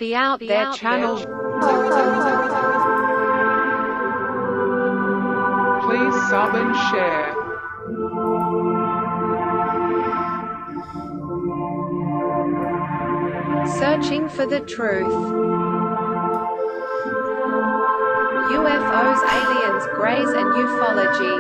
The Out There channel. Please sub and share. Searching for the truth. UFOs, aliens, greys and ufology.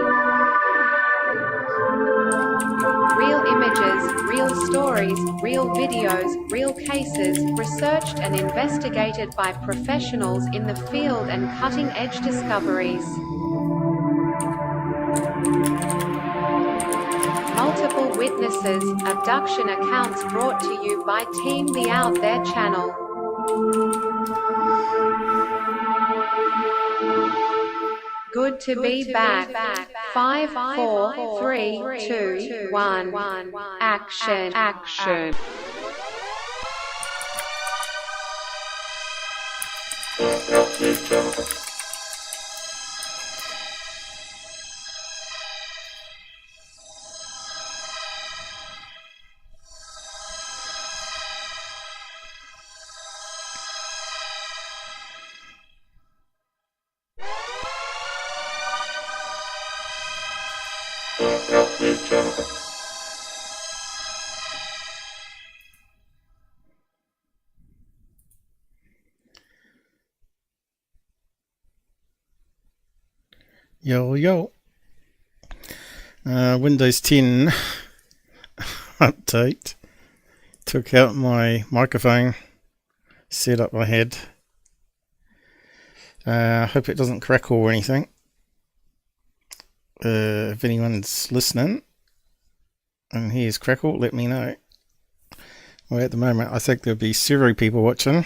Real images, real stories, real videos, real cases, researched and investigated by professionals in the field and cutting-edge discoveries. Multiple witnesses, abduction accounts brought to you by Team The Out There channel. Good to be back. 5, 4, 3, 2, 1. Action. Yo. Windows 10 update. Took out my microphone setup I had. Hope it doesn't crackle or anything. If anyone's listening and hears crackle, let me know. Well, at the moment, I think there'll be several people watching.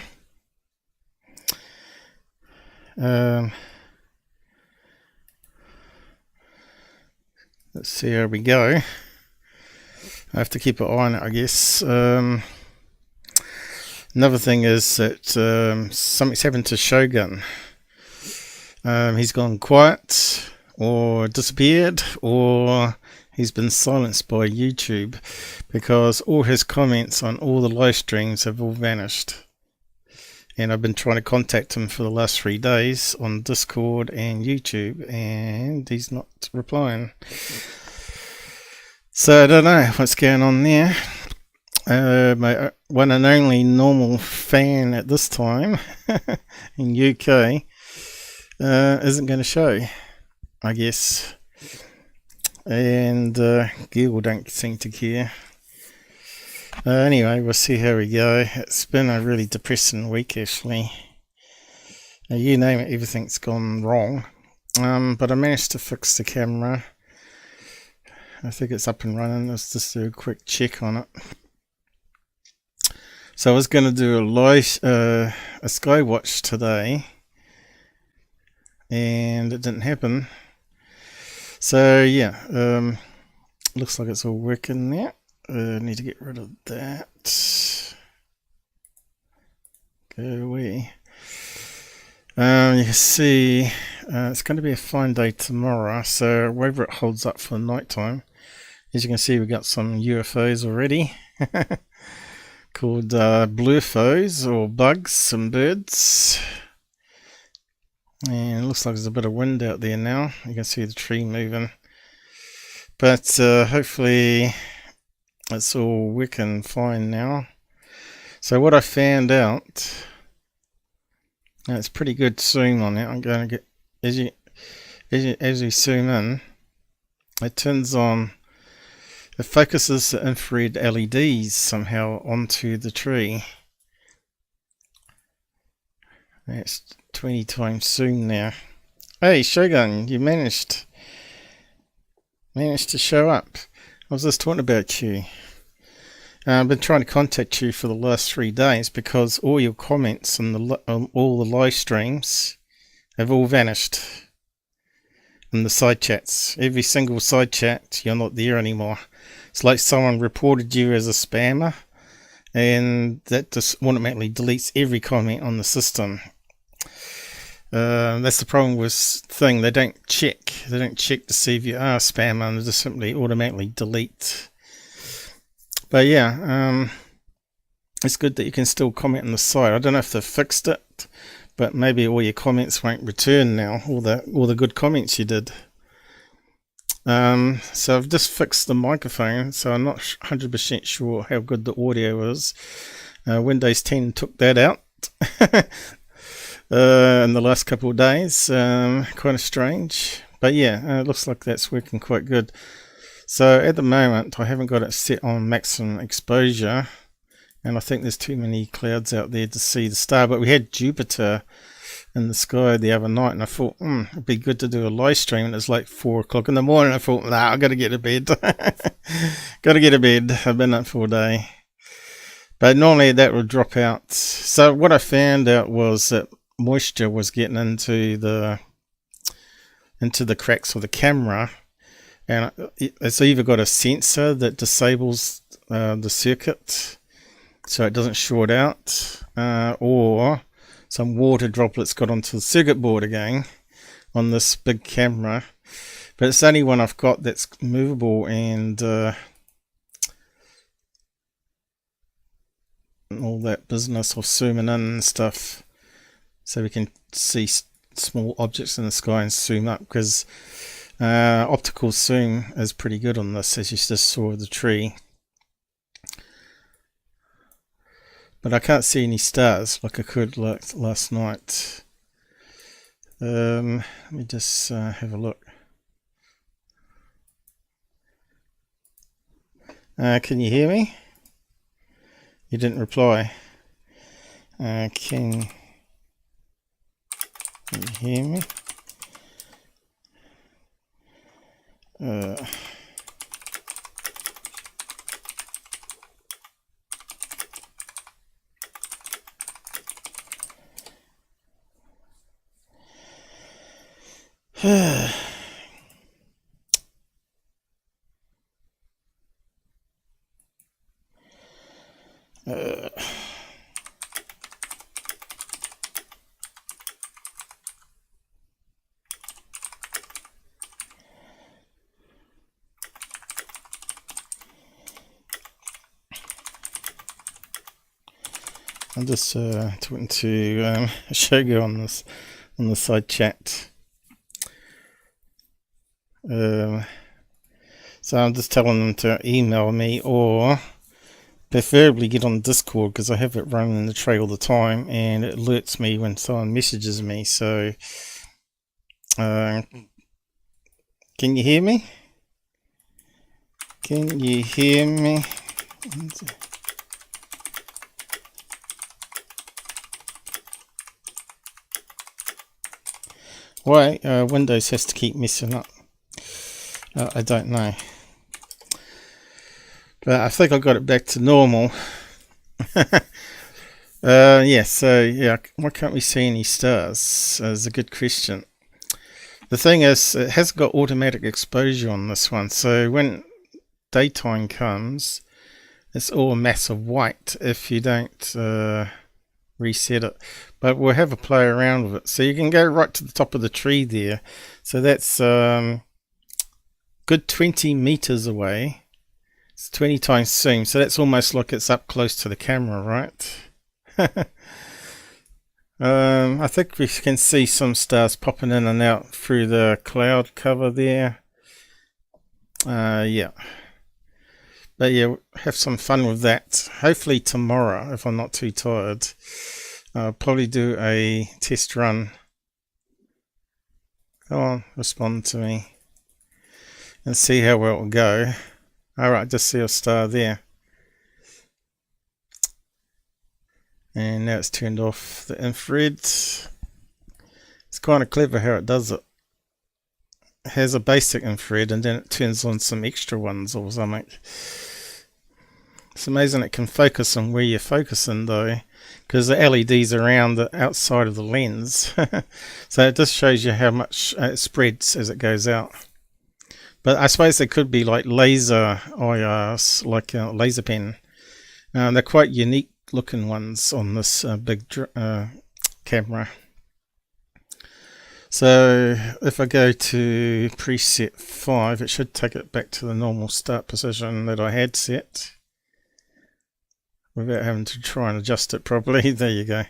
Let's see how we go. I have to keep an eye on it, I guess. Another thing is that something's happened to Shogun. He's gone quiet, or disappeared, or he's been silenced by YouTube, because all his comments on all the live streams have all vanished. And I've been trying to contact him for the last 3 days on Discord and YouTube, and he's not replying. So I don't know what's going on there. My one and only normal fan at this time in UK isn't going to show, I guess. And Google don't seem to care. Anyway, we'll see how we go. It's been a really depressing week, actually. You name it, everything's gone wrong. But I managed to fix the camera. I think it's up and running. Let's just do a quick check on it. So I was going to do a Skywatch today, and it didn't happen. So yeah, looks like it's all working now. Need to get rid of that. Go away. You can see it's going to be a fine day tomorrow, so whether it holds up for night time. As you can see, we've got some UFOs already called blurfos, or bugs, some birds. And it looks like there's a bit of wind out there now. You can see the tree moving, but hopefully it's all working fine now. So what I found out, it's pretty good zoom on it. I'm going to get, as you zoom in, it turns on, it focuses the infrared LEDs somehow onto the tree. That's 20 times zoom now. Hey Shogun, you managed to show up. I was just talking about you. I've been trying to contact you for the last 3 days because all your comments on all the live streams have all vanished. In the side chats, every single side chat, you're not there anymore. It's like someone reported you as a spammer, and that just automatically deletes every comment on the system. That's the problem with thing. They don't check to see if you are a spammer, and they just simply automatically delete. But yeah, it's good that you can still comment on the side. I don't know if they've fixed it, but maybe all your comments won't return now, all the good comments you did. So I've just fixed the microphone, so I'm not 100% sure how good the audio is. Windows 10 took that out in the last couple of days. Kind of strange, but yeah, it looks like that's working quite good. So at the moment I haven't got it set on maximum exposure, and I think there's too many clouds out there to see the star. But we had Jupiter in the sky the other night, and I thought it'd be good to do a live stream, and it's like 4 o'clock in the morning. I thought, nah, I've got to get to bed. Got to get to bed. I've been up for a day. But normally that would drop out. So what I found out was that moisture was getting into the cracks of the camera, and it's either got a sensor that disables the circuit so it doesn't short out, or some water droplets got onto the circuit board again on this big camera. But it's the only one I've got that's movable, and all that business of zooming in and stuff, so we can see small objects in the sky and zoom up, because optical zoom is pretty good on this, as you just saw with the tree. But I can't see any stars like I could last night. Let me just have a look. Can you hear me? You didn't reply. Can you hear me? I'm just talking to Shogun on the side chat. So I'm just telling them to email me, or preferably get on Discord, because I have it running in the tray all the time and it alerts me when someone messages me. So can you hear me? Can you hear me? Why Windows has to keep messing up? I don't know. But I think I got it back to normal. Yeah, so yeah, why can't we see any stars? Is a good question. The thing is, it has got automatic exposure on this one, so when daytime comes, it's all a mass of white if you don't reset it. But we'll have a play around with it. So you can go right to the top of the tree there. So that's good 20 meters away. It's 20 times zoom, so that's almost like it's up close to the camera, right? I think we can see some stars popping in and out through the cloud cover there. Yeah. But yeah, we'll have some fun with that. Hopefully tomorrow, if I'm not too tired, I'll probably do a test run. Come on, respond to me. And see how well it will go. Alright, just see a star there. And now it's turned off the infrared. It's kind of clever how it does it. It has a basic infrared and then it turns on some extra ones or something. It's amazing it can focus on where you're focusing though, because the LED's around the outside of the lens. So it just shows you how much it spreads as it goes out. But I suppose they could be like laser IRs, like a laser pen. They're quite unique looking ones on this big camera. So if I go to preset 5, it should take it back to the normal start position that I had set. without having to try and adjust it properly. There you go.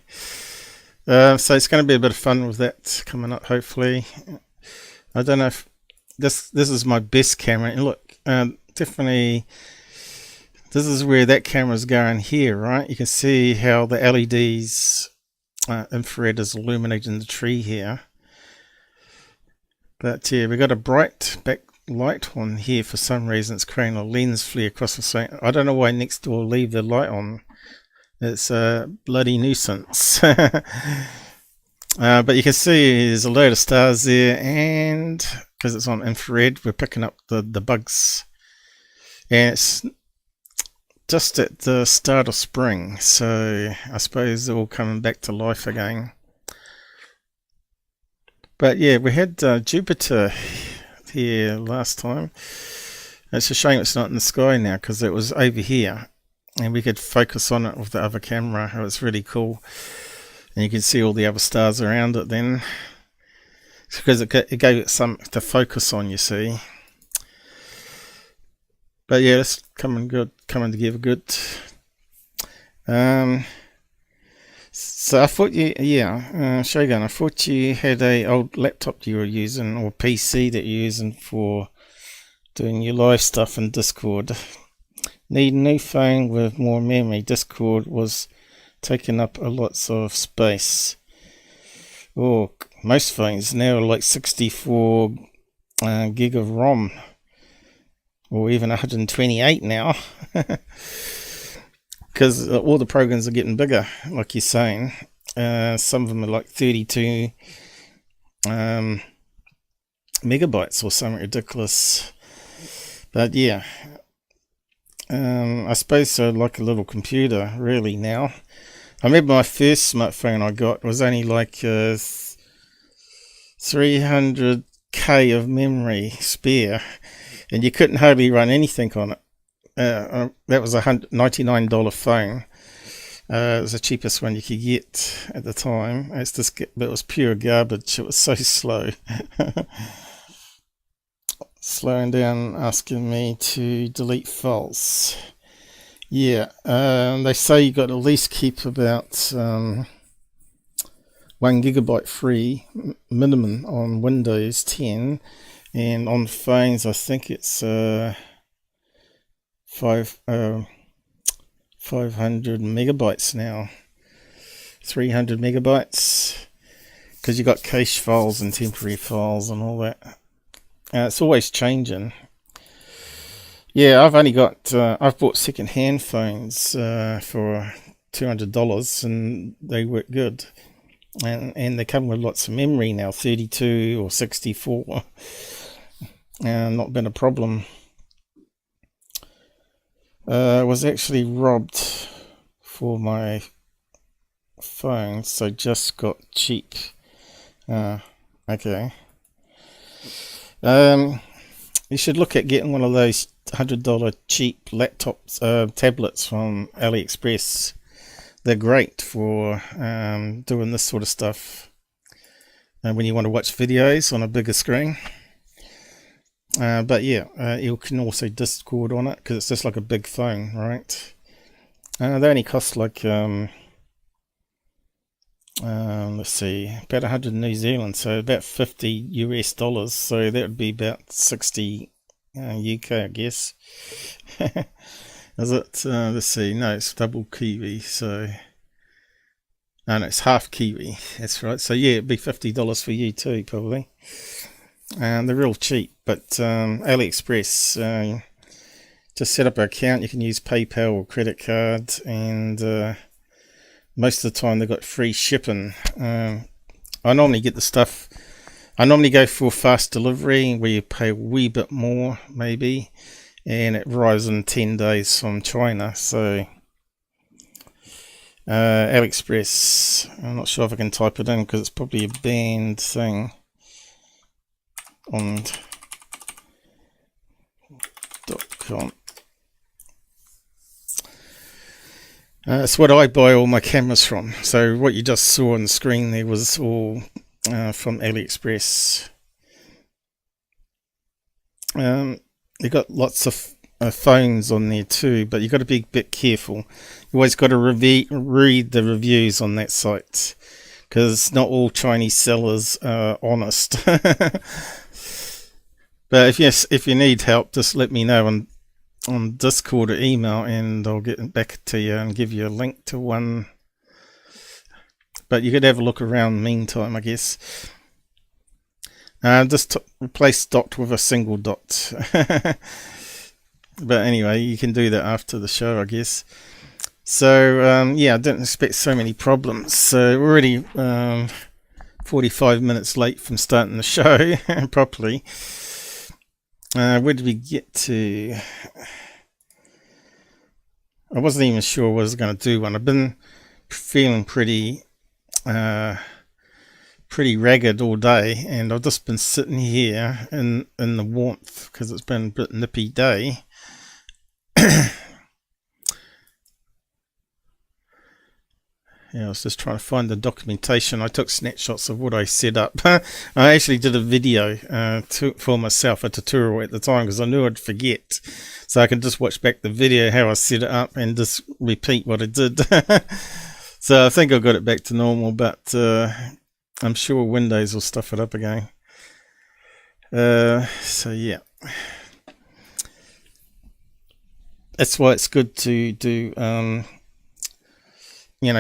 So it's going to be a bit of fun with that coming up, hopefully. I don't know if this is my best camera. And look, definitely this is where that camera's going here, right? You can see how the LEDs infrared is illuminating the tree here. But yeah, we got a bright backlight on here for some reason. It's creating a lens flare across the screen. I don't know why next door leave the light on. It's a bloody nuisance. But you can see there's a load of stars there, and because it's on infrared, we're picking up the bugs. And it's just at the start of spring, so I suppose they're all coming back to life again. But yeah, we had Jupiter here last time. It's a shame it's not in the sky now, because it was over here and we could focus on it with the other camera. It was really cool, and you can see all the other stars around it then, because it gave it some to focus on, you see. But yeah, it's coming together good. So I thought Shogun, I thought you had a old laptop you were using, or PC that you're using for doing your live stuff in Discord. Need a new phone with more memory. Discord was taking up a lots of space. Oh, most phones now are like 64 gig of ROM. Or even 128 now, because all the programs are getting bigger, like you're saying. Some of them are like 32 megabytes or something ridiculous. But yeah, I suppose so, like a little computer really now. I remember my first smartphone I got was only like 300k of memory spare, and you couldn't hardly run anything on it. That was a $99 phone. It was the cheapest one you could get at the time. It was pure garbage. It was so slow. Slowing down, asking me to delete files. Yeah, they say you got to at least keep about 1 gigabyte free minimum on Windows 10. And on phones, I think it's 500 megabytes now. 300 megabytes. Because you got cache files and temporary files and all that. It's always changing. Yeah, I've only got... I've bought second-hand phones for $200, and they work good. And they come with lots of memory now, 32 or 64. Not been a problem. I was actually robbed for my phone, so just got cheap. Okay. You should look at getting one of those $100 cheap laptops, tablets from AliExpress. They're great for doing this sort of stuff when you want to watch videos on a bigger screen. But yeah, you can also Discord on it, because it's just like a big phone, right? They only cost like let's see, about 100 New Zealand, so about 50 US dollars. So that would be about 60 UK, I guess. Is it? Let's see. No, it's double Kiwi. So no, it's half Kiwi. That's right. So yeah, it'd be $50 for you too, probably. They're real cheap, but AliExpress, just set up an account. You can use PayPal or credit card, and most of the time they've got free shipping. I normally get the stuff. I normally go for fast delivery, where you pay a wee bit more, maybe, and it arrives in 10 days from China. So AliExpress, I'm not sure if I can type it in, because it's probably a banned thing on .com. It's what I buy all my cameras from. So what you just saw on the screen there was all from AliExpress. You got lots of phones on there too, but you've got to be a bit careful. You always got to read the reviews on that site, because not all Chinese sellers are honest. But if you need help, just let me know on Discord or email, and I'll get back to you and give you a link to one. But you could have a look around meantime, I guess. Just replace dot with a single dot. But anyway, you can do that after the show, I guess. So, yeah, I didn't expect so many problems. So, we're already 45 minutes late from starting the show properly. Where did we get to? I wasn't even sure I was going to do one. I've been feeling pretty ragged all day, and I've just been sitting here in the warmth because it's been a bit nippy day. Yeah, I was just trying to find the documentation. I took snapshots of what I set up. I actually did a video for myself, a tutorial at the time, because I knew I'd forget. So I could just watch back the video, how I set it up, and just repeat what I did. So I think I got it back to normal, but I'm sure Windows will stuff it up again. So yeah. That's why it's good to do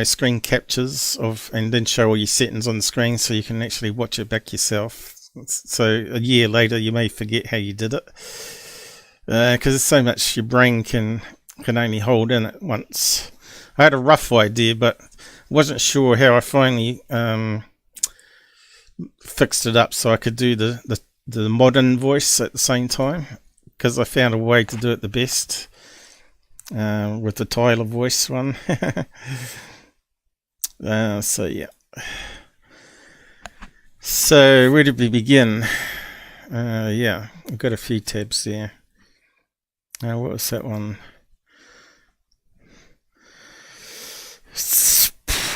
screen captures and then show all your settings on the screen, so you can actually watch it back yourself. So a year later you may forget how you did it, because there's so much your brain can only hold in at once. I had a rough idea, but wasn't sure how I finally fixed it up so I could do the modern voice at the same time, because I found a way to do it the best with the Tyler voice one. So yeah. So where did we begin? Yeah, I've got a few tabs there. What was that one?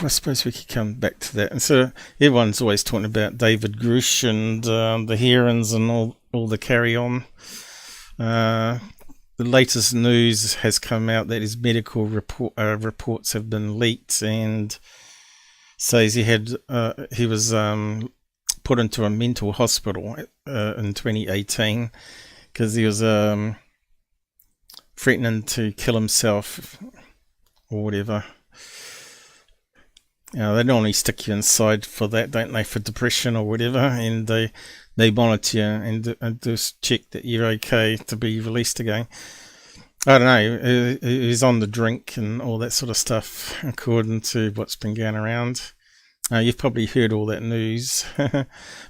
I suppose we could come back to that. And so everyone's always talking about David Grusch and the herons and all the carry on. The latest news has come out that his medical reports have been leaked, and says he was put into a mental hospital in 2018 because he was threatening to kill himself or whatever. They normally stick you inside for that, don't they, for depression or whatever, and they monitor you and just check that you're okay to be released again. I don't know, he's on the drink and all that sort of stuff, according to what's been going around. You've probably heard all that news,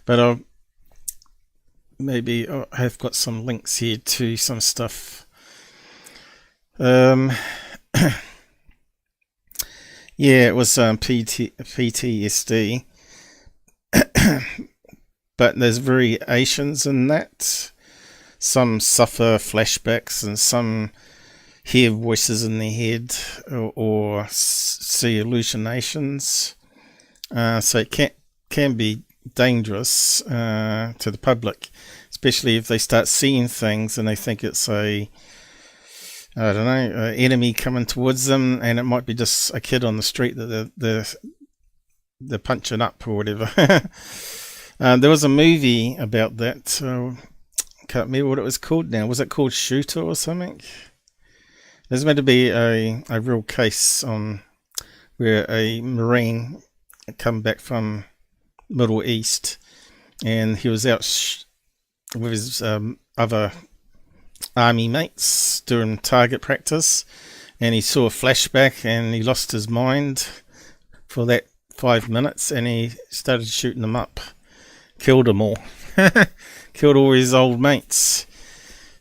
but I have got some links here to some stuff. Yeah, it was PTSD, but there's variations in that. Some suffer flashbacks, and some hear voices in their head or see hallucinations. So it can be dangerous to the public, especially if they start seeing things and they think it's an enemy coming towards them, and it might be just a kid on the street that they're punching up or whatever. There was a movie about that. Can't remember what it was called now. Was it called Shooter or something? There's meant to be a real case on where a Marine come back from Middle East, and he was out with his other army mates doing target practice, and he saw a flashback and he lost his mind for that 5 minutes, and he started shooting them up, killed them all. Killed all his old mates,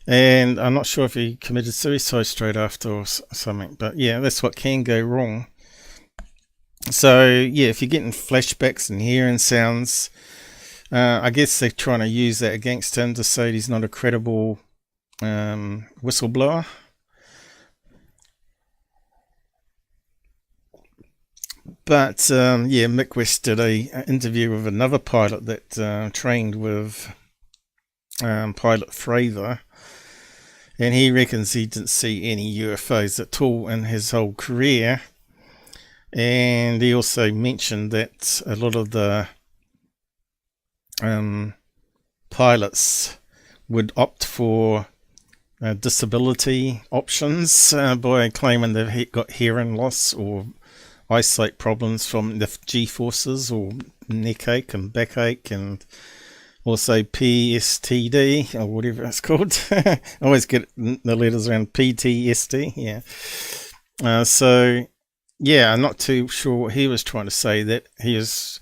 and I'm not sure if he committed suicide straight after or something, but yeah, that's what can go wrong. So yeah, if you're getting flashbacks and hearing sounds, I guess they're trying to use that against him to say he's not a credible whistleblower. But yeah, Mick West did an interview with another pilot that trained with Pilot Fravor, and he reckons he didn't see any UFOs at all in his whole career. And he also mentioned that a lot of the pilots would opt for disability options by claiming they've got hearing loss or eyesight problems from the G-forces, or neck ache and backache, and also PSTD or whatever it's called. I always get the letters around PTSD. Yeah. So yeah, I'm not too sure what he was trying to say. That he was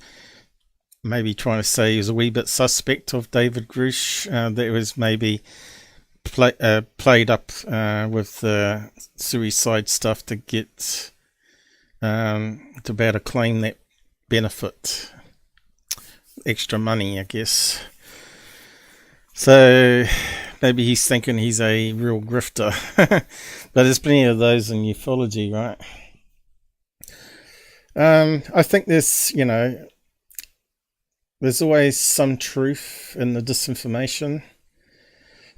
maybe trying to say he was a wee bit suspect of David Grusch. That it was maybe played up with suicide stuff to get to be able to claim that benefit, extra money, I guess. So maybe he's thinking he's a real grifter. But there's plenty of those in ufology, right? I think there's always some truth in the disinformation.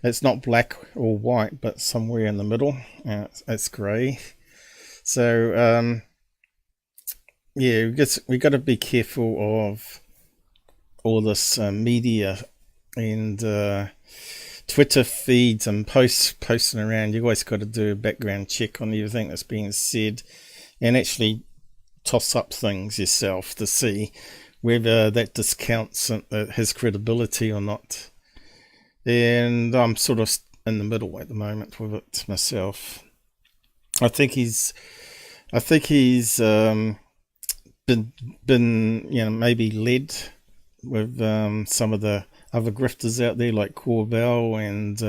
It's not black or white, but somewhere in the middle. It's grey. So yeah, we got to be careful of all this media and Twitter feeds and posting around. You always got to do a background check on everything that's being said, and actually toss up things yourself to see whether that discounts his credibility or not. And I'm sort of in the middle at the moment with it myself. I think he's been maybe led with some of the other grifters out there, like Corbell and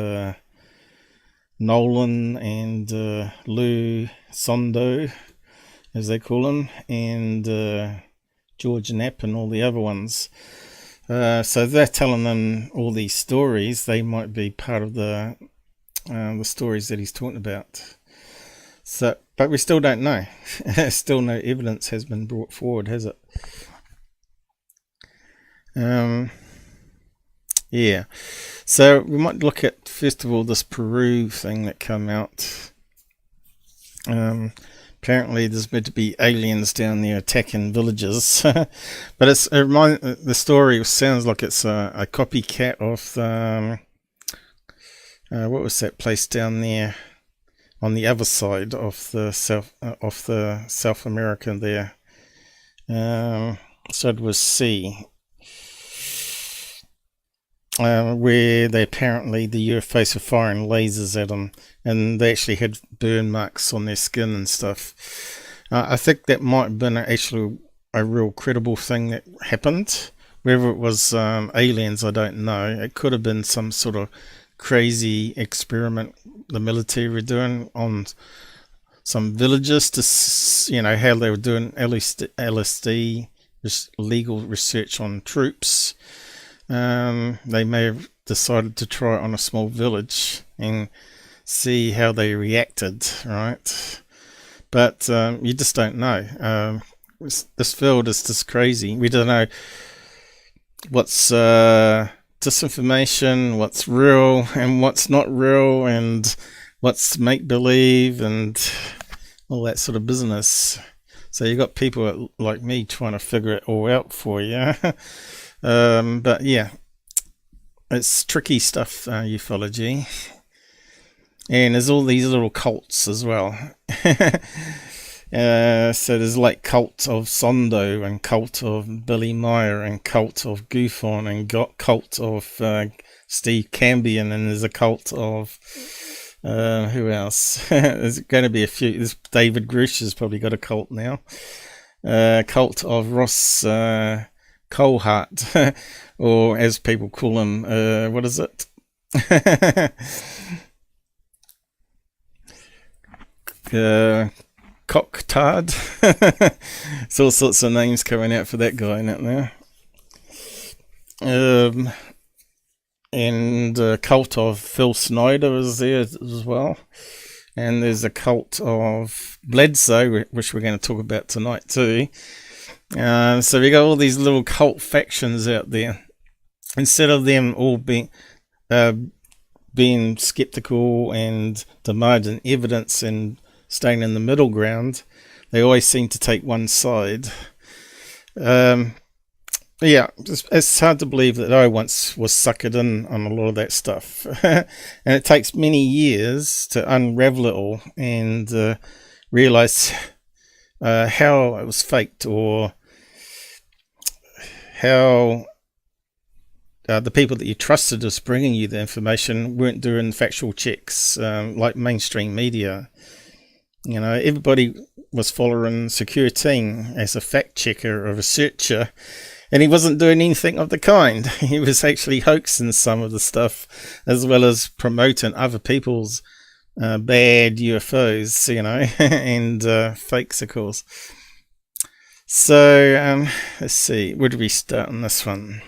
Nolan and Lou Sondo, as they call him, and George Knapp and all the other ones. So they're telling them all these stories. They might be part of the stories that he's talking about. So, but we still don't know. Still no evidence has been brought forward, has it? Yeah. So we might look at, first of all, this Peru thing that came out. Apparently there's meant to be aliens down there attacking villages. But the story sounds like it's a copycat of what was that place down there on the other side of the South America there. So it was C, where they apparently the UFOs were firing lasers at them, and they actually had burn marks on their skin and stuff. I think that might have been actually a real credible thing that happened. Whether it was aliens, I don't know. It could have been some sort of crazy experiment the military were doing on some villages to, how they were doing LSD, just legal research on troops. They may have decided to try it on a small village and see how they reacted, right? But you just don't know. This field is just crazy. We don't know what's disinformation, what's real and what's not real, and what's make-believe and all that sort of business. So you got people like me trying to figure it all out for you. But yeah, it's tricky stuff, ufology. And there's all these little cults as well. So there's like cult of Sondo and cult of Billy Meyer and cult of Goophon and cult of Steve Cambion, and there's a cult of who else? There's going to be a few. There's David Grusch has probably got a cult now. Cult of Ross Coulthart, or as people call him, what is it? Cocktard. There's all sorts of names coming out for that guy out there. And a cult of Phil Snyder is there as well. And there's a cult of Bledsoe, which we're going to talk about tonight too. So we got all these little cult factions out there. Instead of them all being being skeptical and demanding evidence and staying in the middle ground, they always seem to take one side. Yeah, it's hard to believe that I once was suckered in on a lot of that stuff. And it takes many years to unravel it all and realize how it was faked, or how the people that you trusted as bringing you the information weren't doing factual checks, like mainstream media. You know, everybody was following Secure Ting as a fact checker or researcher, and he wasn't doing anything of the kind. He was actually hoaxing some of the stuff, as well as promoting other people's bad UFOs, you know, and fakes, of course. So, let's see, where do we start on this one?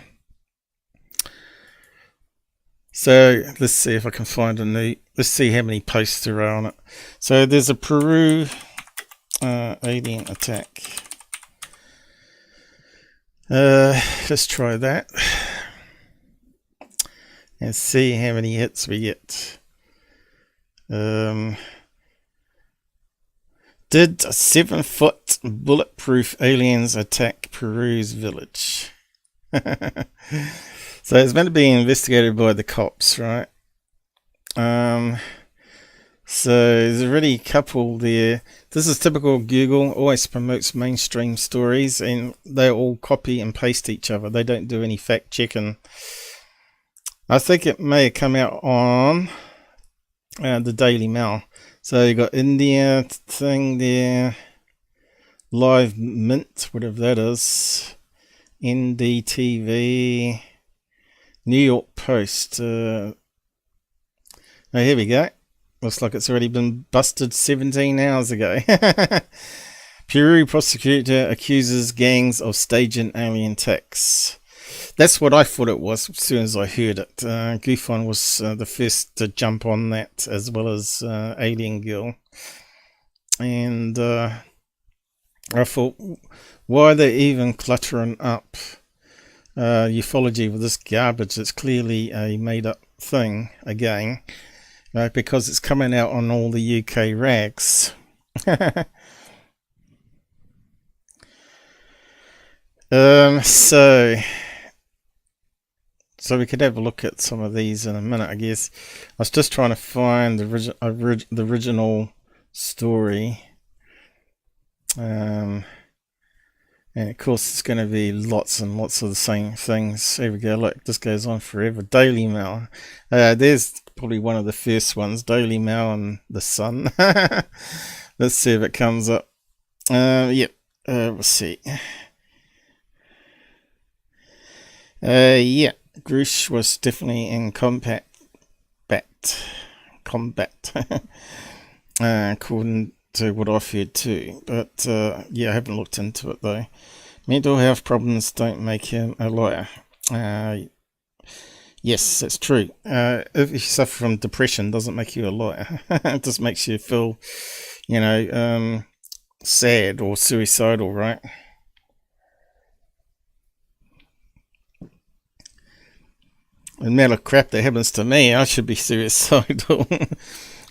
So, let's see if I can find a new, let's see how many posts there are on it. So, there's a Peru Alien Attack. Let's try that and see how many hits we get. Did 7-foot bulletproof aliens attack Peru's village? So it's meant to be investigated by the cops, right? So there's already a couple there. This is typical Google, always promotes mainstream stories, and they all copy and paste each other. They don't do any fact checking. I think it may have come out on the Daily Mail. So you got India thing there, Live Mint, whatever that is, NDTV, New York Post. Oh, here we go. Looks like it's already been busted 17 hours ago. Peru prosecutor accuses gangs of staging alien attacks. That's what I thought it was as soon as I heard it. Gufon was the first to jump on that, as well as Alien Girl. And I thought, why are they even cluttering up ufology with this garbage? It's clearly a made-up thing again. Because it's coming out on all the UK rags. So we could have a look at some of these in a minute, I guess. I was just trying to find the original story. And of course it's going to be lots and lots of the same things. Here we go, look, this goes on forever. Daily Mail. There's probably one of the first ones. Daily Mail and The Sun. Let's see if it comes up. Yep. Let's see. Yeah. Grusch was definitely in combat. According to what I've heard too, but yeah, I haven't looked into it though. Mental health problems don't make him a liar. Yes, that's true. If you suffer from depression, doesn't make you a liar. It just makes you feel, you know, sad or suicidal, right? The amount of crap that happens to me, I should be suicidal.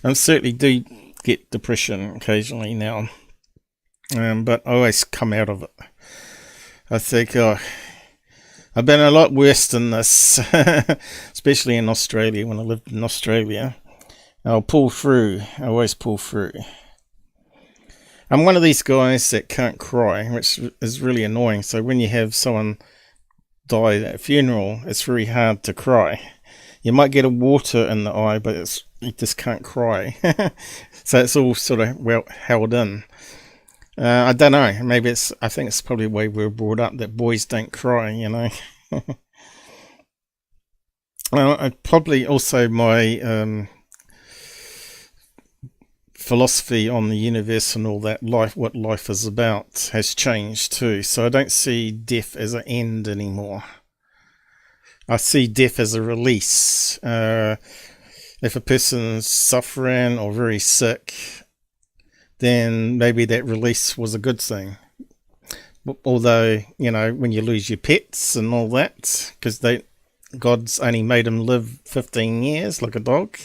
I certainly do get depression occasionally now, but I always come out of it. I think I've been a lot worse than this, especially in Australia. When I lived in Australia, I'll pull through. I always pull through. I'm one of these guys that can't cry, which is really annoying. So when you have someone die at a funeral, it's very hard to cry. You might get a water in the eye, but you just can't cry. So it's all sort of well held in. I don't know. Maybe I think it's probably the way we were brought up, that boys don't cry, you know. Probably also my philosophy on the universe and all that, what life is about, has changed too. So I don't see death as an end anymore. I see death as a release. If a person's suffering or very sick, then maybe that release was a good thing. Although, you know, when you lose your pets and all that, because God's only made him live 15 years like a dog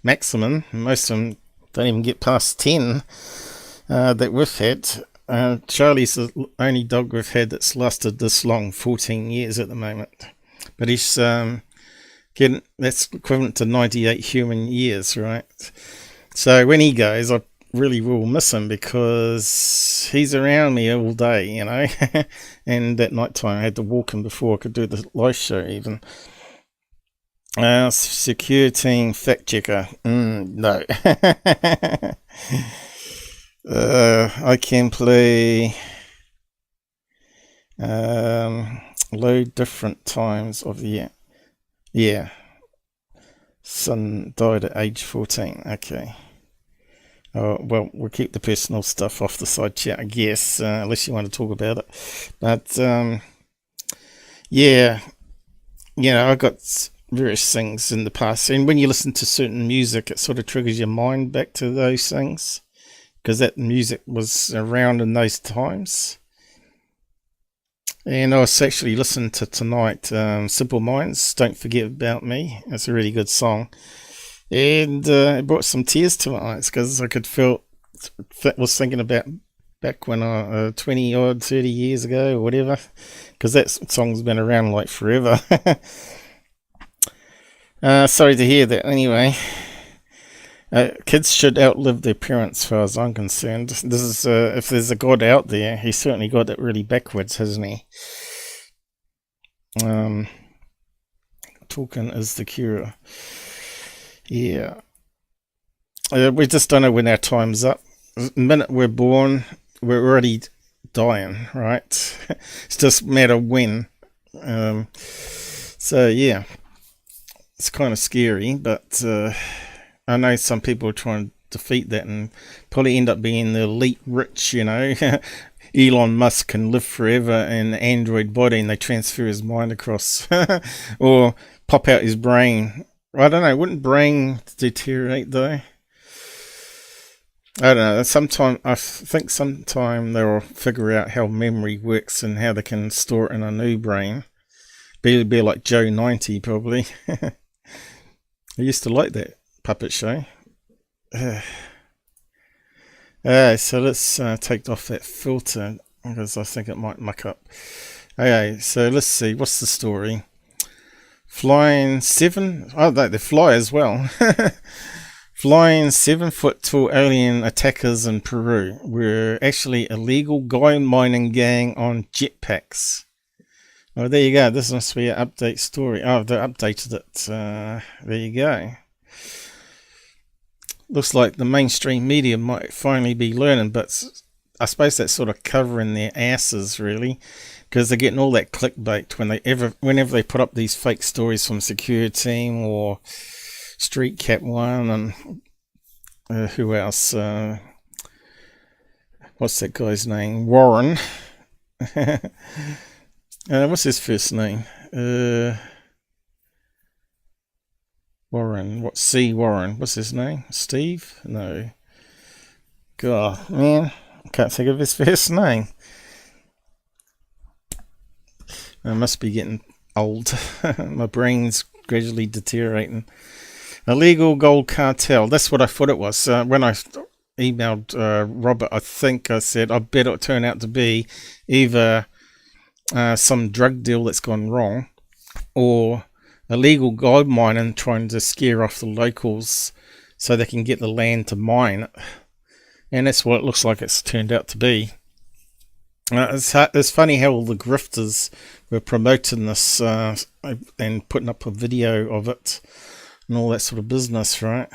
maximum. Most of them don't even get past 10 that we've had. Charlie's the only dog we've had that's lasted this long, 14 years at the moment. But he's getting, that's equivalent to 98 human years, right? So when he goes, I really will miss him because he's around me all day, you know. And at night time I had to walk him before I could do the live show even. Secure team fact checker. No. I can play load different times of the year. Yeah. Son died at age 14. Okay. Oh, well, we'll keep the personal stuff off the side chat, I guess, unless you want to talk about it. But, yeah, you know, I got various things in the past. And when you listen to certain music, it sort of triggers your mind back to those things. Because that music was around in those times. And I was actually listening to tonight, Simple Minds, Don't Forget About Me. That's a really good song. And it brought some tears to my eyes because I could feel, was thinking about back when 20 odd 30 years ago or whatever, because that song's been around like forever. Sorry to hear that. Anyway, kids should outlive their parents as far as I'm concerned. This is if there's a God out there, he's certainly got it really backwards, hasn't he? Talking is the cure. Yeah. We just don't know when our time's up. The minute we're born, we're already dying, right? It's just a matter of when. So, yeah. It's kind of scary, but I know some people are trying to defeat that and probably end up being the elite rich, you know. Elon Musk can live forever in an android body and they transfer his mind across. Or pop out his brain. I don't know, wouldn't brain deteriorate though? I don't know, I think sometime they'll figure out how memory works and how they can store it in a new brain. Be like Joe 90 probably. I used to like that puppet show. So let's take off that filter because I think it might muck up. Okay, so let's see, what's the story? Flying 7, oh they fly as well. Flying 7-foot tall alien attackers in Peru were actually illegal gold mining gang on jetpacks. Oh, there you go. This must be an update story. Oh, they updated it. There you go. Looks like the mainstream media might finally be learning, but I suppose that's sort of covering their asses, really. Because they're getting all that clickbait whenever they put up these fake stories from Secure Team or Street Cat 1 and who else? What's that guy's name? Warren. What's his first name? Warren. What? C. Warren. What's his name? Steve? No. God, man. I can't think of his first name. I must be getting old. My brain's gradually deteriorating. Illegal gold cartel. That's what I thought it was. When I emailed Robert, I think I said, I bet it'll turn out to be either some drug deal that's gone wrong or illegal gold mining trying to scare off the locals so they can get the land to mine it. And that's what it looks like it's turned out to be. It's funny how all the grifters were promoting this and putting up a video of it and all that sort of business, right?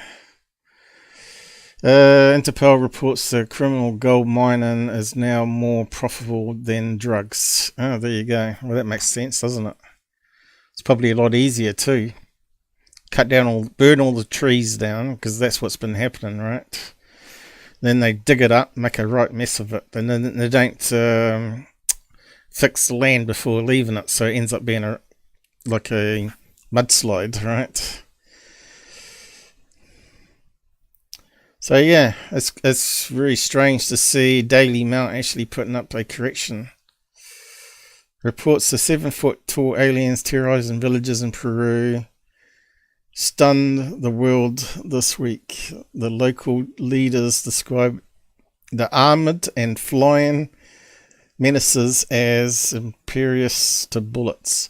Interpol reports that criminal gold mining is now more profitable than drugs. Oh, there you go. Well, that makes sense, doesn't it? It's probably a lot easier too. Burn all the trees down, because that's what's been happening, right? Then they dig it up, make a right mess of it, and then they don't fix the land before leaving it, so it ends up being like a mudslide, right? So yeah, it's very strange to see Daily Mail actually putting up a correction. reports the 7-foot tall aliens terrorizing villages in Peru stunned the world this week. The local leaders describe the armored and flying menaces as impervious to bullets.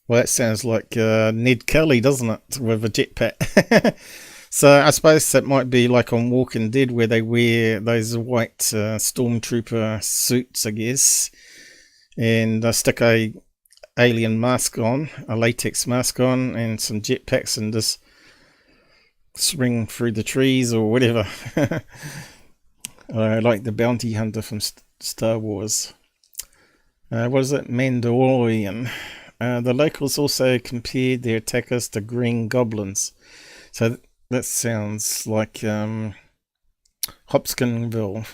Well, that sounds like Ned Kelly, doesn't it, with a jetpack? So I suppose that might be like on Walking Dead, where they wear those white stormtrooper suits, I guess, and stick a alien mask on, a latex mask on, and some jetpacks, and just swing through the trees or whatever. Like the bounty hunter from Star Wars. What is it? Mandalorian. The locals also compared their attackers to green goblins. So that sounds like Hopkinsville.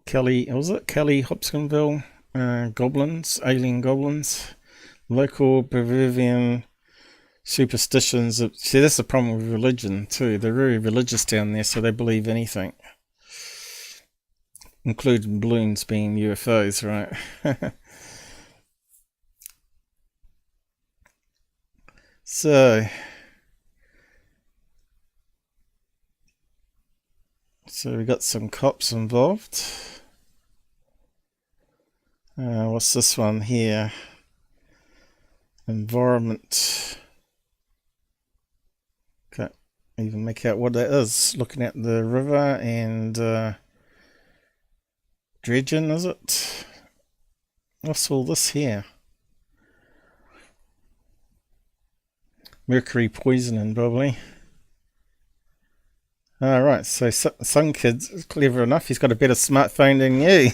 Kelly Hopkinsville goblins, alien goblins. Local Peruvian superstitions. See, that's the problem with religion too. They're very religious down there, so they believe anything, including balloons being UFOs, right? So we got some cops involved. What's this one here? Environment. Can't even make out what that is. Looking at the river and dredging, is it? What's all this here? Mercury poisoning, probably. Alright, so some kid's clever enough. He's got a better smartphone than you.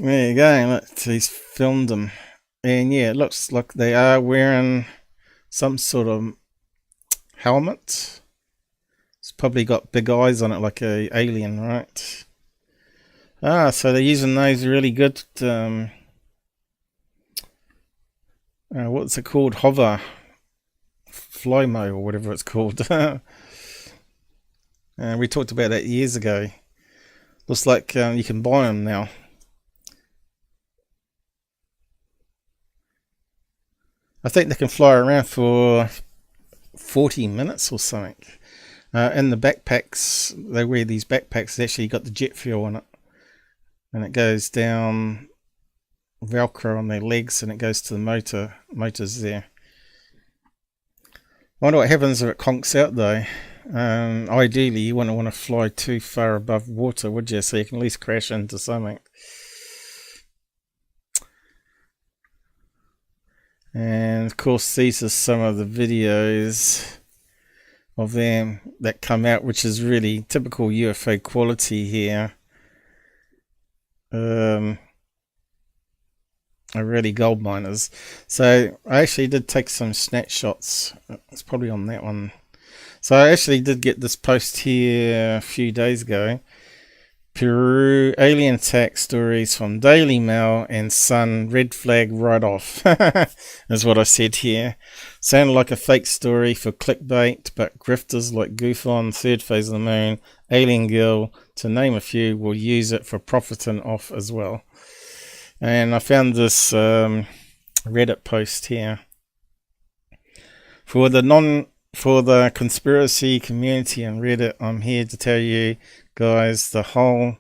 There you go. Look, he's filmed them. And yeah, it looks like they are wearing some sort of helmet. It's probably got big eyes on it like a alien, right? So they're using those really good, what's it called? Hover Flymo or whatever it's called. We talked about that years ago. Looks like you can buy them now. I think they can fly around for 40 minutes or something. In the backpacks, they wear these backpacks. They actually got the jet fuel on it. And it goes down Velcro on their legs and it goes to the motors there. I wonder what happens if it conks out though. Ideally, you wouldn't want to fly too far above water, would you? So you can at least crash into something. And of course, these are some of the videos of them that come out, which is really typical UFO quality here. Are really gold miners. So I actually did take some snapshots. It's probably on that one. So I actually did get this post here a few days ago. Peru Alien Attack stories from Daily Mail and Sun, red flag right off. Is what I said here. Sounded like a fake story for clickbait, but grifters like Goof on, Third Phase of the Moon, Alien Girl, to name a few, will use it for profiting off as well. And I found this Reddit post here. For the conspiracy community on Reddit, I'm here to tell you guys the whole,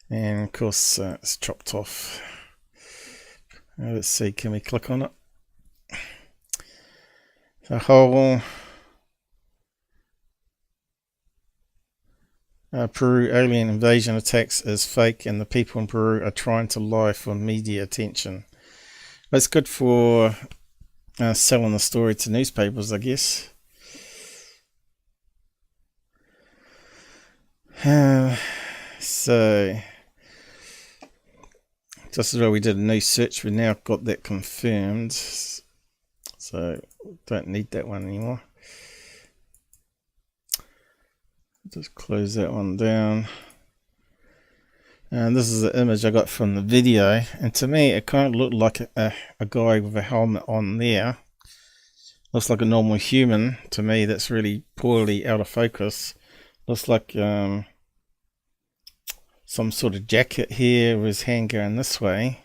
and of course it's chopped off. Let's see, can we click on it? The whole Peru alien invasion attacks is fake, and the people in Peru are trying to lie for media attention. But it's good for selling the story to newspapers, I guess. So just as well we did a new search, we now got that confirmed, so don't need that one anymore. Just close that one down. And this is the image I got from the video, and to me it kind of looked like a guy with a helmet on there. Looks like a normal human to me. That's really poorly out of focus. Looks like some sort of jacket here with his hand going this way.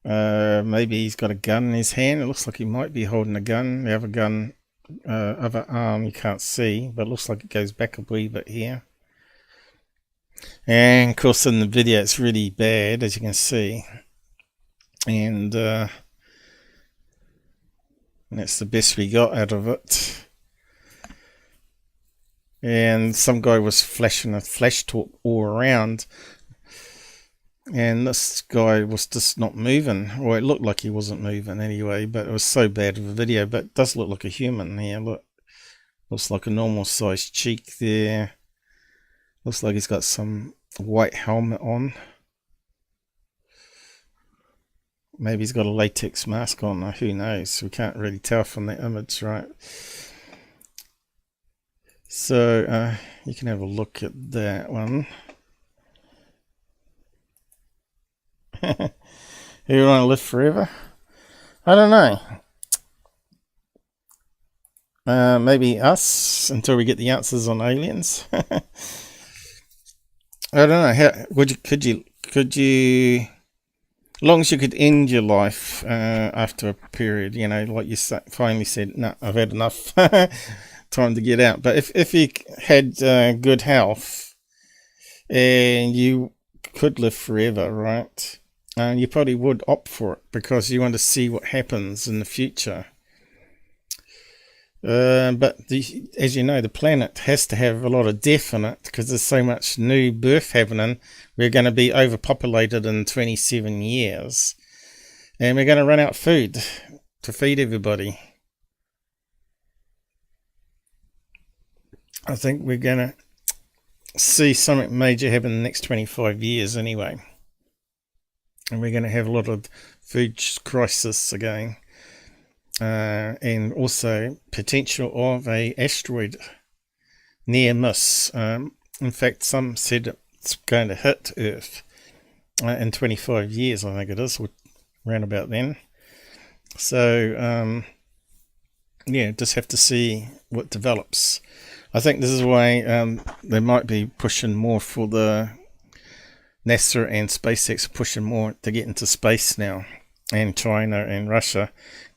Maybe he's got a gun in his hand. It looks like he might be holding a gun. The other gun, other arm, you can't see, but it looks like it goes back a wee bit here. And of course in the video it's really bad, as you can see. And that's the best we got out of it. And some guy was flashing a flash torch all around, and this guy was just not moving. Well, it looked like he wasn't moving anyway, but it was so bad of a video. But it does look like a human here. Look, looks like a normal sized cheek there. Looks like he's got some white helmet on. Maybe he's got a latex mask on, or who knows. We can't really tell from the image, right? So you can have a look at that one. You want to live forever? I don't know. Maybe us until we get the answers on aliens. I don't know. How could you? As long as you could end your life after a period, you know, like you finally said, no, I've had enough. Time to get out. But if you had good health and you could live forever, right? You probably would opt for it because you want to see what happens in the future. But as you know, the planet has to have a lot of death in it because there's so much new birth happening. We're going to be overpopulated in 27 years. And we're going to run out of food to feed everybody. I think we're going to see something major happen in the next 25 years anyway. And we're going to have a lot of food crisis again. And also potential of a asteroid near miss. In fact, some said it's going to hit Earth in 25 years, I think it is, around about then. So, yeah, just have to see what develops. I think this is why they might be pushing more for the NASA and SpaceX pushing more to get into space now, and China and Russia,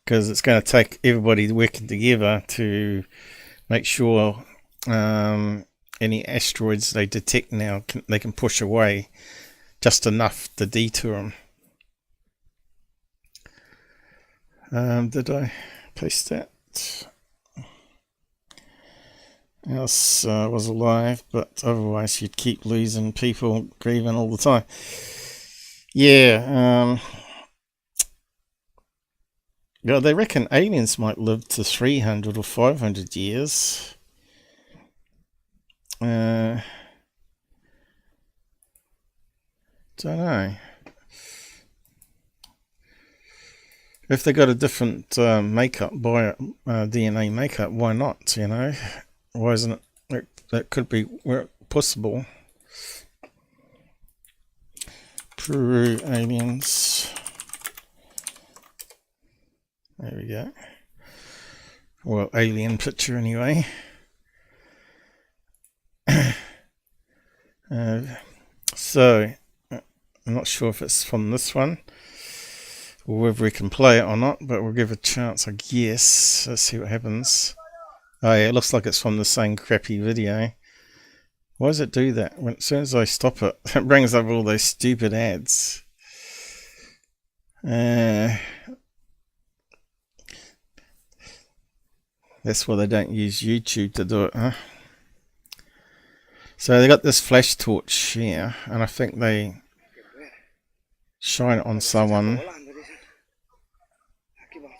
because it's going to take everybody working together to make sure any asteroids they detect now they can push away just enough to detour them. Did I paste that? Else was alive, but otherwise you'd keep losing people, grieving all the time. Yeah, yeah, they reckon aliens might live to 300 or 500 years. Don't know. If they got a different makeup, DNA makeup, why not, you know? Why isn't it? That could be possible. Peru aliens. There we go. Well, alien picture anyway. So, I'm not sure if it's from this one or whether we can play it or not, but we'll give it a chance, I guess. Let's see what happens. Oh yeah, it looks like it's from the same crappy video. Why does it do that? As soon as I stop it, it brings up all those stupid ads. That's why they don't use YouTube to do it, huh? So they got this flash torch here, and I think they shine it on someone.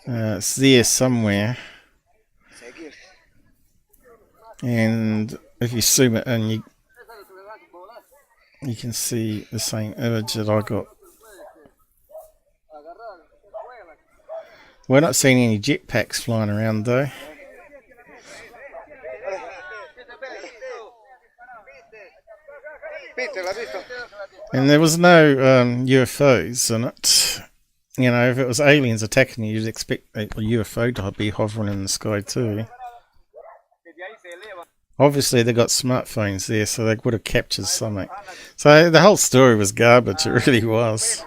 It's there somewhere. And if you zoom it in, you can see the same image that I got. We're not seeing any jetpacks flying around though. And there was no UFOs in it. You know, if it was aliens attacking you, you'd expect a UFO to be hovering in the sky too. Obviously they got smartphones there, so they would have captured something. So the whole story was garbage, it really was.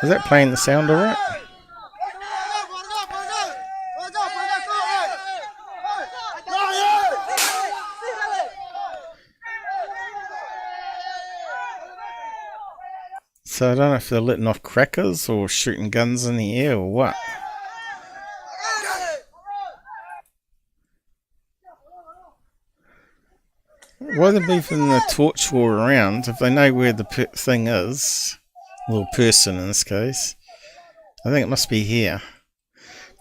Is that playing the sound alright? So I don't know if they're letting off crackers or shooting guns in the air or what. Why are they leaving the torch war around if they know where the thing is? Little person in this case. I think it must be here.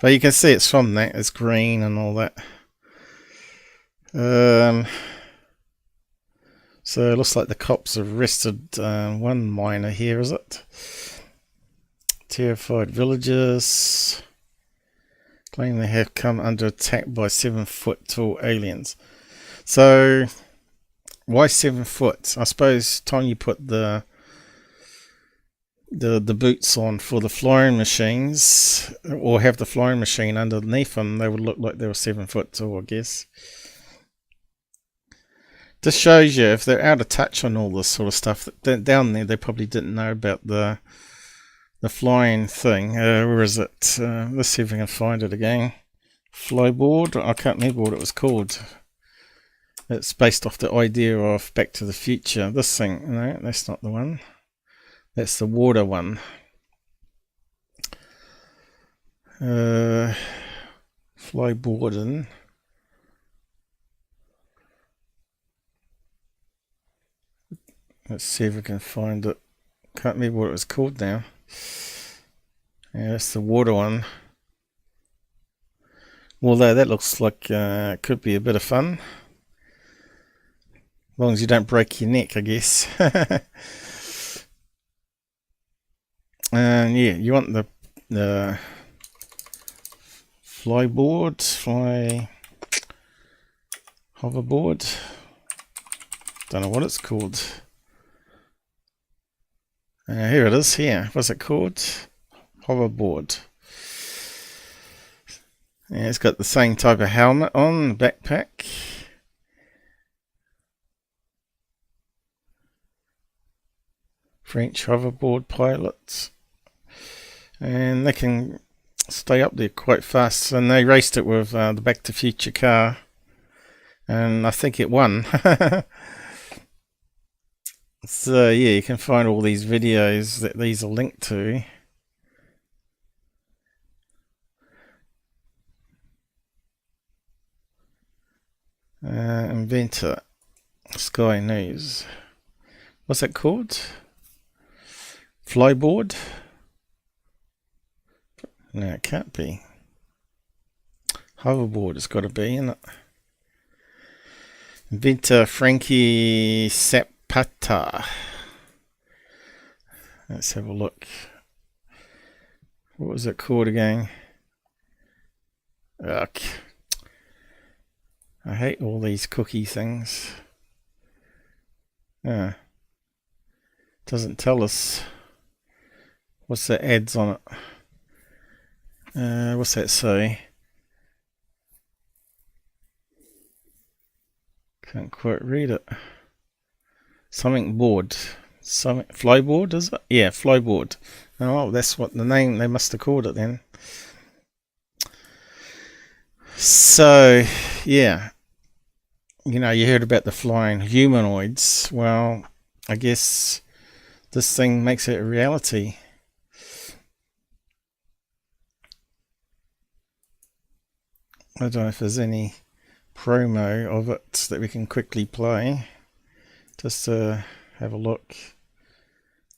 But you can see it's from that. It's green and all that. So it looks like the cops have arrested one miner here, is it? Terrified villagers claim they have come under attack by 7-foot tall aliens. So why 7 foot? I suppose time you put the boots on for the flying machines, or have the flying machine underneath them, they would look like they were 7 foot tall, I guess. This shows you if they're out of touch on all this sort of stuff. Down there, they probably didn't know about the flying thing. Where is it? Let's see if we can find it again. FlyBoard. I can't remember what it was called. It's based off the idea of Back to the Future. This thing, no, that's not the one. That's the water one. FlyBoarding. Let's see if we can find it. Can't remember what it was called now. Yeah, that's the water one. Although that looks like it could be a bit of fun. As long as you don't break your neck, I guess. And yeah, you want the FlyBoard, hoverboard. Don't know what it's called. Here it is here. What's it called? Hoverboard. Yeah, it's got the same type of helmet on, the backpack. French hoverboard pilots. And they can stay up there quite fast. And they raced it with the Back to the Future car. And I think it won. So yeah, you can find all these videos that these are linked to. Inventor, Sky News. What's it called? FlyBoard? No, it can't be. Hoverboard it's got to be, isn't it? Inventor Frankie Zapata. Let's have a look. What was it called again? Ugh. I hate all these cookie things. Doesn't tell us. What's the ads on it? What's that say? Can't quite read it. Something board. Something FlyBoard, is it? Yeah, FlyBoard. Oh, that's what the name they must have called it then. So, yeah. You know, you heard about the flying humanoids. Well, I guess this thing makes it a reality. I don't know if there's any promo of it that we can quickly play. Just to have a look.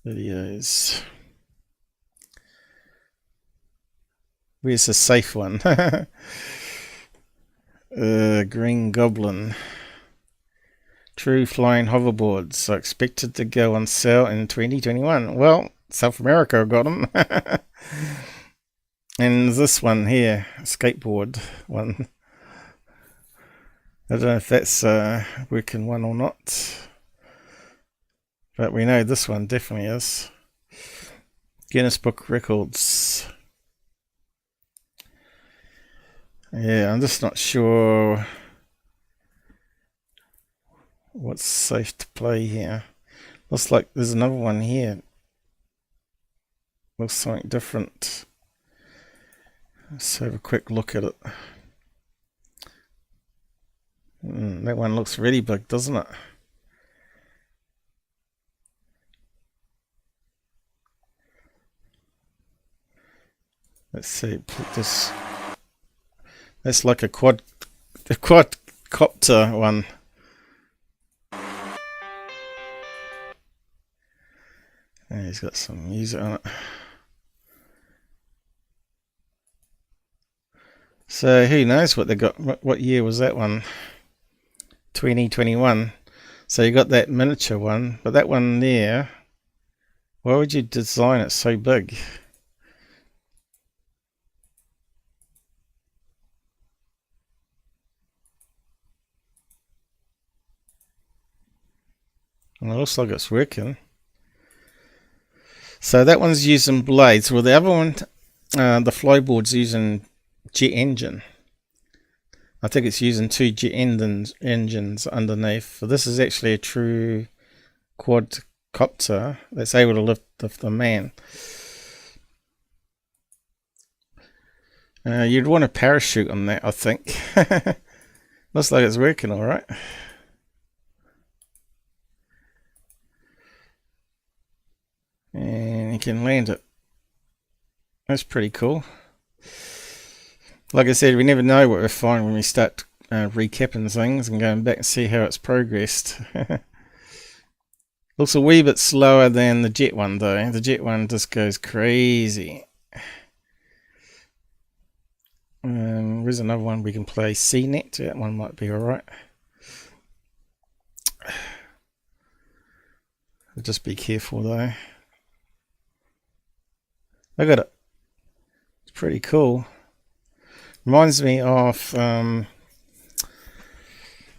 Videos. Where's the safe one? Green Goblin. True flying hoverboards are expected to go on sale in 2021. Well, South America got them. And this one here, skateboard one. I don't know if that's a working one or not. But we know this one definitely is. Guinness Book Records. Yeah, I'm just not sure what's safe to play here. Looks like there's another one here. Looks something different. Let's have a quick look at it. That one looks really big, doesn't it? Let's see, put this. That's like a quadcopter one. And he's got some music on it. So who knows what they got? What year was that one? 2021. So you got that miniature one, but that one there, why would you design it so big? Well, it looks like it's working. So that one's using blades. Well, the other one, the FlyBoard's using jet engine. I think it's using 2 jet engines underneath. But this is actually a true quadcopter that's able to lift the man. You'd want a parachute on that, I think. Looks like it's working all right. And you can land it. That's pretty cool. Like I said, we never know what we find when we start recapping things and going back and see how it's progressed. Looks a wee bit slower than the jet one though. The jet one just goes crazy. Where's another one we can play? CNET. That one might be alright. Just be careful though. Look at it. It's pretty cool. Reminds me of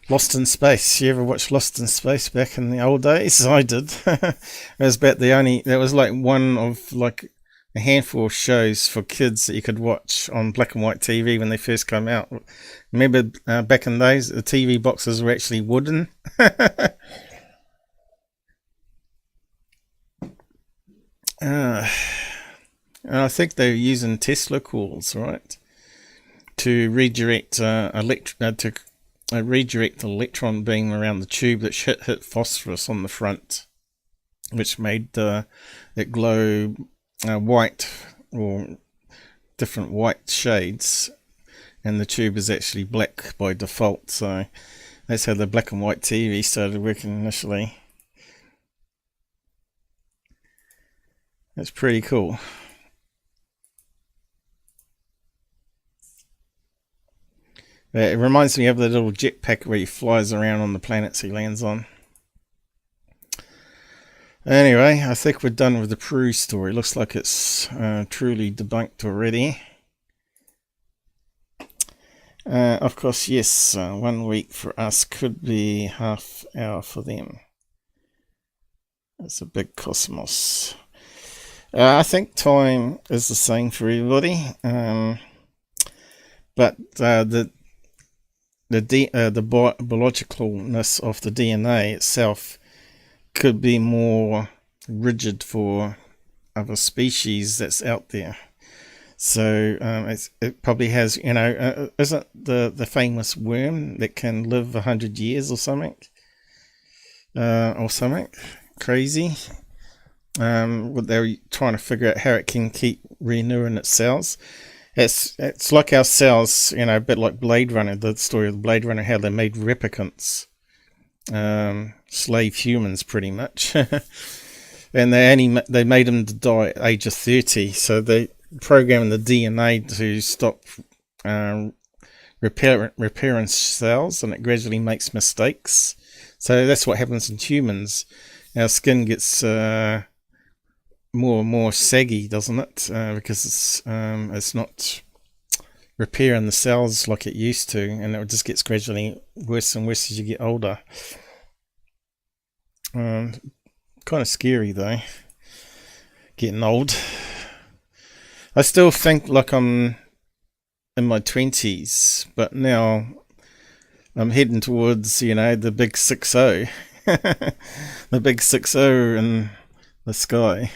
Lost in Space. You ever watched Lost in Space back in the old days? I did. It was about that was like one of like a handful of shows for kids that you could watch on black and white TV when they first came out. Remember back in those, the TV boxes were actually wooden. And I think they're using Tesla coils, right, to redirect redirect the electron beam around the tube that hit phosphorus on the front, which made it glow white or different white shades, and the tube is actually black by default. So that's how the black and white TV started working initially. That's pretty cool. It reminds me of the little jetpack where he flies around on the planets he lands on. Anyway, I think we're done with the Peru story. Looks like it's truly debunked already. Of course, yes, 1 week for us could be half hour for them. It's a big cosmos. I think time is the same for everybody, but the biologicalness of the DNA itself could be more rigid for other species that's out there. So it probably has, isn't the famous worm that can live 100 years or something? Or something crazy. They're trying to figure out how it can keep renewing its cells. It's like our cells, a bit like Blade Runner, the story of Blade Runner, how they made replicants, slave humans pretty much, and they made them to die at age of 30. So they programmed the DNA to stop repairing cells, and it gradually makes mistakes. So that's what happens in humans. Our skin gets more and more saggy, doesn't it? Because it's not repairing the cells like it used to, and it just gets gradually worse and worse as you get older. Kind of scary though. Getting old. I still think like I'm in my 20s, but now I'm heading towards, the big 6-0. The big 6-0 in the sky.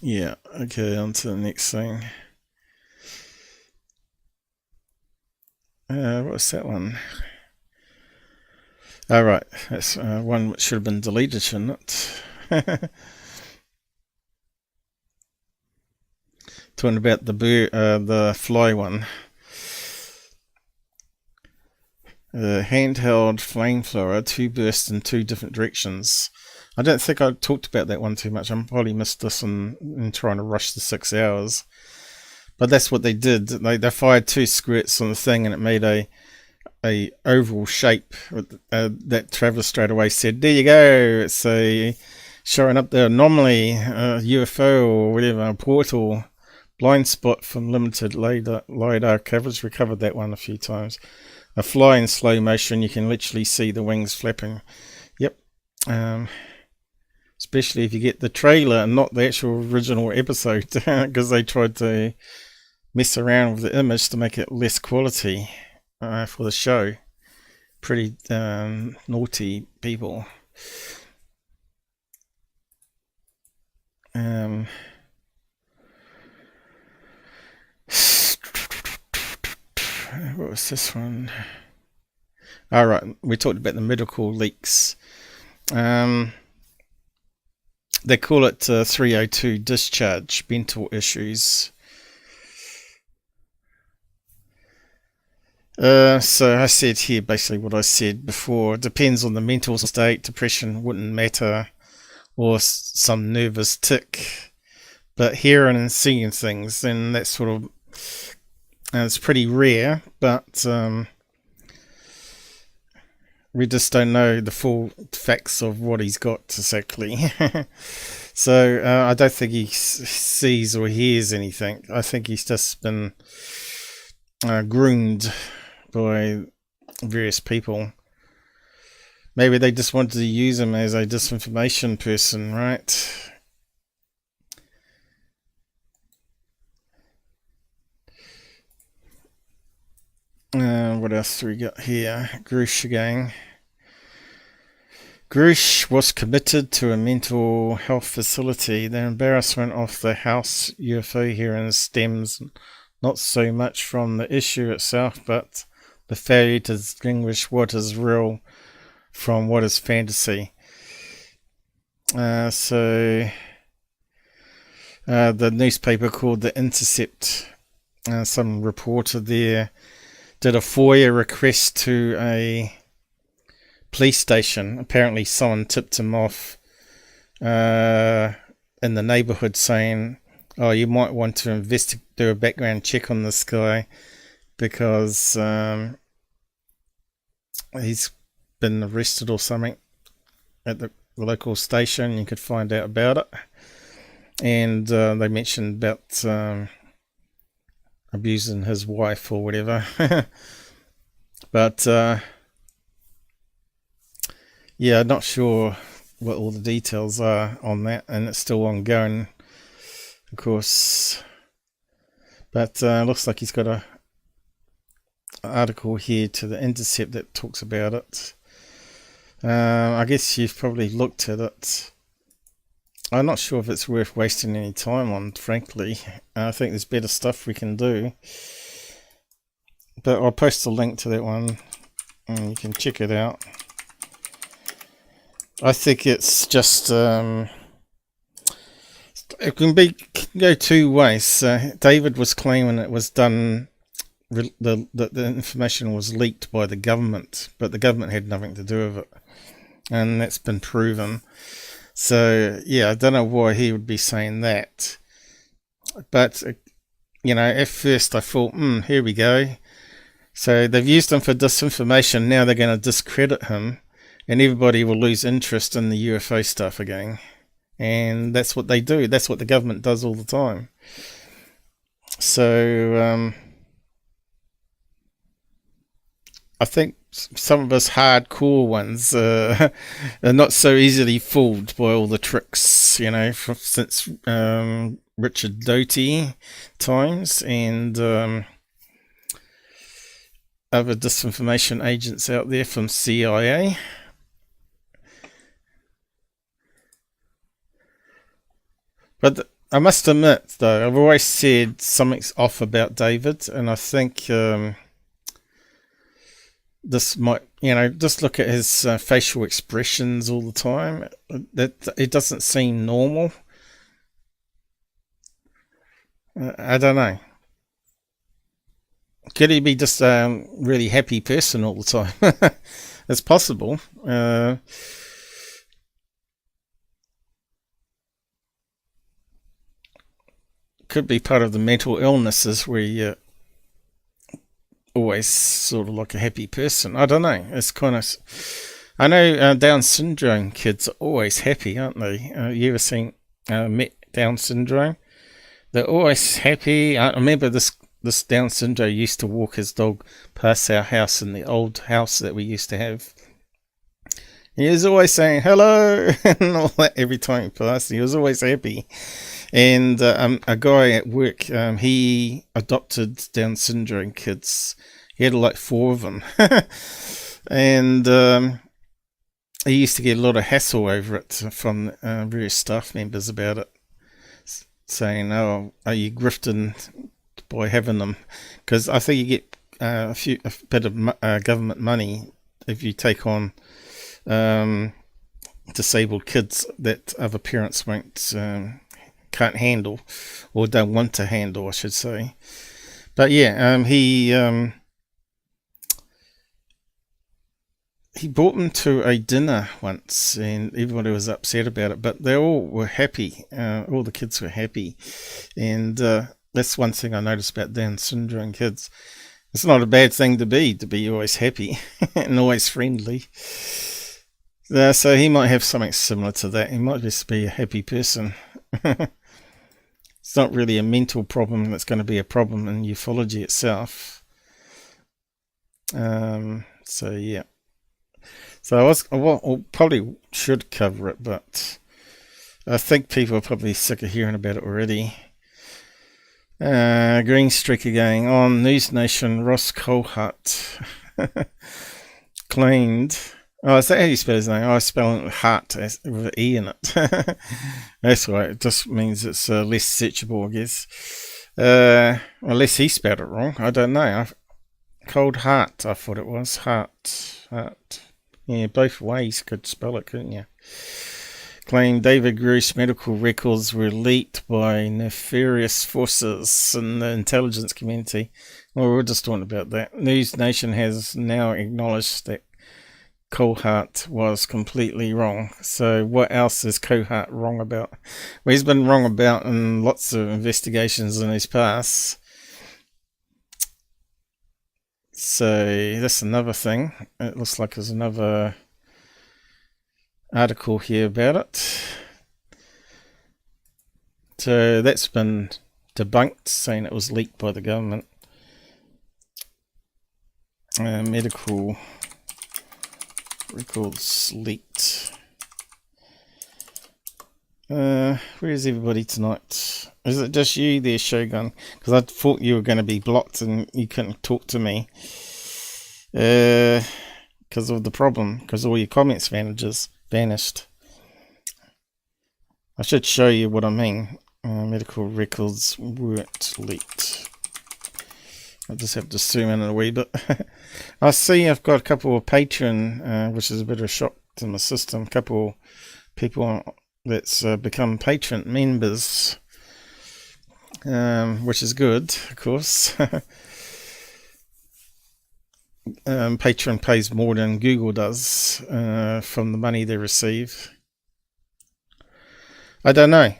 Yeah, okay, on to the next thing. What's that one? Alright, that's one which should have been deleted, shouldn't it? Talking about the fly one. Handheld flamethrower, 2 bursts in 2 different directions. I don't think I talked about that one too much. I probably missed this in trying to rush the 6 hours. But that's what they did. They fired 2 squirts on the thing, and it made a oval shape. That Traveller straight away said, "There you go. It's showing up the anomaly, UFO or whatever, a portal, blind spot from limited lidar coverage." We covered that one a few times. A fly in slow motion. You can literally see the wings flapping. Yep. Especially if you get the trailer and not the actual original episode, because they tried to mess around with the image to make it less quality for the show. Pretty naughty people. What was this one? Alright, we talked about the medical leaks. They call it 302 discharge, mental issues. So I said here basically what I said before. It depends on the mental state. Depression wouldn't matter, or some nervous tick. But hearing and seeing things, then that sort of it's pretty rare, but we just don't know the full facts of what he's got exactly. So I don't think he sees or hears anything. I think he's just been groomed by various people. Maybe they just wanted to use him as a disinformation person, right? What else do we got here? Grusch again. Grusch was committed to a mental health facility. The embarrassment of the house UFO hearings stems not so much from the issue itself, but the failure to distinguish what is real from what is fantasy. So the newspaper called The Intercept, some reporter there did a FOIA request to a police station. Apparently someone tipped him off in the neighborhood saying, "Oh, you might want to do a background check on this guy because he's been arrested or something at the local station. You could find out about it." And they mentioned about abusing his wife or whatever. But yeah, not sure what all the details are on that, and it's still ongoing, of course. But looks like he's got an article here to The Intercept that talks about it. I guess you've probably looked at it. I'm not sure if it's worth wasting any time on, frankly. I think there's better stuff we can do. But I'll post a link to that one and you can check it out. I think it's just it can go 2 ways. David was claiming it was done, the information was leaked by the government, but the government had nothing to do with it, and that's been proven. So yeah, I don't know why he would be saying that, but at first I thought, here we go. So they've used him for disinformation. Now they're going to discredit him, and everybody will lose interest in the UFO stuff again. And that's what they do. That's what the government does all the time. So I think some of us hardcore ones are not so easily fooled by all the tricks, you know, since Richard Doty times and other disinformation agents out there from CIA. But I must admit, though, I've always said something's off about David, and I think this might, you know, just look at his facial expressions all the time. That it doesn't seem normal. I don't know. Could he be just a really happy person all the time? It's possible. Could be part of the mental illnesses where you always sort of like a happy person. I don't know. It's kind of... I know Down syndrome kids are always happy, aren't they? You ever seen Mick Down syndrome? They're always happy. I remember this Down syndrome used to walk his dog past our house in the old house that we used to have. He was always saying hello and all that every time he passed. He was always happy. And a guy at work, he adopted Down syndrome kids. He had like 4 of them. And he used to get a lot of hassle over it from various staff members about it, saying, "Oh, are you grifting by having them?" Because I think you get a bit of government money if you take on disabled kids that other parents can't handle or don't want to handle, I should say. But yeah, he brought them to a dinner once, and everybody was upset about it, but they all were happy. All the kids were happy, and that's one thing I noticed about Down syndrome kids. It's not a bad thing to be always happy and always friendly. So he might have something similar to that. He might just be a happy person. It's not really a mental problem that's going to be a problem in ufology itself. So yeah. So I probably should cover it, but I think people are probably sick of hearing about it already. Green streak again on News Nation. Ross Colhart claimed. Oh, is that how you spell his name? I spell it Hart with an E in it. That's right. It just means it's less searchable, I guess. Unless he spelled it wrong. I don't know. Cold Heart, I thought it was. Heart. Yeah, both ways could spell it, couldn't you? Claimed David Grusch medical records were leaked by nefarious forces in the intelligence community. Well, we're just talking about that. News Nation has now acknowledged that Colhart was completely wrong. So what else is Colhart wrong about? Well, he's been wrong about in lots of investigations in his past. So that's another thing. It looks like there's another article here about it. So that's been debunked, saying it was leaked by the government. Medical records leaked. Where is everybody tonight? Is it just you there, Shogun? Because I thought you were going to be blocked and you couldn't talk to me. Because of the problem. Because all your comments vanished. I should show you what I mean. Medical records weren't leaked. I just have to zoom in a wee bit. I see I've got a couple of Patreon, which is a bit of a shock to my system. A couple people that's become Patreon members, which is good, of course. Patreon pays more than Google does from the money they receive. I don't know.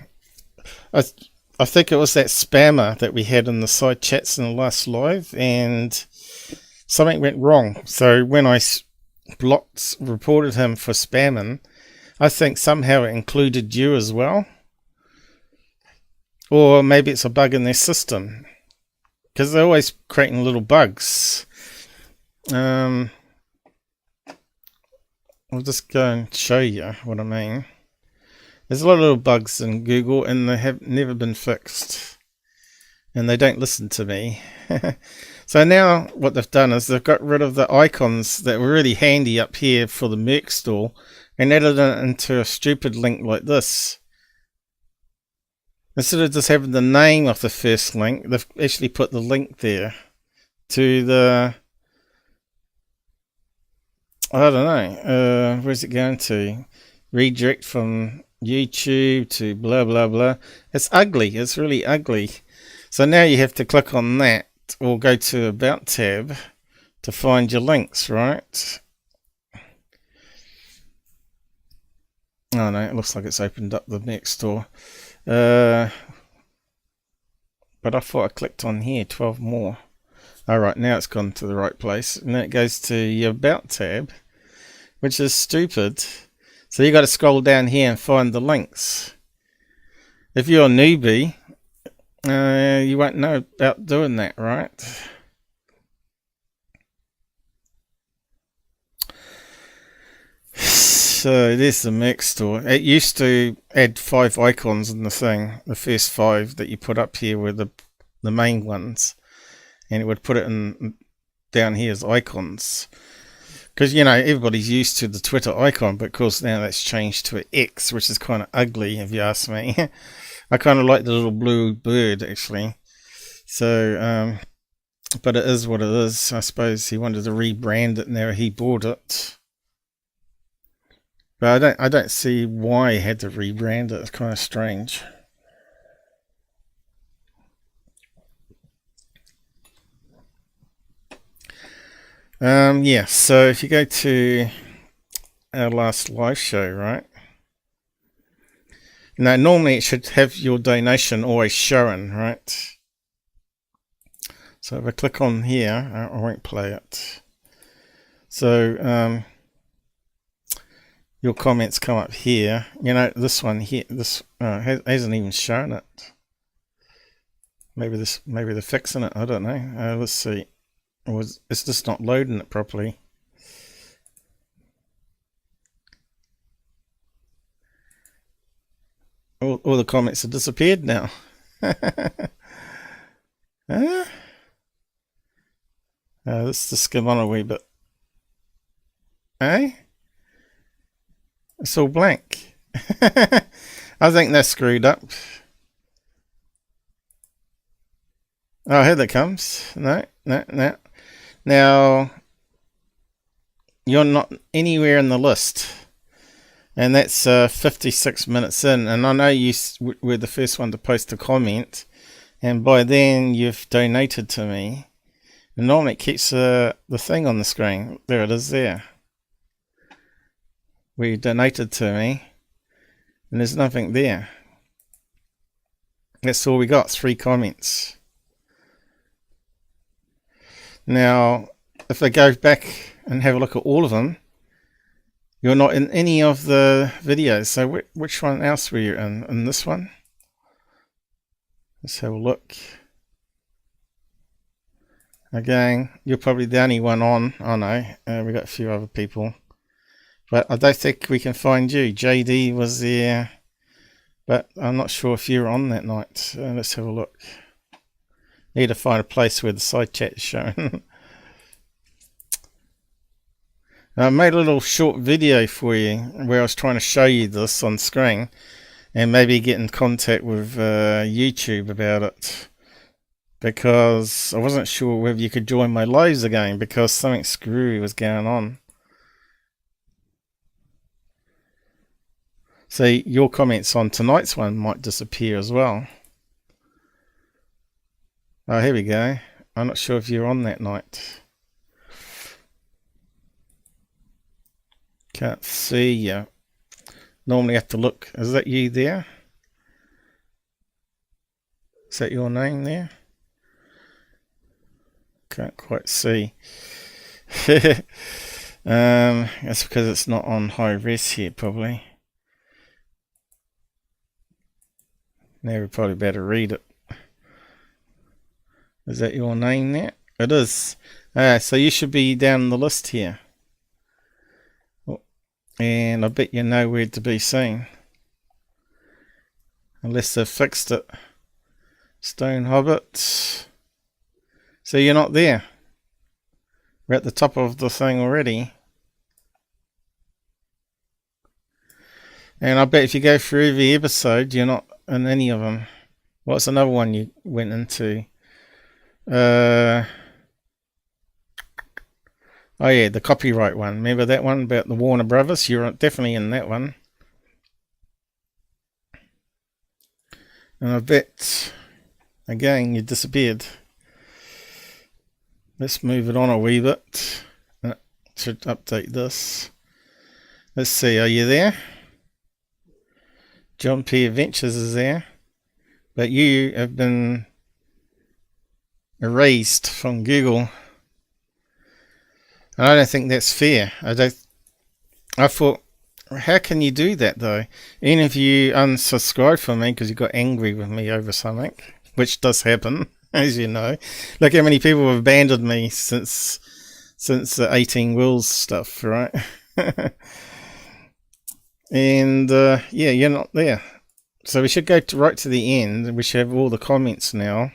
I think it was that spammer that we had in the side chats in the last live, and something went wrong. So when I reported him for spamming, I think somehow it included you as well. Or maybe it's a bug in their system. Because they're always creating little bugs. I'll just go and show you what I mean. There's a lot of little bugs in Google, and they have never been fixed, and they don't listen to me. So now what they've done is they've got rid of the icons that were really handy up here for the merch store and added it into a stupid link like this. Instead of just having the name of the first link, they've actually put the link there to the, I don't know, where's it going to? Redirect from YouTube to blah blah blah. It's ugly. It's really ugly. So now you have to click on that or go to About tab to find your links, right? Oh no, it looks like it's opened up the next store. But I thought I clicked on here, 12 more. Alright, now it's gone to the right place. And then it goes to your About tab, which is stupid. So you got to scroll down here and find the links. If you're a newbie, you won't know about doing that, right? So there's the Mac store. It used to add 5 icons in the thing. The first 5 that you put up here were the main ones, and it would put it in down here as icons. Because, you know, everybody's used to the Twitter icon, but of course now that's changed to an X, which is kind of ugly if you ask me. I kind of like the little blue bird, actually. So, but it is what it is. I suppose he wanted to rebrand it now he bought it. But I don't see why he had to rebrand it. It's kind of strange. Yeah, so if you go to our last live show, right? Now, normally it should have your donation always showing, right? So if I click on here, I won't play it. So, your comments come up here. You know, this one here, this hasn't even shown it. Maybe they're fixing it. I don't know. Let's see. It's just not loading it properly. All the comments have disappeared now. Let's just skim on a wee bit. Eh? It's all blank. I think they're screwed up. Oh, here that comes. No. Now, you're not anywhere in the list. And that's 56 minutes in. And I know you were the first one to post a comment. And by then, you've donated to me. And normally it keeps the thing on the screen. There it is there. Where you donated to me. And there's nothing there. That's all we got. 3 comments. Now, if I go back and have a look at all of them, you're not in any of the videos. So which one else were you in? In this one? Let's have a look. Again, you're probably the only one on. Oh no, we got a few other people. But I don't think we can find you. JD was there. But I'm not sure if you're on that night. Let's have a look. Need to find a place where the side chat is shown. I made a little short video for you where I was trying to show you this on screen and maybe get in contact with YouTube about it, because I wasn't sure whether you could join my lives again because something screwy was going on. So your comments on tonight's one might disappear as well. Oh, here we go. I'm not sure if you're on that night. Can't see you. Normally have to look. Is that you there? Is that your name there? Can't quite see. That's because it's not on high res here, probably. Now we probably better read it. Is that your name there? It is. So you should be down the list here. And I bet you're nowhere to be seen. Unless they've fixed it. Stone Hobbit. So you're not there. We're at the top of the thing already. And I bet if you go through every episode, you're not in any of them. What's another one you went into? Oh yeah, the copyright one. Remember that one about the Warner Brothers? You're definitely in that one. And I bet, again, you disappeared. Let's move it on a wee bit. Should update this. Let's see, are you there? John P. Adventures is there. But you have been erased from Google. And I don't think that's fair. I thought, how can you do that though? Even if you unsubscribe from me because you got angry with me over something, which does happen, as you know. Look how many people have abandoned me since the 18 Wheels stuff, right? And yeah, you're not there. So we should go right to the end. We should have all the comments now.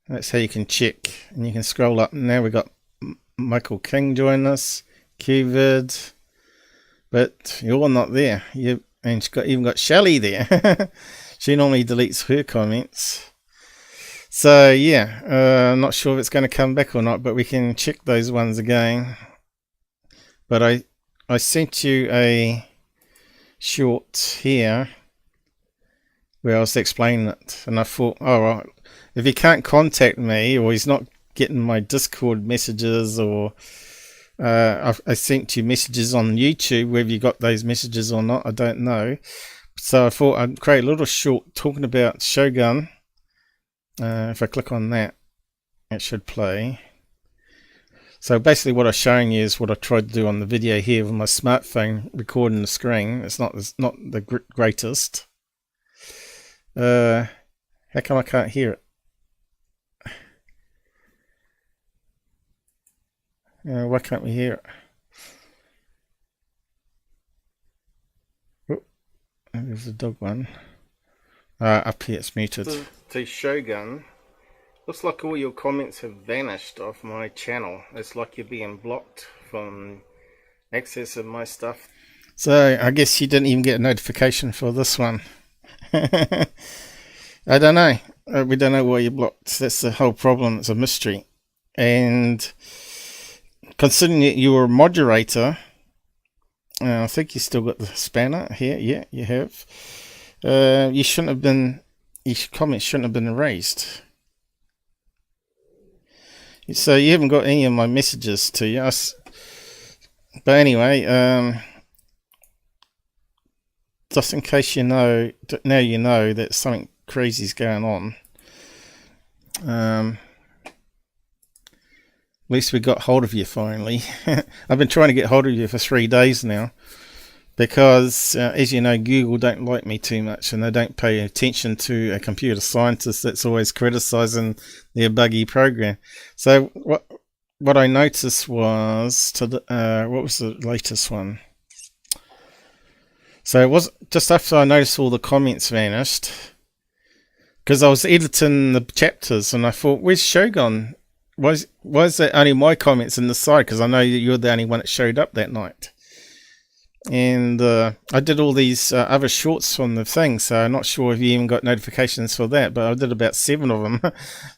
That's how you can check. And you can scroll up. Now we've got Michael King join us. QVid. But you're not there. And she's even got Shelley there. She normally deletes her comments. So yeah, I'm not sure if it's going to come back or not, but we can check those ones again. But I sent you a short here where I was explaining it, and I thought, oh right, if he can't contact me or he's not getting my Discord messages, or I sent you messages on YouTube, whether you got those messages or not, I don't know. So I thought I'd create a little short talking about Shogun. If I click on that, it should play. So basically what I'm showing you is what I tried to do on the video here with my smartphone recording the screen. It's not the greatest. How come I can't hear it? Why can't we hear it? Oh, there's the dog one. Up here it's muted. To Shogun. Looks like all your comments have vanished off my channel. It's like you're being blocked from access of my stuff. So I guess you didn't even get a notification for this one. I don't know. We don't know why you're blocked. That's the whole problem. It's a mystery. And considering that you were a moderator, I think you still got the spanner here. Yeah, you have. You shouldn't have been. Your comments shouldn't have been erased. So you haven't got any of my messages to you. But anyway, just in case you know, now you know that something crazy is going on. At least we got hold of you finally. I've been trying to get hold of you for 3 days now. Because, as you know, Google don't like me too much, and they don't pay attention to a computer scientist that's always criticizing their buggy program. So what I noticed was, what was the latest one? So it was just after I noticed all the comments vanished, because I was editing the chapters, and I thought, where's Shogun? Why is that only my comments in the side? Because I know you're the only one that showed up that night. And I did all these other shorts from the thing, so I'm not sure if you even got notifications for that, but I did about 7 of them.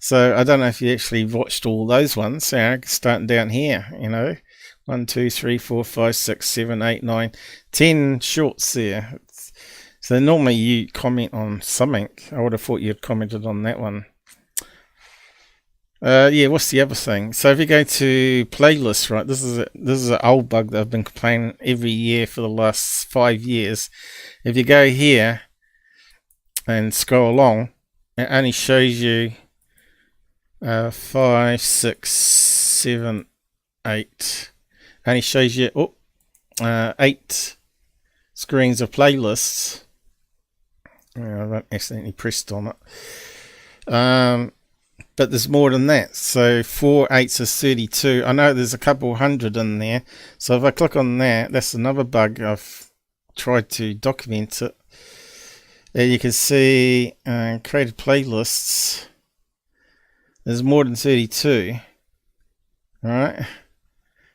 So I don't know if you actually watched all those ones. So starting down here, you know, 1, 2, 3, 4, 5, 6, 7, 8, 9, 10 shorts there. So normally you comment on something. I would have thought you'd commented on that one. Yeah, what's the other thing? So if you go to playlists, right, this is an old bug that I've been complaining every year for the last 5 years. If you go here and scroll along, it only shows you 5, 6, 7, 8. Only shows you 8 screens of playlists. I accidentally pressed on it. but there's more than that. So 4 8s is 32. I know there's a couple hundred in there. So if I click on that, that's another bug. I've tried to document it. You can see created playlists. There's more than 32. Alright.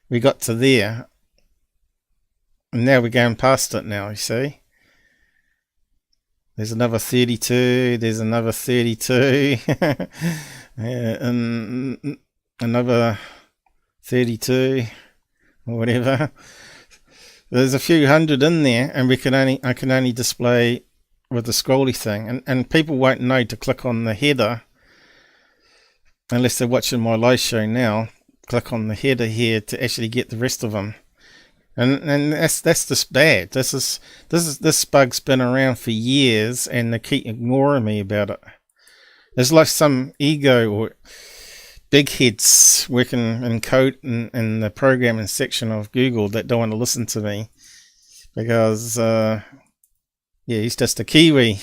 We got to there. And now we're going past it now, you see. There's another 32. There's another 32. And another 32. Or whatever. There's a few hundred in there, and I can only display with the scrolly thing. And people won't know to click on the header unless they're watching my live show now. Click on the header here to actually get the rest of them. And that's just bad. This bug's been around for years, and they keep ignoring me about it. There's like some ego or big heads working in code in the programming section of Google that don't want to listen to me because he's just a Kiwi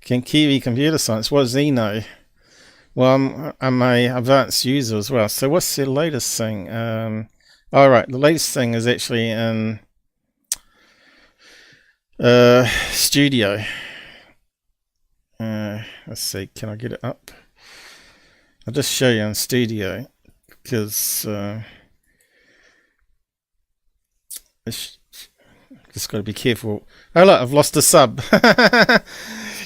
computer science. What does he know? Well, I'm a advanced user as well. So what's the latest thing? Alright, the latest thing is actually in Studio. Let's see, can I get it up? I'll just show you on Studio because just got to be careful. Oh look, I've lost a sub.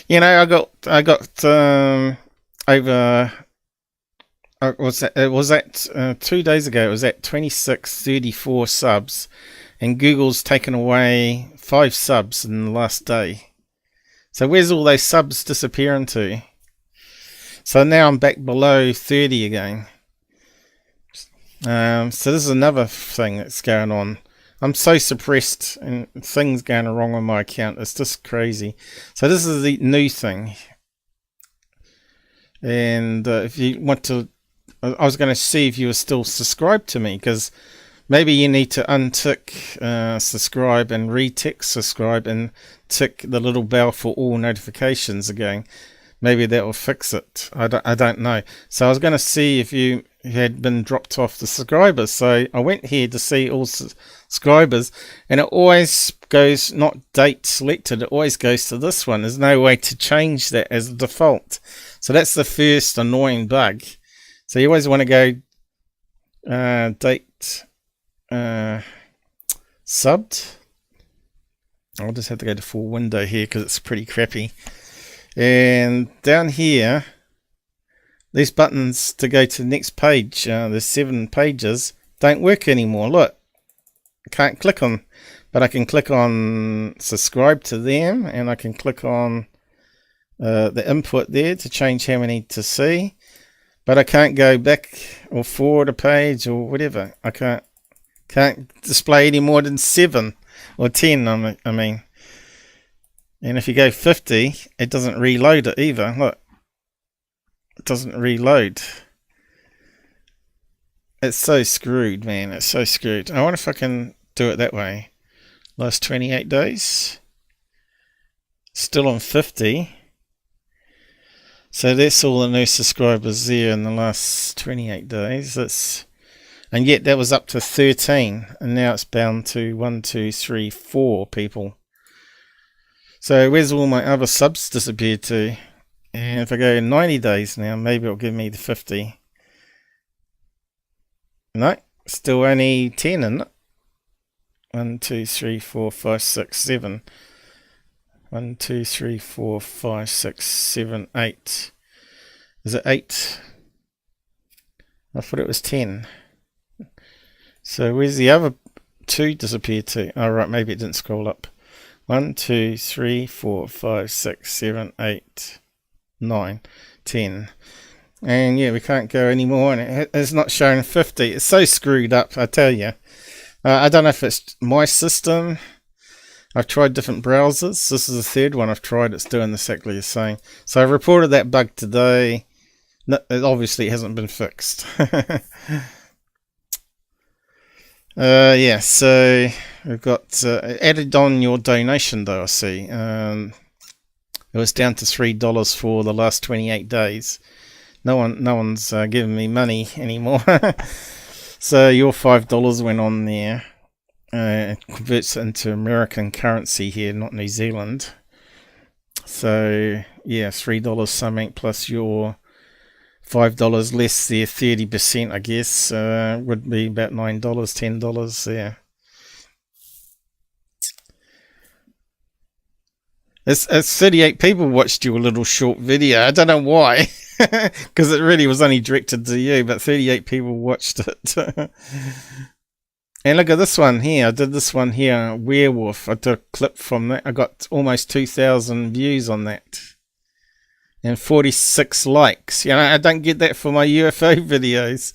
You know, I got over. It was at 2 days ago. It was at 2634 subs, and Google's taken away 5 subs in the last day. So where's all those subs disappearing to? So now I'm back below 30 again. So this is another thing that's going on. I'm so suppressed and things going wrong on my account. It's just crazy. So this is the new thing. And if you want to, I was going to see if you were still subscribed to me, because maybe you need to untick subscribe and retick subscribe and tick the little bell for all notifications again. Maybe that will fix it. I don't know. So I was going to see if you had been dropped off the subscribers. So I went here to see all subscribers, and it always goes not date selected. It always goes to this one. There's no way to change that as a default. So that's the first annoying bug. So you always want to go date subbed. I'll just have to go to full window here because it's pretty crappy. And down here, these buttons to go to the next page, there's 7 pages, don't work anymore. Look, I can't click on, but I can click on subscribe to them, and I can click on the input there to change how many to see, but I can't go back or forward a page or whatever. I can't display any more than 7 or 10. I mean, and if you go 50, it doesn't reload it either. Look, it doesn't reload. It's so screwed, man. It's so screwed. I wonder if I can do it that way. Last 28 days. Still on 50. So that's all the new subscribers there in the last 28 days. And yet that was up to 13. And now it's bound to 1, 2, 3, 4 people. So where's all my other subs disappeared to? And if I go 90 days now, maybe it'll give me the 50. No, still only 10 in it. 1, 2, 3, 4, 5, 6, 7. 1, 2, 3, 4, 5, 6, 7, 8. Is it 8? I thought it was 10. So where's the other 2 disappeared to? Oh right, maybe it didn't scroll up. 1, 2, 3, 4, 5, 6, 7, 8, 9, 10. And yeah, we can't go anymore, and it's not showing 50. It's so screwed up, I tell you. I don't know if it's my system. I've tried different browsers. This is the 3rd one I've tried. It's doing exactly the same. So I reported that bug today. No, obviously it hasn't been fixed. Yeah, so we've got added on your donation though, I see. It was down to $3 for the last 28 days. no one's giving me money anymore. So your $5 went on there. It converts into American currency here, not New Zealand. So yeah, $3 something plus your $5 less there, 30%, I guess, would be about $9, $10 there. It's 38 people watched your little short video. I don't know why, because it really was only directed to you, but 38 people watched it. And look at this one here. I did this one here, werewolf. I did a clip from that. I got almost 2,000 views on that. And 46 likes. You know, I don't get that for my UFO videos.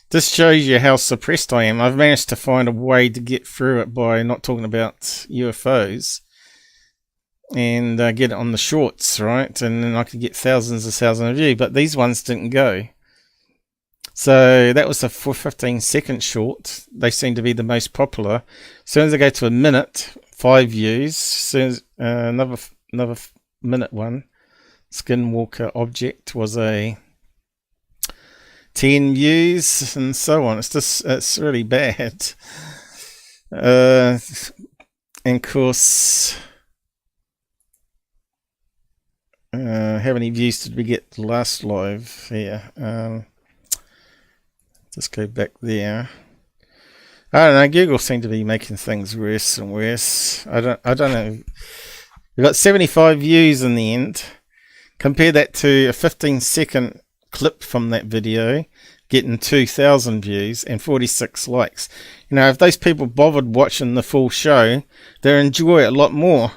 This shows you how suppressed I am. I've managed to find a way to get through it by not talking about UFOs. And get it on the shorts, right? And then I could get thousands of views. But these ones didn't go. So that was a 15-second short. They seem to be the most popular. As soon as I go to a minute, 5 views. As soon as another minute one, Skinwalker object was a 10 views, and so on. It's really bad. And of course, how many views did we get last live here? Let's go back there. I don't know. Google seemed to be making things worse and worse. I don't know. We got 75 views in the end. Compare that to a 15-second clip from that video, getting 2,000 views and 46 likes. You know, if those people bothered watching the full show, they'll enjoy it a lot more.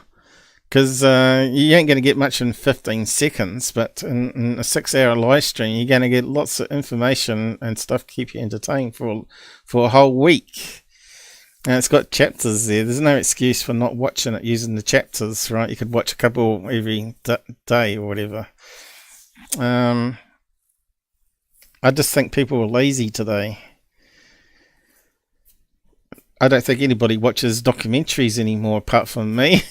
Because you ain't going to get much in 15 seconds, but in a 6-hour live stream, you're going to get lots of information and stuff to keep you entertained for a whole week. And it's got chapters there. There's no excuse for not watching it using the chapters, right? You could watch a couple every day or whatever. I just think people are lazy today. I don't think anybody watches documentaries anymore apart from me.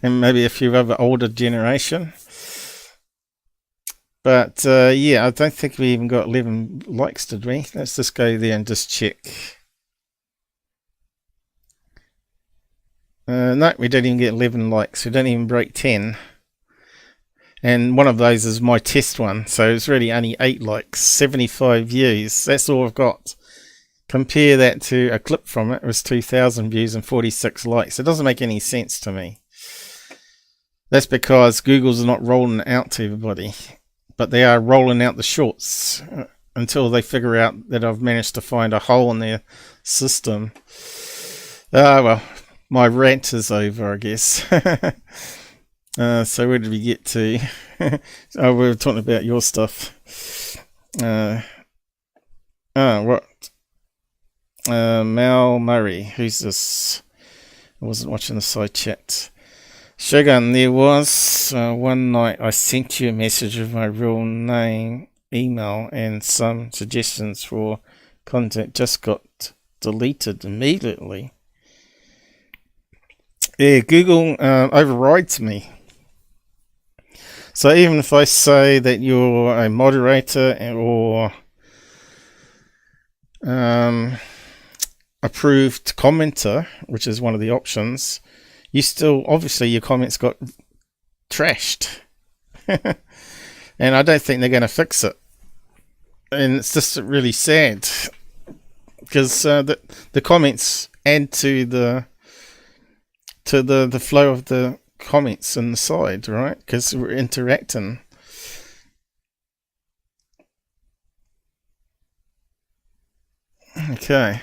And maybe a few other older generation. But yeah, I don't think we even got 11 likes, did we? Let's just go there and just check. No, we didn't even get 11 likes. We didn't even break 10. And one of those is my test one. So it's really only 8 likes, 75 views. That's all I've got. Compare that to a clip from it. It was 2,000 views and 46 likes. It doesn't make any sense to me. That's because Google's not rolling it out to everybody. But they are rolling out the shorts until they figure out that I've managed to find a hole in their system. Well, my rant is over, I guess. So where did we get to? Oh, we were talking about your stuff. What? Mal Murray, who's this? I wasn't watching the side chat. Shogun, there was one night I sent you a message with my real name, email, and some suggestions for contact. Just got deleted immediately. Yeah, Google overrides me. So even if I say that you're a moderator or approved commenter, which is one of the options, you still, obviously your comments got trashed. And I don't think they're going to fix it. And it's just really sad because the comments add to the flow of the comments on the side, right? Because we're interacting. Okay.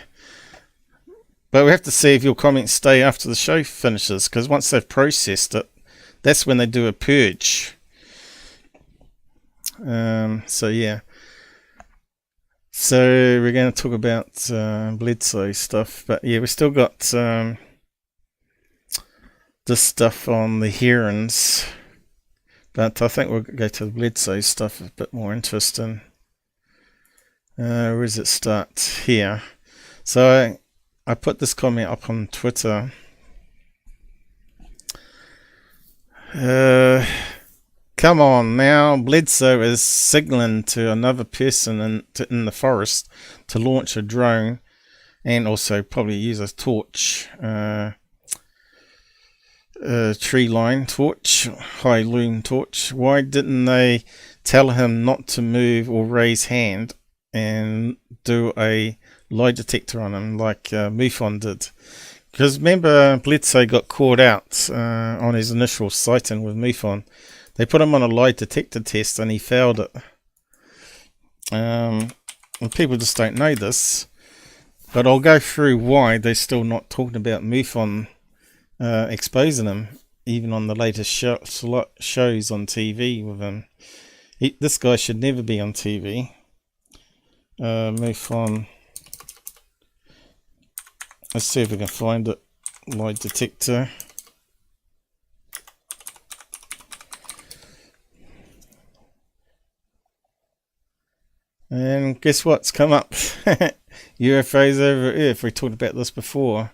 But we have to see if your comments stay after the show finishes, because once they've processed it, that's when they do a purge. So yeah. So we're going to talk about Bledsoe stuff, but yeah, we still got this stuff on the herons, but I think we'll go to the Bledsoe stuff, a bit more interesting. Where does it start? Here. So I put this comment up on Twitter a come on now. Bledsoe is signaling to another person in the forest to launch a drone and also probably use a torch, tree line torch, high loom torch. Why didn't they tell him not to move or raise hand and do a lie detector on him like MUFON did? Because remember, Bledsoe got caught out on his initial sighting with MUFON. They put him on a lie detector test and he failed it. And people just don't know this. But I'll go through why they're still not talking about MUFON exposing him, even on the latest shows on TV with him. This guy should never be on TV. MUFON. Let's see if we can find it. Lie detector. And guess what's come up? UFOs over Earth. We talked about this before.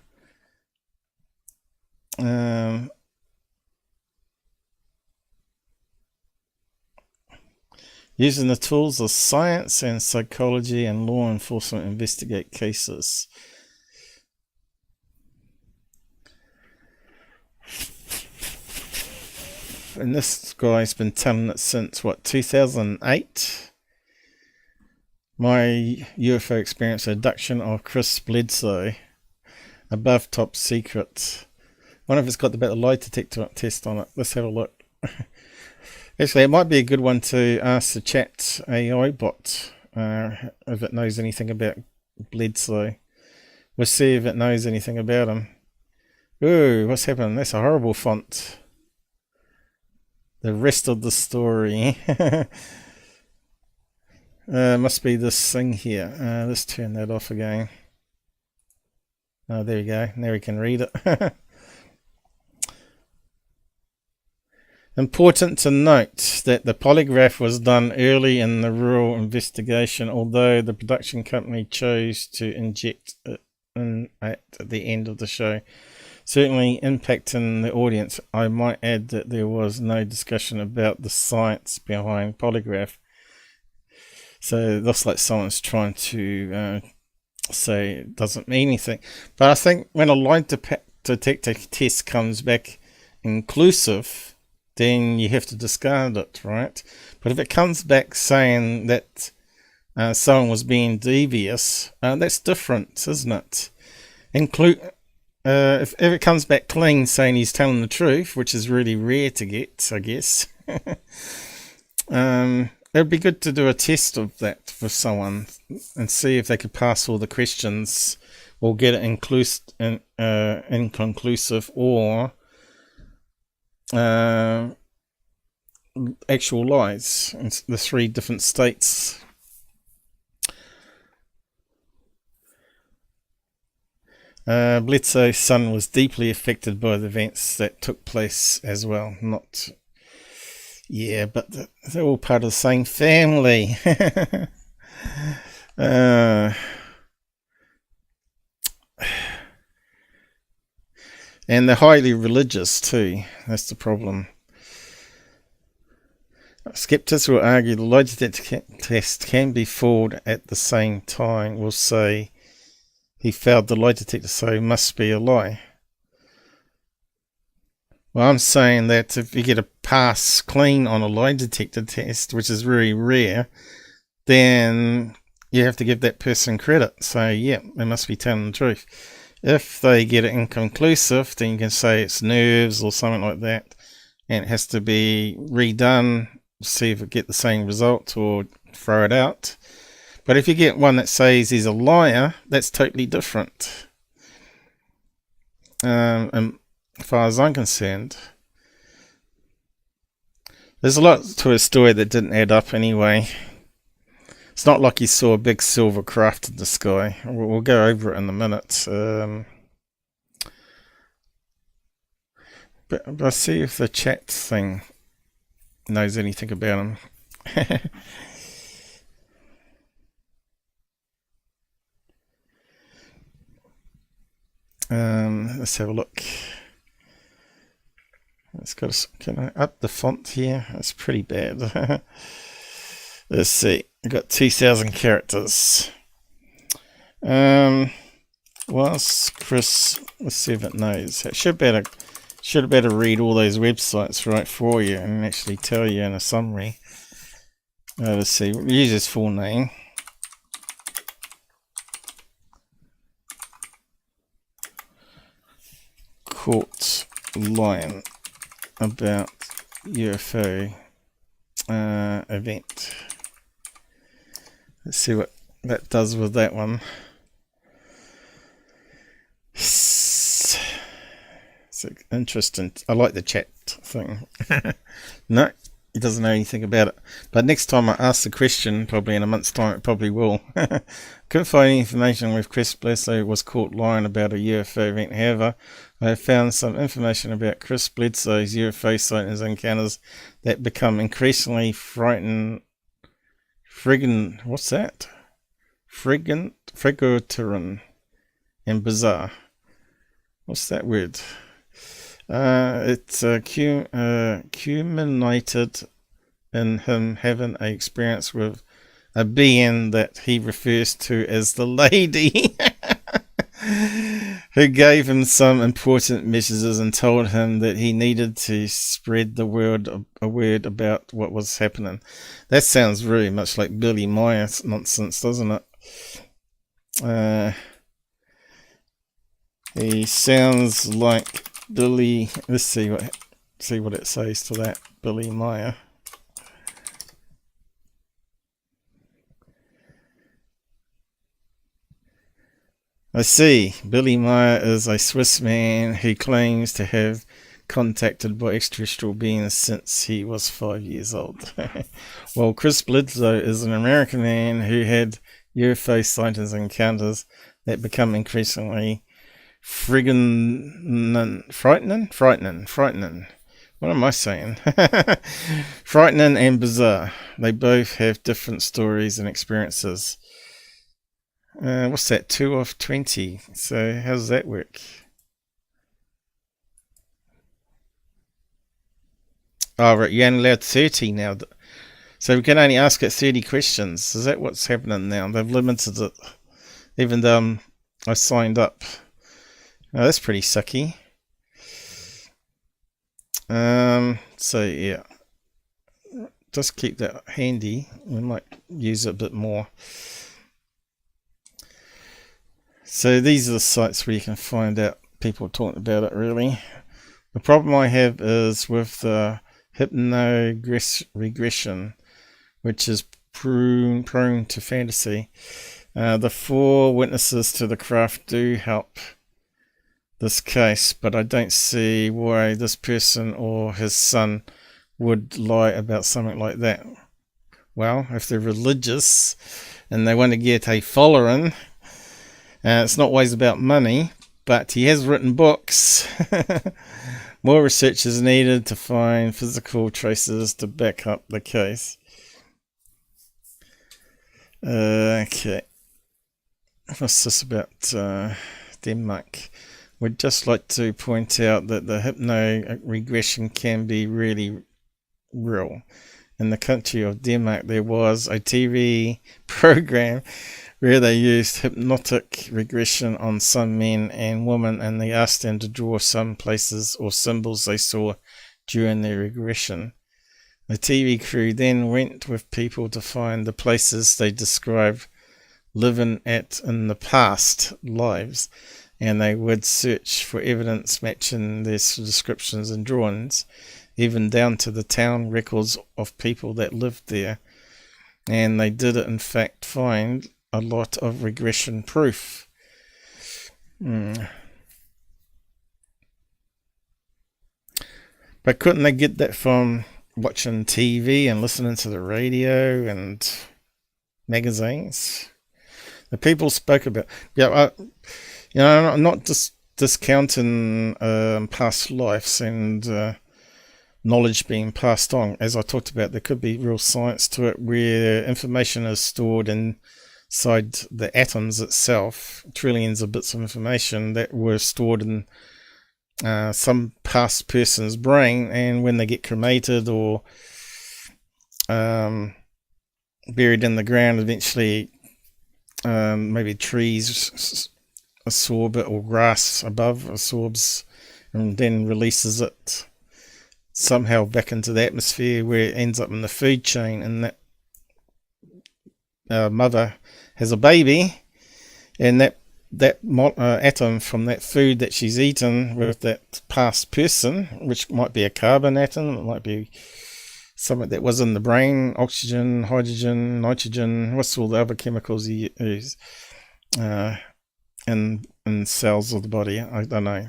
Using the tools of science and psychology and law enforcement investigate cases. And this guy's been telling it since, what, 2008? My UFO experience, abduction of Chris Bledsoe. Above top secret. Wonder if it's got the lie detector test on it. Let's have a look. Actually, it might be a good one to ask the chat AI bot if it knows anything about Bledsoe. We'll see if it knows anything about him. Ooh, what's happening? That's a horrible font. The rest of the story. Must be this thing here. Let's turn that off again. Oh, there you go. Now we can read it. Important to note that the polygraph was done early in the rural investigation, although the production company chose to inject it in at the end of the show, certainly impacting the audience. I might add that there was no discussion about the science behind polygraph. So it looks like someone's trying to say it doesn't mean anything. But I think when a lie detector test comes back inclusive, then you have to discard it, right? But if it comes back saying that someone was being devious, that's different, isn't it? If it comes back clean saying he's telling the truth, which is really rare to get, I guess, it would be good to do a test of that for someone and see if they could pass all the questions or get it inconclusive or actual lies in the 3 different states. Bledsoe's son was deeply affected by the events that took place as well. Not, yeah, but they're all part of the same family. And they're highly religious too. That's the problem. Skeptics will argue the lie detector test can be fooled at the same time. Will say he failed the lie detector, so it must be a lie. Well, I'm saying that if you get a pass clean on a lie detector test, which is very rare, then you have to give that person credit. So, yeah, they must be telling the truth. If they get it inconclusive, then you can say it's nerves or something like that, and it has to be redone, see if it get the same result or throw it out. But if you get one that says he's a liar, that's totally different. And as far as I'm concerned, there's a lot to his story that didn't add up anyway. It's not like he saw a big silver craft in the sky. We'll go over it in a minute. But I'll see if the chat thing knows anything about him. Let's have a look. Let's Can I up the font here? It's pretty bad. Let's see. I've got 2,000 characters. Whilst Chris, let's see if it knows. It should have better read all those websites right for you and actually tell you in a summary. Let's see. We'll use his full name. Court line about UFO event. Let's see what that does with that one. It's interesting. I like the chat thing. No, he doesn't know anything about it. But next time I ask the question, probably in a month's time, it probably will. Couldn't find any information with Chris Bledsoe was caught lying about a UFO event. However, I have found some information about Chris Bledsoe's UFO sightings and encounters that become increasingly frightened. What's that? Frigorteran and bizarre. What's that word? It's culminated in him having an experience with a being that he refers to as the lady, who gave him some important messages and told him that he needed to spread the word about what was happening. That sounds very much like Billy Meyer nonsense, doesn't it? He sounds like Billy. Let's see what it says to that. Billy Meyer. I see. Billy Meyer is a Swiss man who claims to have contacted by extraterrestrial beings since he was 5 years old. While Chris Bledsoe is an American man who had UFO sightings and encounters that become increasingly frightening. What am I saying? Frightening and bizarre. They both have different stories and experiences. What's that? 2 of 20. So how does that work? Oh, right. You're only allowed 30 now. So we can only ask it 30 questions. Is that what's happening now? They've limited it. Even though I signed up. Oh, that's pretty sucky. So yeah. Just keep that handy. We might use it a bit more. So these are the sites where you can find out people talking about it, really. The problem I have is with the hypno-regression, which is prone to fantasy. The 4 witnesses to the craft do help this case, but I don't see why this person or his son would lie about something like that. Well, if they're religious and they want to get a following, it's not always about money, but he has written books. More research is needed to find physical traces to back up the case. Okay. What's this about Denmark? We'd just like to point out that the hypno-regression can be really real. In the country of Denmark, there was a TV program where they used hypnotic regression on some men and women, and they asked them to draw some places or symbols they saw during their regression. The TV crew then went with people to find the places they described living at in the past lives, and they would search for evidence matching their descriptions and drawings, even down to the town records of people that lived there. And they did in fact find a lot of regression proof. But couldn't they get that from watching TV and listening to the radio and magazines? The people spoke about, I'm not just discounting past lives and knowledge being passed on. As I talked about, there could be real science to it, where information is stored inside the atoms itself, trillions of bits of information that were stored in some past person's brain, and when they get cremated or buried in the ground, eventually maybe trees absorb it, or grass above absorbs and then releases it somehow back into the atmosphere, where it ends up in the food chain, and that mother has a baby, and that atom from that food that she's eaten with that past person, which might be a carbon atom, it might be something that was in the brain, oxygen, hydrogen, nitrogen, what's all the other chemicals you use in cells of the body. I don't know.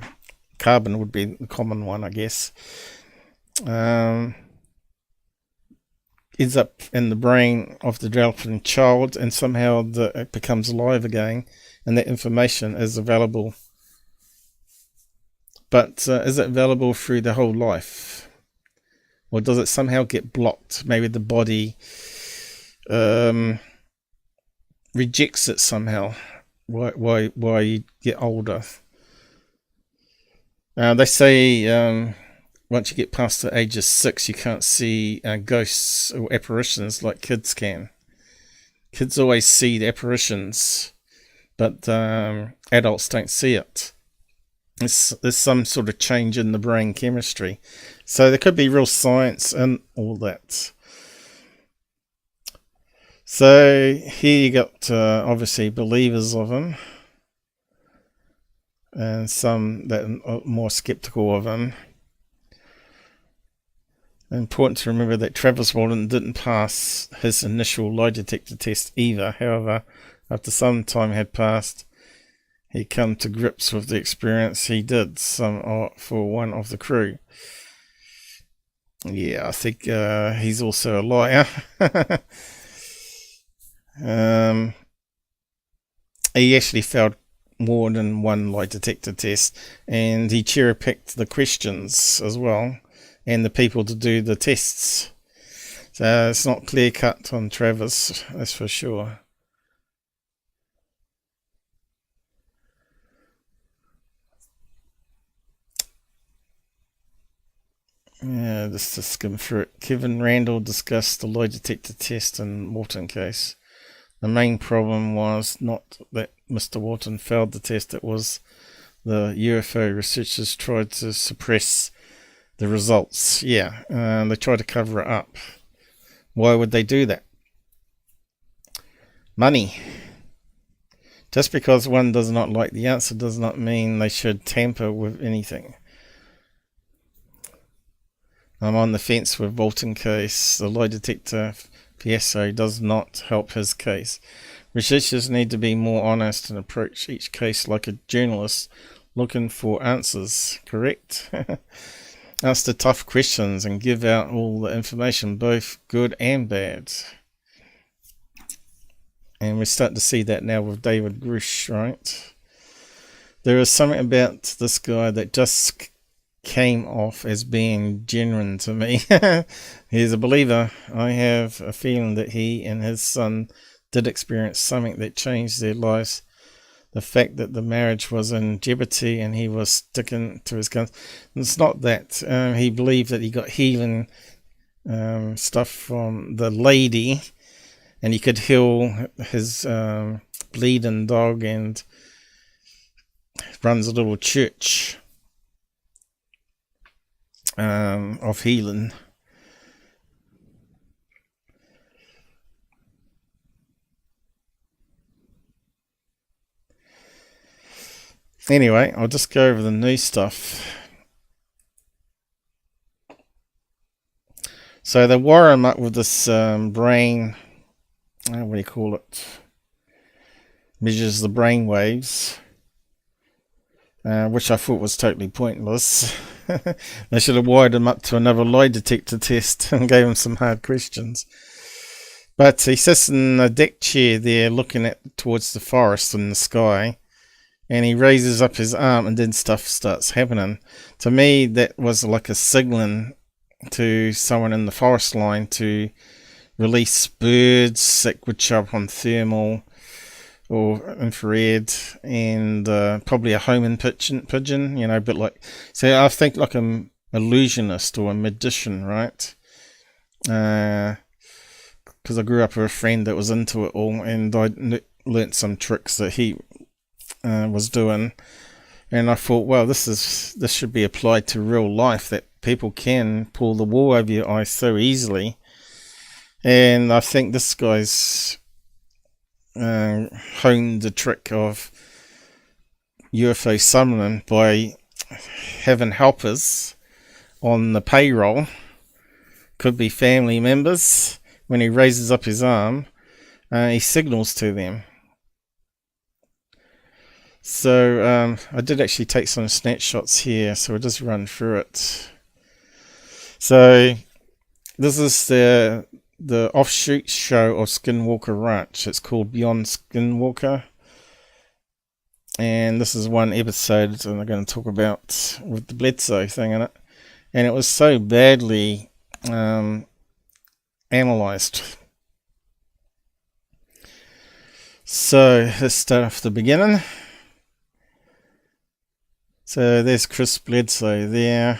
Carbon would be the common one, I guess. Ends up in the brain of the developing child, and somehow it becomes alive again, and that information is available. But is it available through the whole life, or does it somehow get blocked? Maybe the body rejects it somehow. Why you get older? They say once you get past the age of 6, you can't see ghosts or apparitions like kids can. Kids always see the apparitions, but adults don't see it. There's some sort of change in the brain chemistry. So there could be real science in all that. So here you got obviously believers of him, and some that are more skeptical of him. Important to remember that Travis Walton didn't pass his initial lie detector test either. However, after some time had passed, he come to grips with the experience he did for one of the crew. Yeah, I think he's also a liar. He actually failed more than one lie detector test, and he cherry-picked the questions as well, and the people to do the tests. So it's not clear cut on Travis, that's for sure. Yeah, just to skim through it. Kevin Randall discussed the lie detector test in Walton case. The main problem was not that Mr. Walton failed the test, it was the UFO researchers tried to suppress the results. Yeah, they tried to cover it up. Why would they do that? Money. Just because one does not like the answer does not mean they should tamper with anything. I'm on the fence with Walton case. The lie detector fiasco does not help his case. Researchers need to be more honest and approach each case like a journalist looking for answers, correct? Ask the tough questions and give out all the information, both good and bad. And we're starting to see that now with David Grusch, right? There is something about this guy that just came off as being genuine to me. He's a believer. I have a feeling that he and his son did experience something that changed their lives. The fact that the marriage was in jeopardy and he was sticking to his guns. It's not that. He believed that he got healing stuff from the lady, and he could heal his bleeding dog, and runs a little church of healing. Anyway, I'll just go over the new stuff. So they wire him up with this brain, what do you call it? Measures the brain waves, which I thought was totally pointless. They should have wired him up to another lie detector test and gave him some hard questions. But he sits in a deck chair there looking towards the forest and the sky, and he raises up his arm and then stuff starts happening. To me, that was like a signaling to someone in the forest line to release birds that would show up on thermal, or infrared, and probably a homing pigeon, you know, a bit like, so I think like an illusionist or a magician, right? Because I grew up with a friend that was into it all, and I learnt some tricks that he was doing, and I thought, well, this should be applied to real life, that people can pull the wool over your eyes so easily. And I think this guy's honed the trick of UFO summoning by having helpers on the payroll, could be family members. When he raises up his arm, he signals to them. So I did actually take some snapshots here, so we'll just run through it. So this is the offshoot show of Skinwalker Ranch. It's called Beyond Skinwalker, and this is one episode that I'm going to talk about with the Bledsoe thing in it, and it was so badly analysed. So let's start off the beginning. So there's Chris Bledsoe there.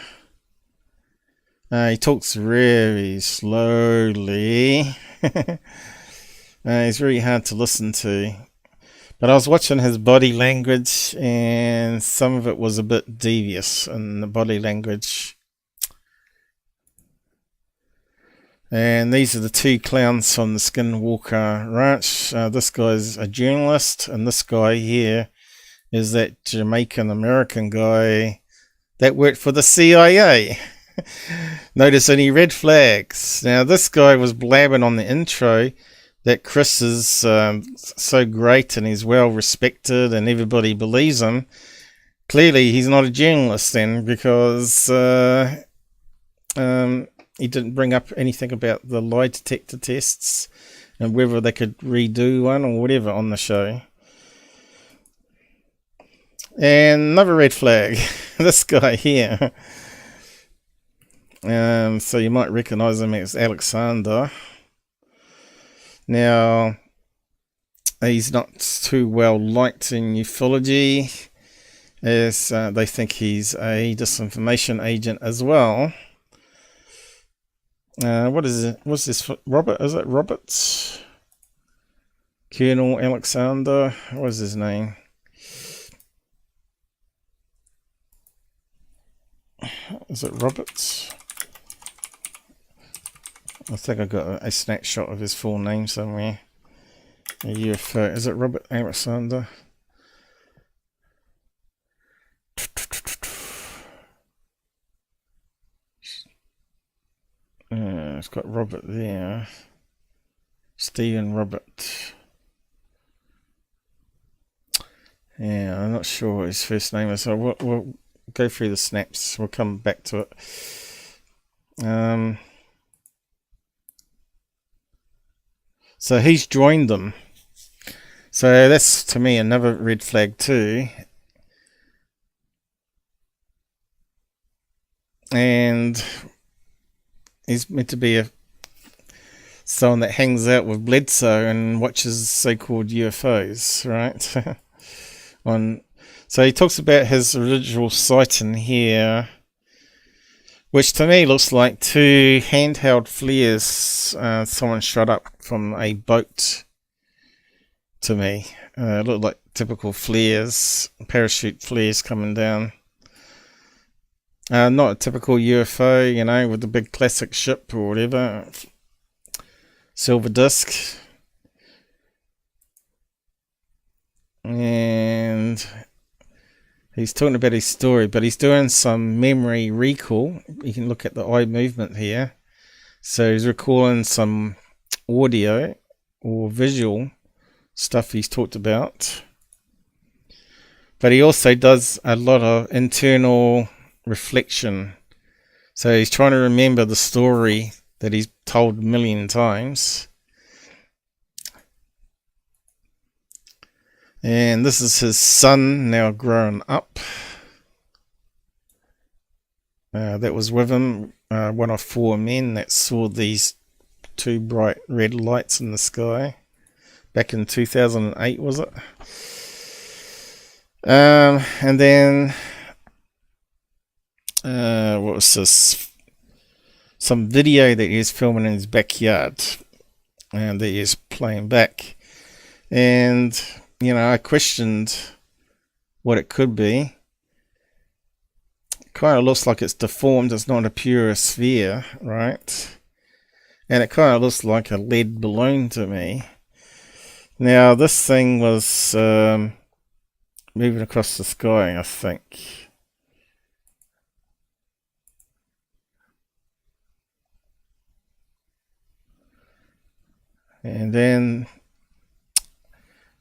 He talks very slowly. He's very hard to listen to. But I was watching his body language, and some of it was a bit devious in the body language. And these are the two clowns from the Skinwalker Ranch. This guy's a journalist, and this guy here is that Jamaican American guy that worked for the CIA. Notice any red flags? Now this guy was blabbing on the intro that Chris is so great and he's well respected and everybody believes him. Clearly he's not a journalist then, because he didn't bring up anything about the lie detector tests and whether they could redo one or whatever on the show. And another red flag, this guy here. So you might recognize him as Alexander. Now, he's not too well liked in ufology, as they think he's a disinformation agent as well. What is it? What's this? Robert? Is it Roberts? Colonel Alexander? What is his name? Is it Roberts? I think I got a snapshot of his full name somewhere. A UFO. Is it Robert Alexander? It's got Robert there. Stephen Robert. Yeah, I'm not sure what his first name is. So we'll go through the snaps. We'll come back to it. So he's joined them. So that's, to me, another red flag too. And he's meant to be someone that hangs out with Bledsoe and watches so-called UFOs, right? So he talks about his original sighting here, which to me looks like two handheld flares someone shot up from a boat to me. Look like typical flares, parachute flares coming down. Not a typical UFO, you know, with the big classic ship or whatever. Silver disc. And he's talking about his story, but he's doing some memory recall. You can look at the eye movement here. So he's recalling some audio or visual stuff he's talked about. But he also does a lot of internal reflection. So he's trying to remember the story that he's told a million times. And this is his son, now grown up. That was with him, one of four men that saw these two bright red lights in the sky. back in 2008, was it? And then what was this? Some video that he was filming in his backyard, and that he was playing back. And you know, I questioned what it could be. It kind of looks like it's deformed. It's not a pure sphere, right? And it kind of looks like a lead balloon to me. Now, this thing was moving across the sky, I think. And then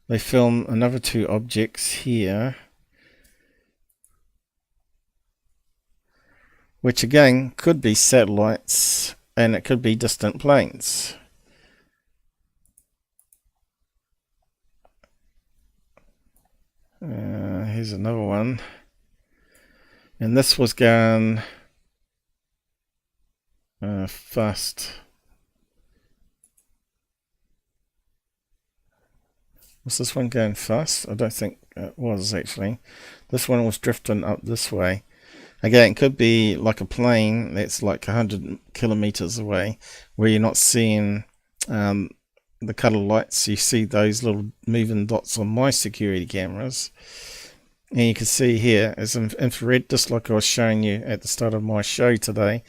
they film another two objects here, which again could be satellites, and it could be distant planes. Here's another one, and this was going fast. Was this one going fast? I don't think it was, actually. This one was drifting up this way. Again, it could be like a plane that's like 100 kilometers away, where you're not seeing the color lights. You see those little moving dots on my security cameras. And you can see here is infrared, just like I was showing you at the start of my show today,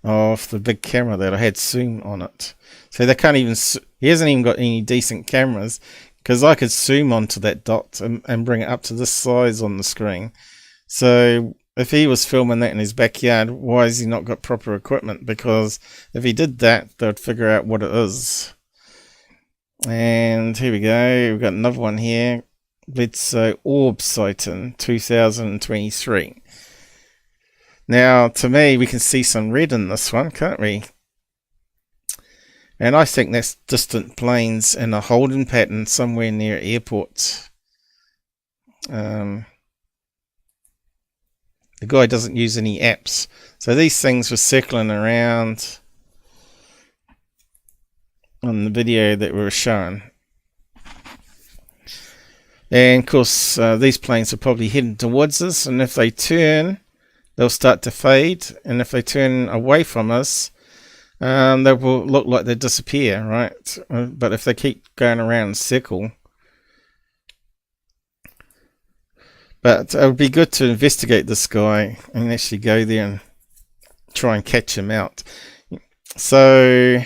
of the big camera that I had zoom on it. So they can't even, he hasn't even got any decent cameras, because I could zoom onto that dot and bring it up to this size on the screen. So if he was filming that in his backyard, why has he not got proper equipment? Because if he did that, they would figure out what it is. And here we go. We've got another one here. Bledsoe Orb Sighting 2023. Now, to me, we can see some red in this one, can't we? And I think that's distant planes in a holding pattern somewhere near airports. The guy doesn't use any apps. So these things were circling around on the video that we were showing. And of course, these planes are probably heading towards us, and if they turn, they'll start to fade. And if they turn away from us, they will look like they disappear, right? But if they keep going around in a circle. But it would be good to investigate this guy and actually go there and try and catch him out. So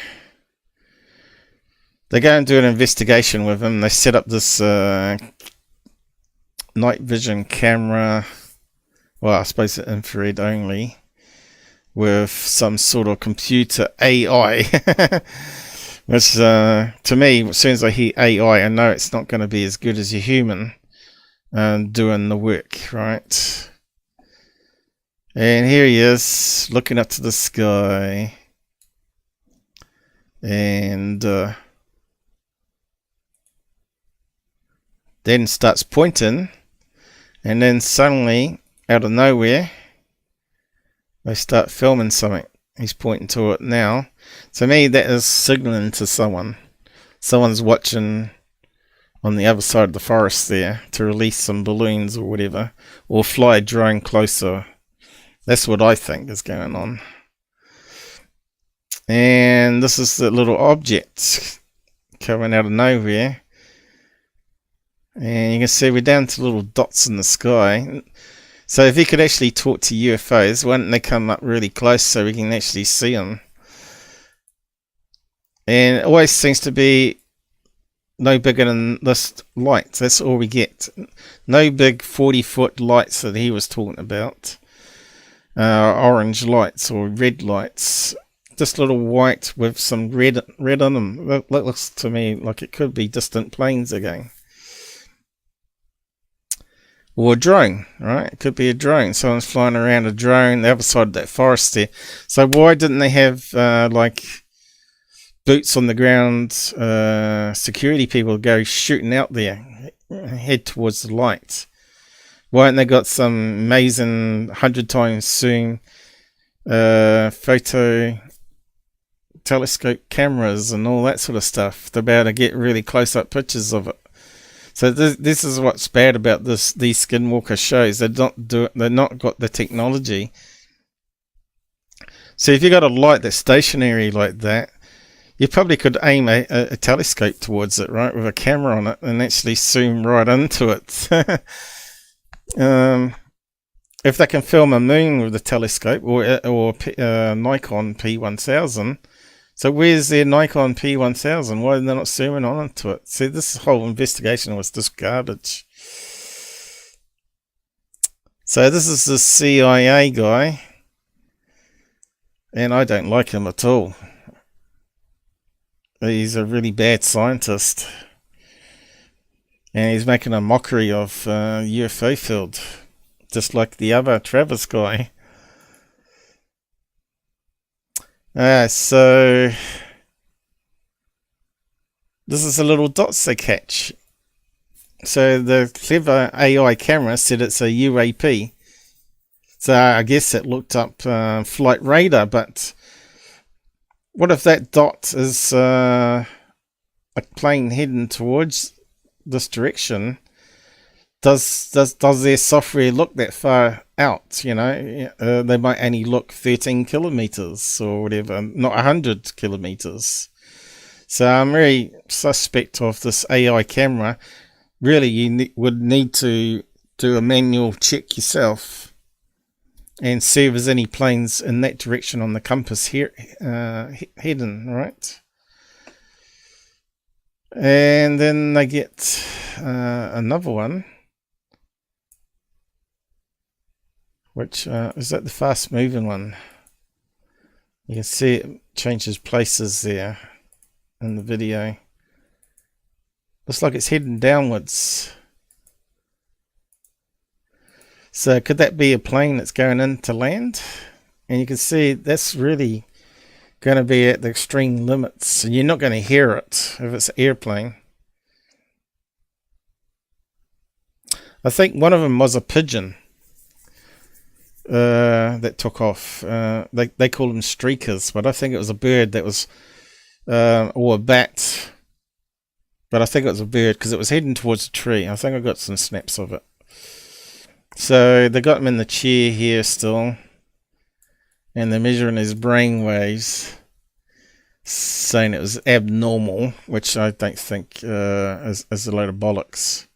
they go and do an investigation with him. They set up this night vision camera. Well, I suppose it's infrared only, with some sort of computer AI. Which, to me, as soon as I hear AI, I know it's not going to be as good as your human doing the work, right? And here he is, looking up to the sky. And then starts pointing. And then suddenly, out of nowhere, they start filming something. He's pointing to it now. To me, that is signaling to someone. Someone's watching on the other side of the forest there to release some balloons or whatever, or fly a drone closer. That's what I think is going on. And this is the little object coming out of nowhere. And you can see we're down to little dots in the sky. So if he could actually talk to UFOs, why don't they come up really close so we can actually see them? And it always seems to be no bigger than this lights. That's all we get. No big 40-foot lights that he was talking about. Orange lights or red lights. Just little white with some red on them. That looks to me like it could be distant planes again. Or a drone, right? It could be a drone. Someone's flying around a drone the other side of that forest there. So why didn't they have like boots on the ground security people go shooting out there, head towards the light? Why haven't they got some amazing 100 times zoom photo telescope cameras and all that sort of stuff to be able to get really close-up pictures of it. So this is what's bad about these Skinwalker shows. They're not got the technology. So if you got a light that's stationary like that, you probably could aim a telescope towards it, right, with a camera on it, and actually zoom right into it. If they can film a moon with a telescope or Nikon P1000, so where's their Nikon P1000? Why are they not zooming on into it? See, this whole investigation was just garbage. So this is the CIA guy, and I don't like him at all. He's a really bad scientist, and he's making a mockery of UFO field, just like the other Travis guy. So this is the little dots they catch. So the clever AI camera said it's a UAP. So I guess it looked up flight radar, but what if that dot is a plane heading towards this direction? Does their software look that far out? You know, they might only look 13 kilometers or whatever, not 100 kilometers. So I'm very suspect of this AI camera. Really, you would need to do a manual check yourself and see if there's any planes in that direction on the compass here heading, right? And then they get another one, which is that the fast moving one? You can see it changes places there in the video. Looks like it's heading downwards. So could that be a plane that's going in to land? And you can see that's really going to be at the extreme limits, and you're not going to hear it if it's an airplane. I think one of them was a pigeon that took off. They call them streakers, but I think it was a bird that was, or a bat. But I think it was a bird because it was heading towards a tree. I think I got some snaps of it. So they got him in the chair here still, and they're measuring his brain waves, saying it was abnormal, which I don't think is a load of bollocks.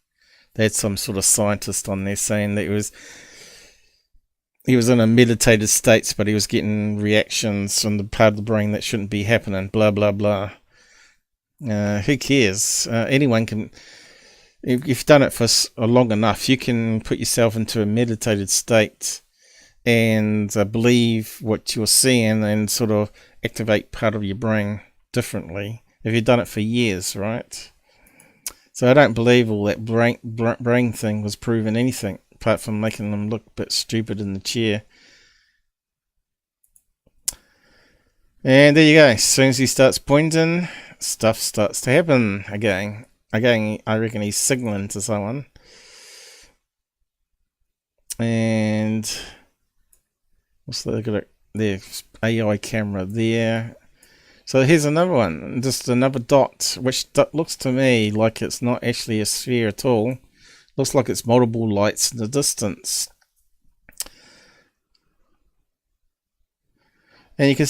They had some sort of scientist on there saying that he was in a meditated state, but he was getting reactions from the part of the brain that shouldn't be happening, blah, blah, blah. Who cares? Anyone can... If you've done it for long enough, you can put yourself into a meditated state and believe what you're seeing and sort of activate part of your brain differently if you've done it for years, right? So I don't believe all that brain thing was proving anything apart from making them look a bit stupid in the chair. And there you go. As soon as he starts pointing, stuff starts to happen again. Again, I reckon he's signaling to someone. And what's the AI camera there? So here's another one, just another dot, which looks to me like it's not actually a sphere at all. Looks like it's multiple lights in the distance. And you can...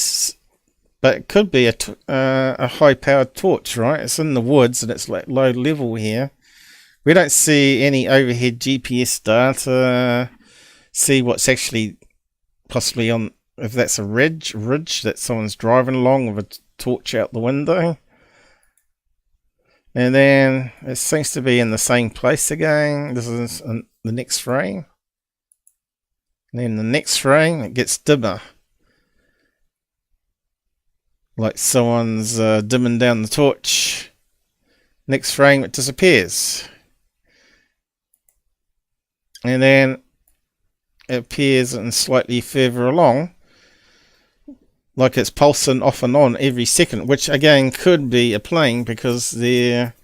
But it could be a high-powered torch, right? It's in the woods and it's like low level here. We don't see any overhead GPS data. See what's actually possibly on, if that's a ridge that someone's driving along with a torch out the window. And then it seems to be in the same place again. This is the next frame. And then the next frame, it gets dimmer. Like someone's dimming down the torch. Next frame, it disappears. And then it appears and slightly further along, like it's pulsing off and on every second, which again could be a plane because their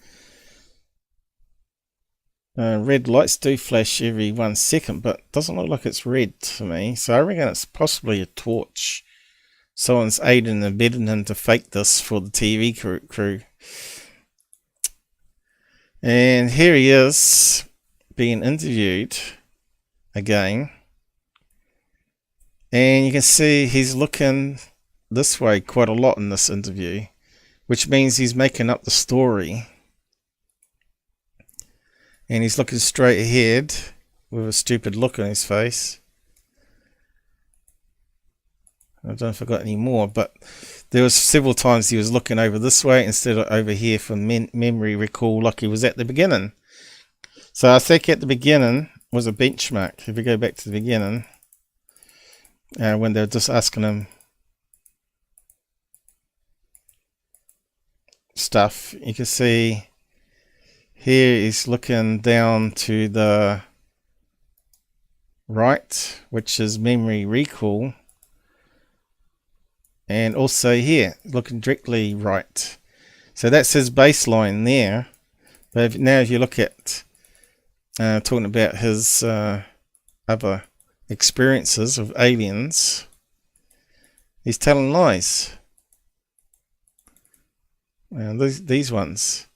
red lights do flash every 1 second, but it doesn't look like it's red to me. So I reckon it's possibly a torch someone's aided and abetted him to fake this for the TV crew. And here he is being interviewed again. And you can see he's looking this way quite a lot in this interview, which means he's making up the story. And he's looking straight ahead with a stupid look on his face. I don't know if I got any more, but there was several times he was looking over this way instead of over here for memory recall like he was at the beginning. So I think at the beginning was a benchmark. If we go back to the beginning, when they were just asking him stuff, you can see here he's looking down to the right, which is memory recall. And also here, looking directly right. So that's his baseline there. But now if you look at talking about his other experiences of aliens, he's telling lies. These ones.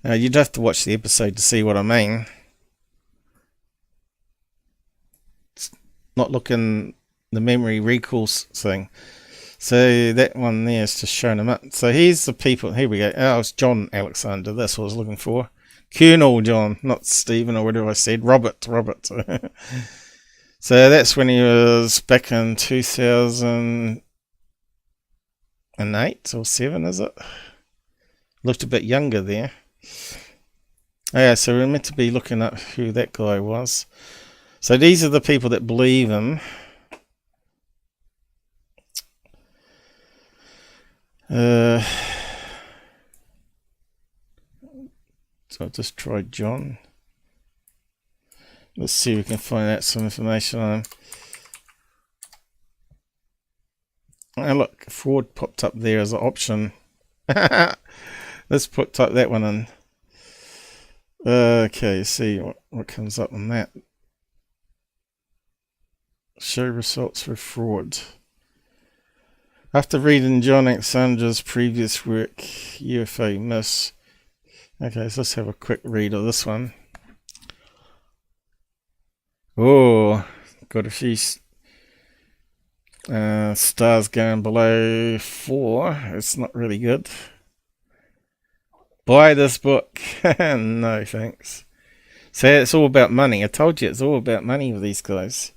You'd have to watch the episode to see what I mean. It's not looking the memory recall thing. So that one there is just showing them up. So here's the people. Here we go. Oh, it's John Alexander. That's what I was looking for. Colonel John, not Stephen or whatever I said. Robert. So that's when he was back in 2008 or 7, is it? Looked a bit younger there. Yeah, so we're meant to be looking at who that guy was. So these are the people that believe him. So I'll just try John. Let's see if we can find out some information on him. Oh look, fraud popped up there as an option. Let's type that one in. Okay, see what comes up on that. Show results for fraud. After reading John Alexander's previous work, UFO Myths. Okay, so let's have a quick read of this one. Oh, got a few stars going below 4. It's not really good. Buy this book. No, thanks. So it's all about money. I told you it's all about money with these guys.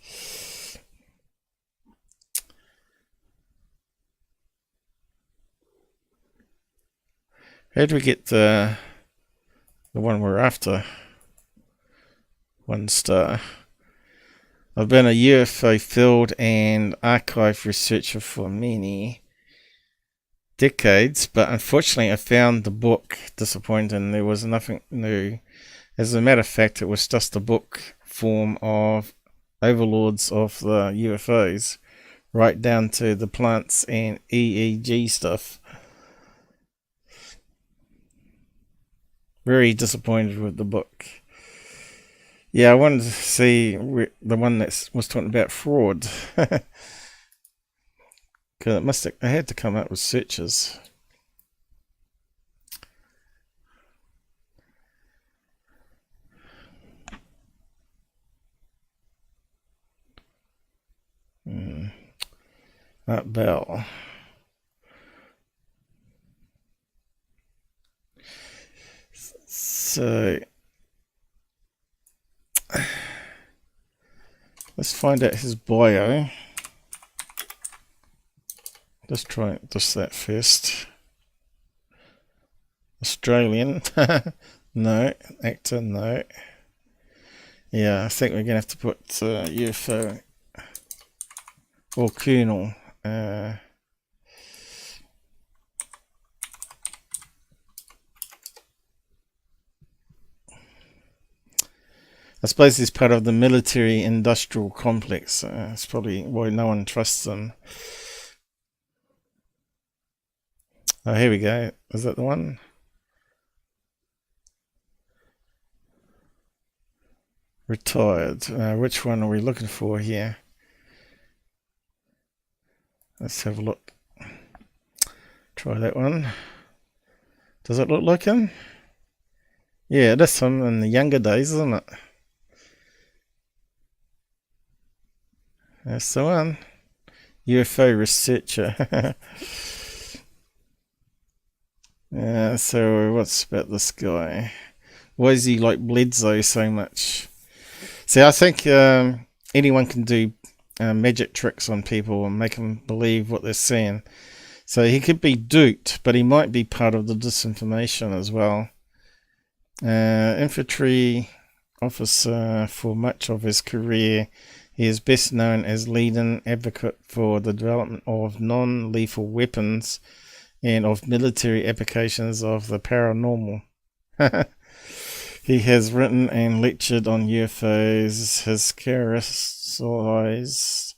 How do we get the one we're after? 1 star. I've been a UFO field and archive researcher for many decades, but unfortunately I found the book disappointing. There was nothing new. As a matter of fact, it was just a book form of overlords of the UFOs, right down to the plants and EEG stuff. Very disappointed with the book. Yeah, I wanted to see the one that was talking about fraud. Because I had to come up with searches. That bell. So let's find out his bio. Let's try just that first. Australian. No. Actor, no. Yeah, I think we're gonna have to put UFO or Colonel. I suppose he's part of the military industrial complex. That's probably why no one trusts them. Oh, here we go. Is that the one? Retired. Which one are we looking for here? Let's have a look. Try that one. Does it look like him? Yeah, that's him in the younger days, isn't it? That's the one. UFO researcher. So what's about this guy? Why is he like Bledsoe so much? See, I think anyone can do magic tricks on people and make them believe what they're saying. So he could be duped, but he might be part of the disinformation as well. Infantry officer for much of his career, he is best known as leading advocate for the development of non-lethal weapons and of military applications of the paranormal. He has written and lectured on UFOs. His characterized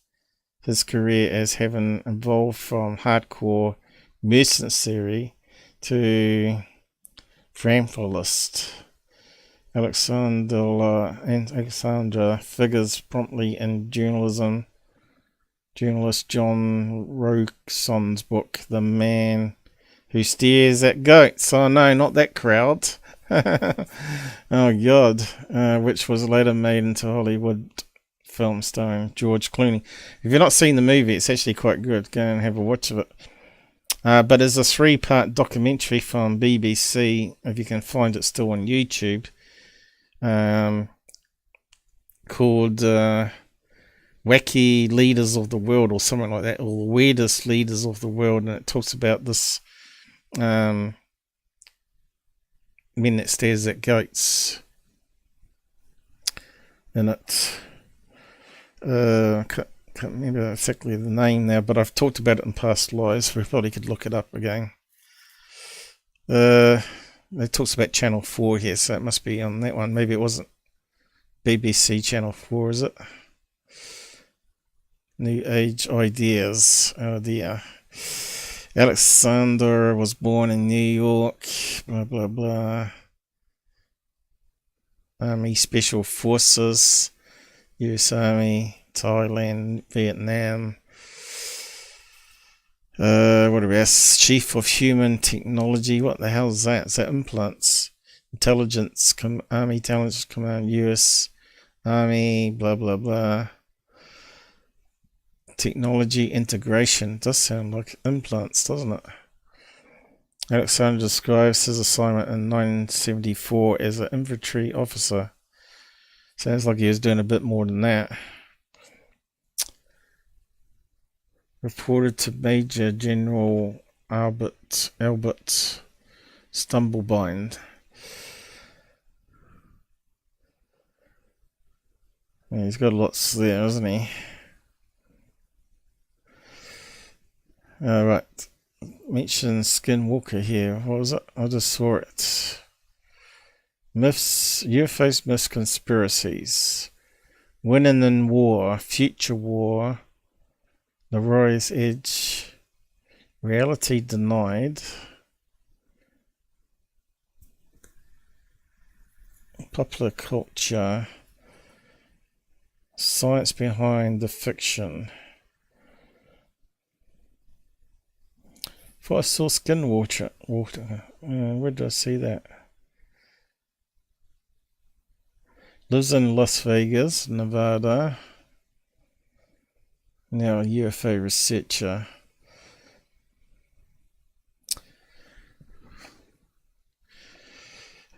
his career as having evolved from hardcore mercenary to frampolist. Alexandra figures promptly in journalist John Roxon's book, The Man Who Stares at Goats. Oh no, not that crowd. Oh God, which was later made into Hollywood film starring George Clooney. If you've not seen the movie, it's actually quite good. Go and have a watch of it. But there's a 3-part documentary from BBC, if you can find it still on YouTube, called Wacky Leaders of the World or something like that, or Weirdest Leaders of the World, and it talks about this men that stares at goats. And it can't remember exactly the name now, but I've talked about it in past lives. We probably could look it up again. It talks about Channel 4 here, so it must be on that one. Maybe it wasn't BBC Channel 4, is it? New Age Ideas. Oh dear. Alexander was born in New York. Blah, blah, blah. Army Special Forces. US Army. Thailand. Vietnam. What about Chief of Human Technology? What the hell is that? Is that implants? Intelligence. Army Intelligence Command. US Army. Blah, blah, blah. Technology integration. Does sound like implants, doesn't it? Alexander describes his assignment in 1974 as an infantry officer. Sounds like he was doing a bit more than that. Reported to Major General Albert Stumblebind. Yeah, he's got lots there, hasn't he? Right. Mention Skinwalker here. What was it? I just saw it. Myths, UFOs, myths, conspiracies. Winning in war, future war. The Warrior's Edge. Reality denied. Popular culture. Science behind the fiction. If I saw Skinwalker, where did I see that? Lives in Las Vegas, Nevada. Now a UFO researcher.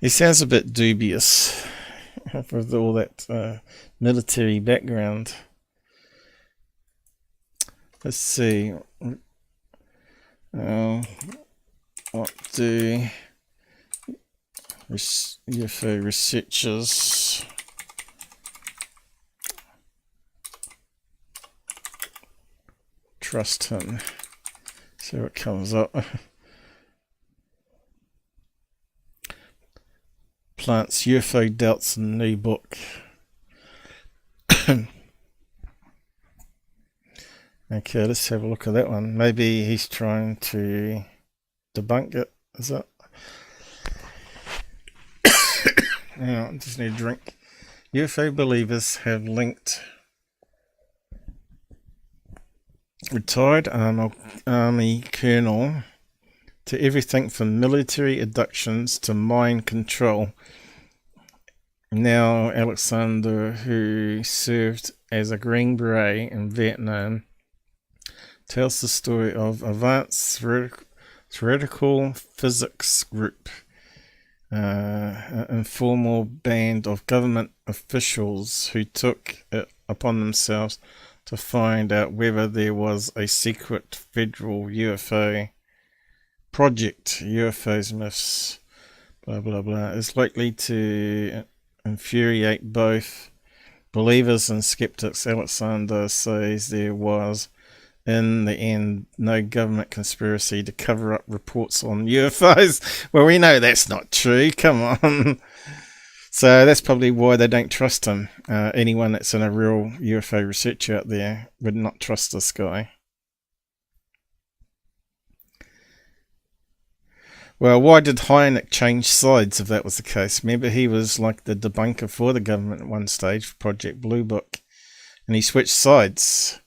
He sounds a bit dubious with all that military background. Let's see. What do UFO researchers trust him? See what comes up. Plants UFO doubts in new book. Okay, let's have a look at that one. Maybe he's trying to debunk it, is it? Hang on, just need a drink. UFO believers have linked retired army colonel, to everything from military abductions to mind control. Now Alexander, who served as a Green Beret in Vietnam, tells the story of advanced theoretical physics group, an informal band of government officials who took it upon themselves to find out whether there was a secret federal UFO project, UFOs myths, blah blah blah, is likely to infuriate both believers and skeptics. Alexander says there was, in the end, no government conspiracy to cover up reports on UFOs. Well, we know that's not true. Come on. So that's probably why they don't trust him. Anyone that's in a real UFO research out there would not trust this guy. Well, why did Hynek change sides if that was the case? Remember, he was like the debunker for the government at one stage for Project Blue Book, and he switched sides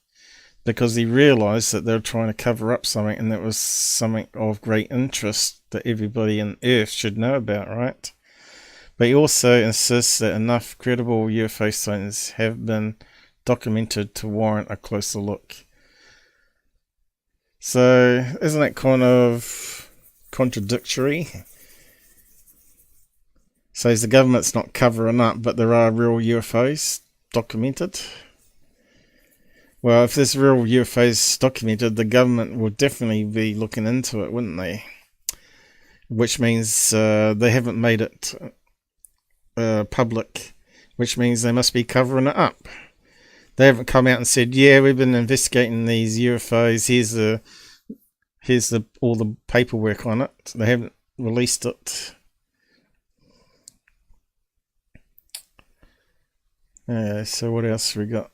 because he realised that they were trying to cover up something, and that was something of great interest that everybody on Earth should know about, right? But he also insists that enough credible UFO sightings have been documented to warrant a closer look. So, isn't that kind of contradictory? Says the government's not covering up, but there are real UFOs documented. Well, if there's real UFOs documented, the government would definitely be looking into it, wouldn't they? Which means they haven't made it public, which means they must be covering it up. They haven't come out and said, yeah, we've been investigating these UFOs, here's all the paperwork on it. They haven't released it. So what else we got?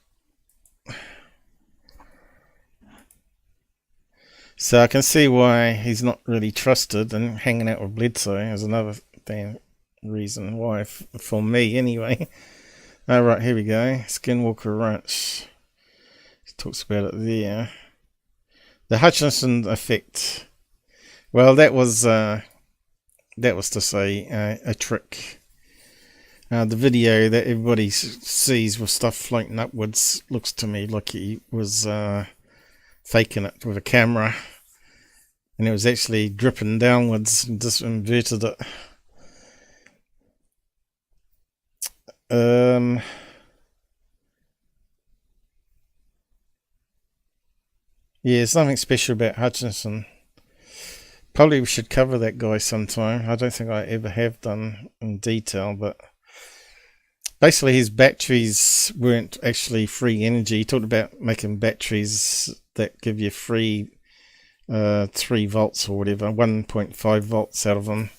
So I can see why he's not really trusted, and hanging out with Bledsoe is another reason why, for me anyway. Alright, here we go. Skinwalker Ranch. He talks about it there. The Hutchson effect. Well, that was to say a trick. The video that everybody sees with stuff floating upwards looks to me like he was faking it with a camera, and it was actually dripping downwards and just inverted it. Yeah, something special about Hutchson. Probably we should cover that guy sometime. I don't think I ever have done in detail, but basically his batteries weren't actually free energy. He talked about making batteries that give you free 3 volts or whatever, 1.5 volts out of them.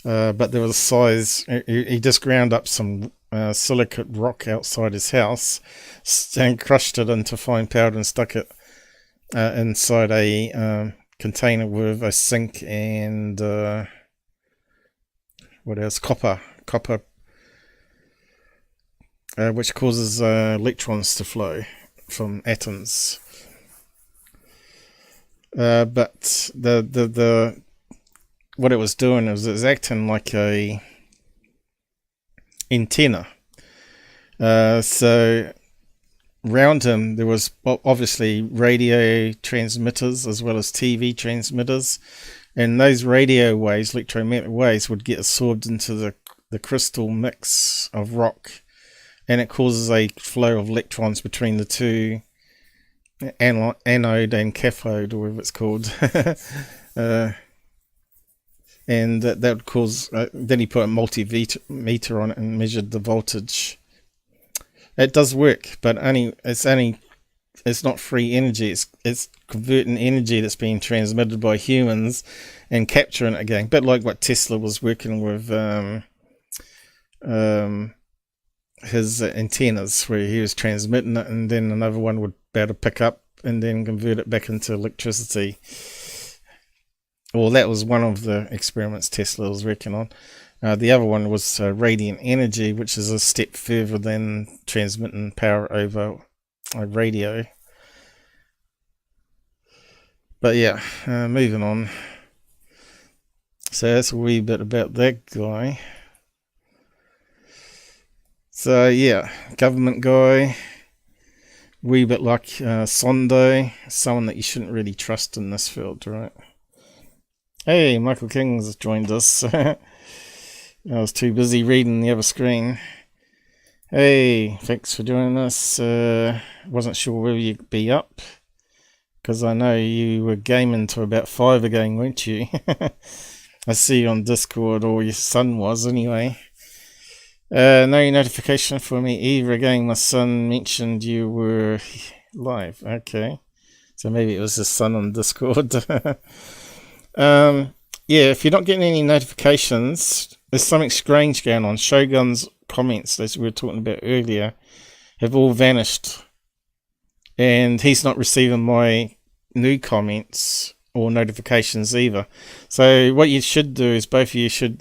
But there was a size, he just ground up some silicate rock outside his house and crushed it into fine powder and stuck it inside a container with a zinc and what else? Copper, which causes electrons to flow from atoms. But the what it was doing is it was acting like a antenna. So around him there was obviously radio transmitters as well as TV transmitters, and those radio waves, electromagnetic waves, would get absorbed into the crystal mix of rock, and it causes a flow of electrons between the two, anode and cathode, or whatever it's called. And that would cause, then he put a multimeter on it and measured the voltage. It does work, but it's not free energy. It's converting energy that's being transmitted by humans and capturing it again. A bit like what Tesla was working with his antennas, where he was transmitting it and then another one would be able to pick up and then convert it back into electricity. Well, that was one of the experiments Tesla was working on. The other one was radiant energy, which is a step further than transmitting power over a radio. But yeah, moving on. So that's a wee bit about that guy. So yeah, government guy. Wee bit like Sondo, someone that you shouldn't really trust in this field, right? Hey, Michael King's joined us. I was too busy reading the other screen. Hey, thanks for joining us. Wasn't sure whether you'd be up, because I know you were gaming to about 5 again, weren't you? I see you on Discord, or your son was anyway. No notification for me either. Again, my son mentioned you were live. Okay, so maybe it was his son on Discord. Yeah, if you're not getting any notifications, there's something strange going on. Shogun's comments, as we were talking about earlier, have all vanished, and he's not receiving my new comments or notifications either. So what you should do is both of you should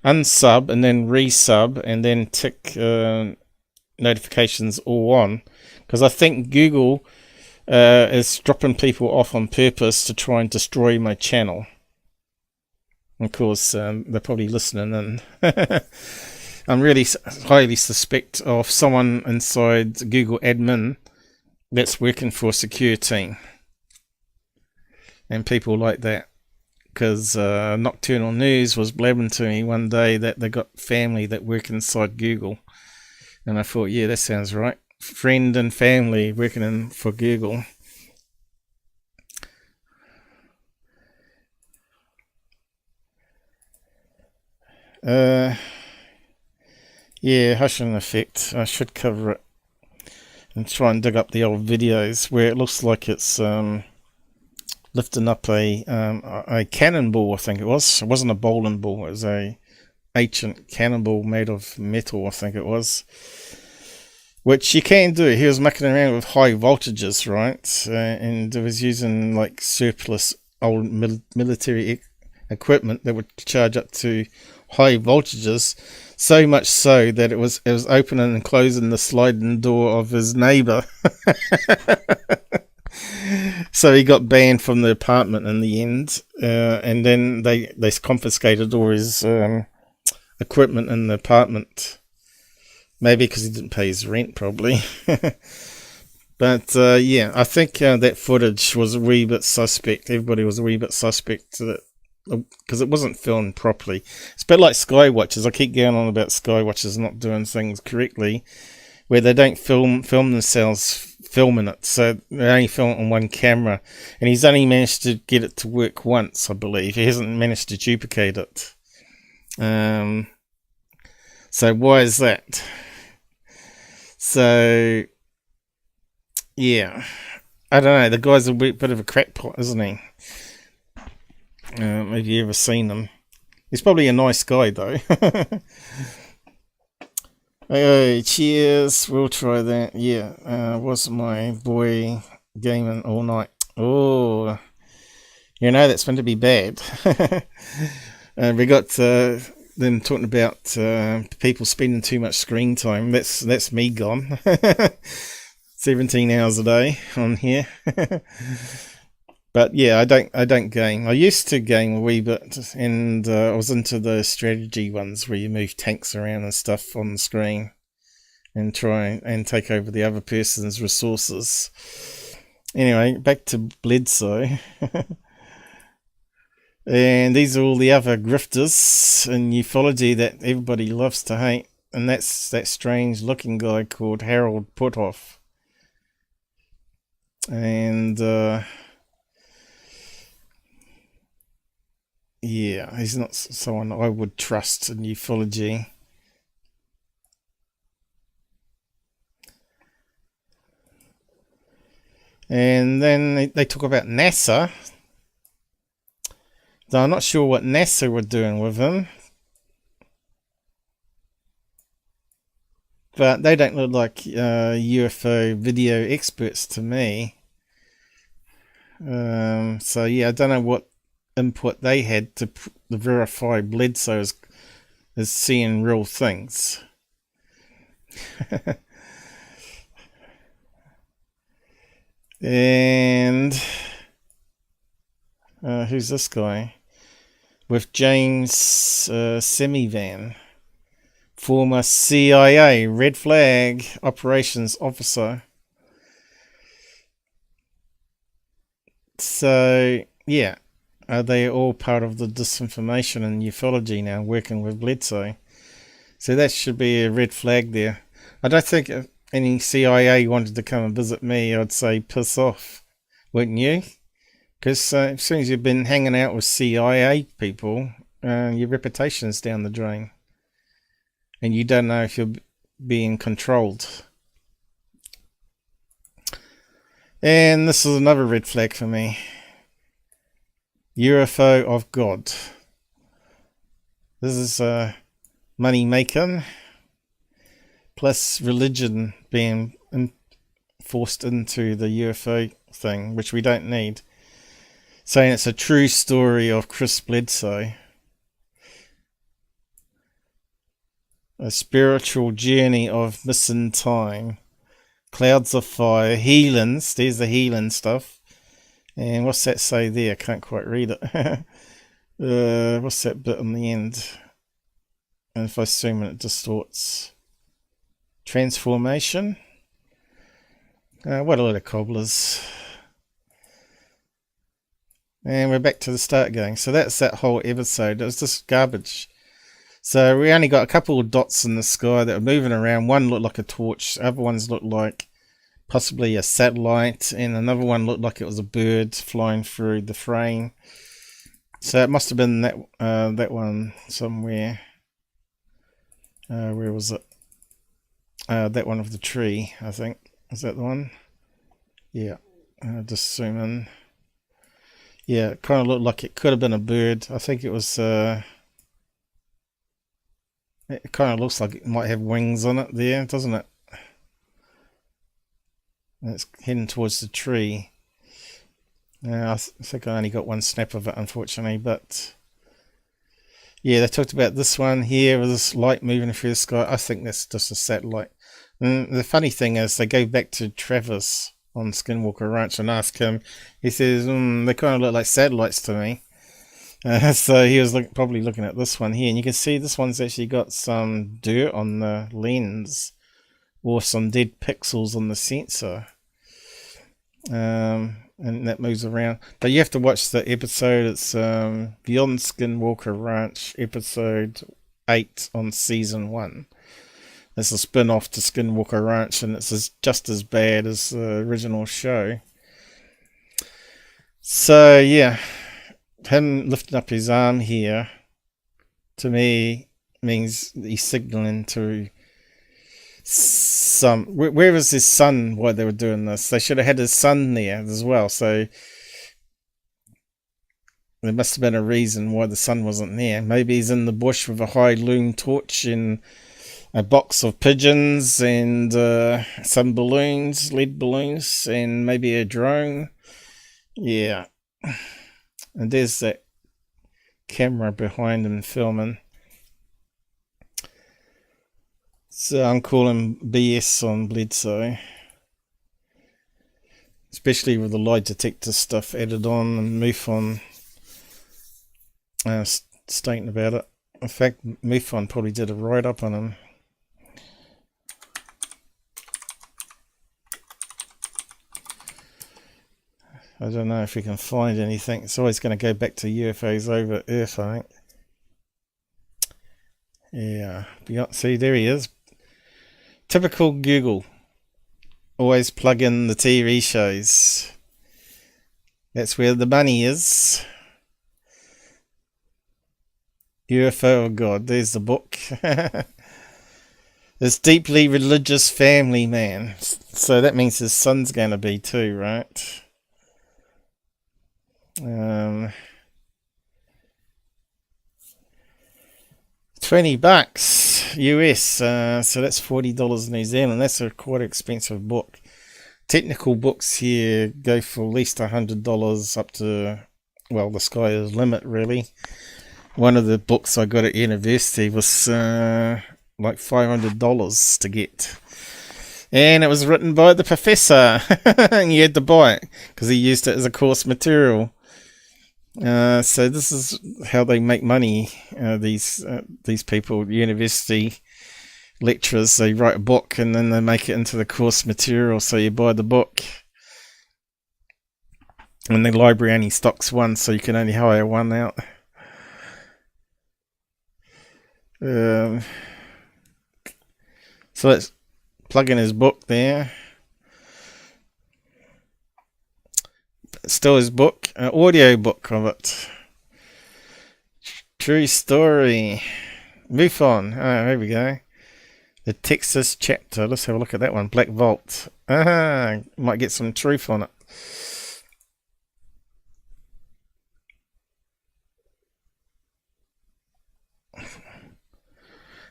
unsub and then resub and then tick notifications all on, because I think Google is dropping people off on purpose to try and destroy my channel. Of course, they're probably listening, and I'm really highly suspect of someone inside Google admin that's working for a secure team and people like that. Because Nocturnal News was blabbing to me one day that they got family that work inside Google, and I thought, yeah, that sounds right. Friend and family working for Google. Yeah, Hutchson effect. I should cover it and try and dig up the old videos where it looks like it's lifting up a cannonball. I think it was. It wasn't a bowling ball. It was a ancient cannonball made of metal. I think it was. Which you can do. He was mucking around with high voltages, right? And it was using like surplus old military equipment that would charge up to high voltages. So much so that it was opening and closing the sliding door of his neighbour. So he got banned from the apartment in the end, and then they confiscated all his equipment in the apartment. Maybe because he didn't pay his rent, probably. But yeah, I think that footage was a wee bit suspect. Everybody was a wee bit suspect because it wasn't filmed properly. It's a bit like Skywatchers. I keep going on about Skywatchers not doing things correctly, where they don't film themselves filming it, so they only film it on one camera, and he's only managed to get it to work once, I believe. He hasn't managed to duplicate it. So why is that? So yeah, I don't know. The guy's a bit of a crackpot, isn't he? Have you ever seen him? He's probably a nice guy, though. Hey, cheers. We'll try that. Yeah, was my boy gaming all night? Oh, you know that's meant to be bad. We got them talking about people spending too much screen time. That's me gone. 17 hours a day on here. But yeah, I don't game. I used to game a wee bit, and I was into the strategy ones where you move tanks around and stuff on the screen and try and take over the other person's resources. Anyway, back to Bledsoe. And these are all the other grifters in ufology that everybody loves to hate, and that's that strange looking guy called Harold Puthoff. And yeah, he's not someone I would trust in ufology. And then they talk about NASA. Though I'm not sure what NASA were doing with him. But they don't look like UFO video experts to me. So yeah, I don't know what input they had to verify Bledsoe as seeing real things. And who's this guy? With James Semivan, former CIA Red Flag Operations Officer. So, yeah, are they all part of the disinformation and ufology now, working with Bledsoe? So that should be a red flag there. I don't think if any CIA wanted to come and visit me, I'd say piss off, wouldn't you? Because as soon as you've been hanging out with CIA people, your reputation's down the drain. And you don't know if you're being controlled. And this is another red flag for me. UFO of God. This is money making plus religion being forced into the UFO thing, which we don't need. Saying it's a true story of Chris Bledsoe. A spiritual journey of missing time. Clouds of fire. Healings. There's the healing stuff. And what's that say there? I can't quite read it. What's that bit in the end? And if I zoom in, it distorts. Transformation. What a lot of cobblers. And we're back to the start going. So that's that whole episode. It was just garbage. So we only got a couple of dots in the sky that were moving around. One looked like a torch. Other ones looked like possibly a satellite. And another one looked like it was a bird flying through the frame. So it must have been that that one somewhere. Where was it? That one of the tree, I think. Is that the one? Yeah. Just zoom in. Yeah, it kind of looked like it could have been a bird. I think it was... it kind of looks like it might have wings on it there, doesn't it? And it's heading towards the tree. I think I only got one snap of it, unfortunately, but... Yeah, they talked about this one here with this light moving through the sky. I think that's just a satellite. And the funny thing is, they go back to Travis on Skinwalker Ranch and ask him. He says, they kind of look like satellites to me. So he was probably looking at this one here. And you can see this one's actually got some dirt on the lens. Or some dead pixels on the sensor. And that moves around. But you have to watch the episode. It's Beyond Skinwalker Ranch, episode 8 on season 1. It's a spin-off to Skinwalker Ranch, and it's just as bad as the original show. So, yeah. Him lifting up his arm here, to me, means he's signaling to some... Where was his son while they were doing this? They should have had his son there as well, so... There must have been a reason why the son wasn't there. Maybe he's in the bush with a high loom torch and a box of pigeons and some balloons, lead balloons, and maybe a drone. Yeah. And there's that camera behind him filming. So I'm calling BS on Bledsoe. Especially with the lie detector stuff added on and MUFON stating about it. In fact, MUFON probably did a write-up on him. I don't know if we can find anything. It's always going to go back to UFOs over Earth, I think. Yeah. See, there he is. Typical Google. Always plug in the TV shows. That's where the money is. UFO of God. There's the book. This deeply religious family man. So that means his son's going to be too, right? $20 US, so that's $40 New Zealand. That's a quite expensive book. Technical books here go for at least $100 up to, well, the sky is the limit, really. One of the books I got at university was like $500 to get. And it was written by the professor. And you had to buy it because he used it as a course material. So this is how they make money. These people, university lecturers, they write a book and then they make it into the course material. So you buy the book, and the library only stocks one, so you can only hire one out. So let's plug in his book there. Still his book, an audio book of it. True story. MUFON. Oh, here we go. The Texas chapter. Let's have a look at that one. Black Vault. Might get some truth on it.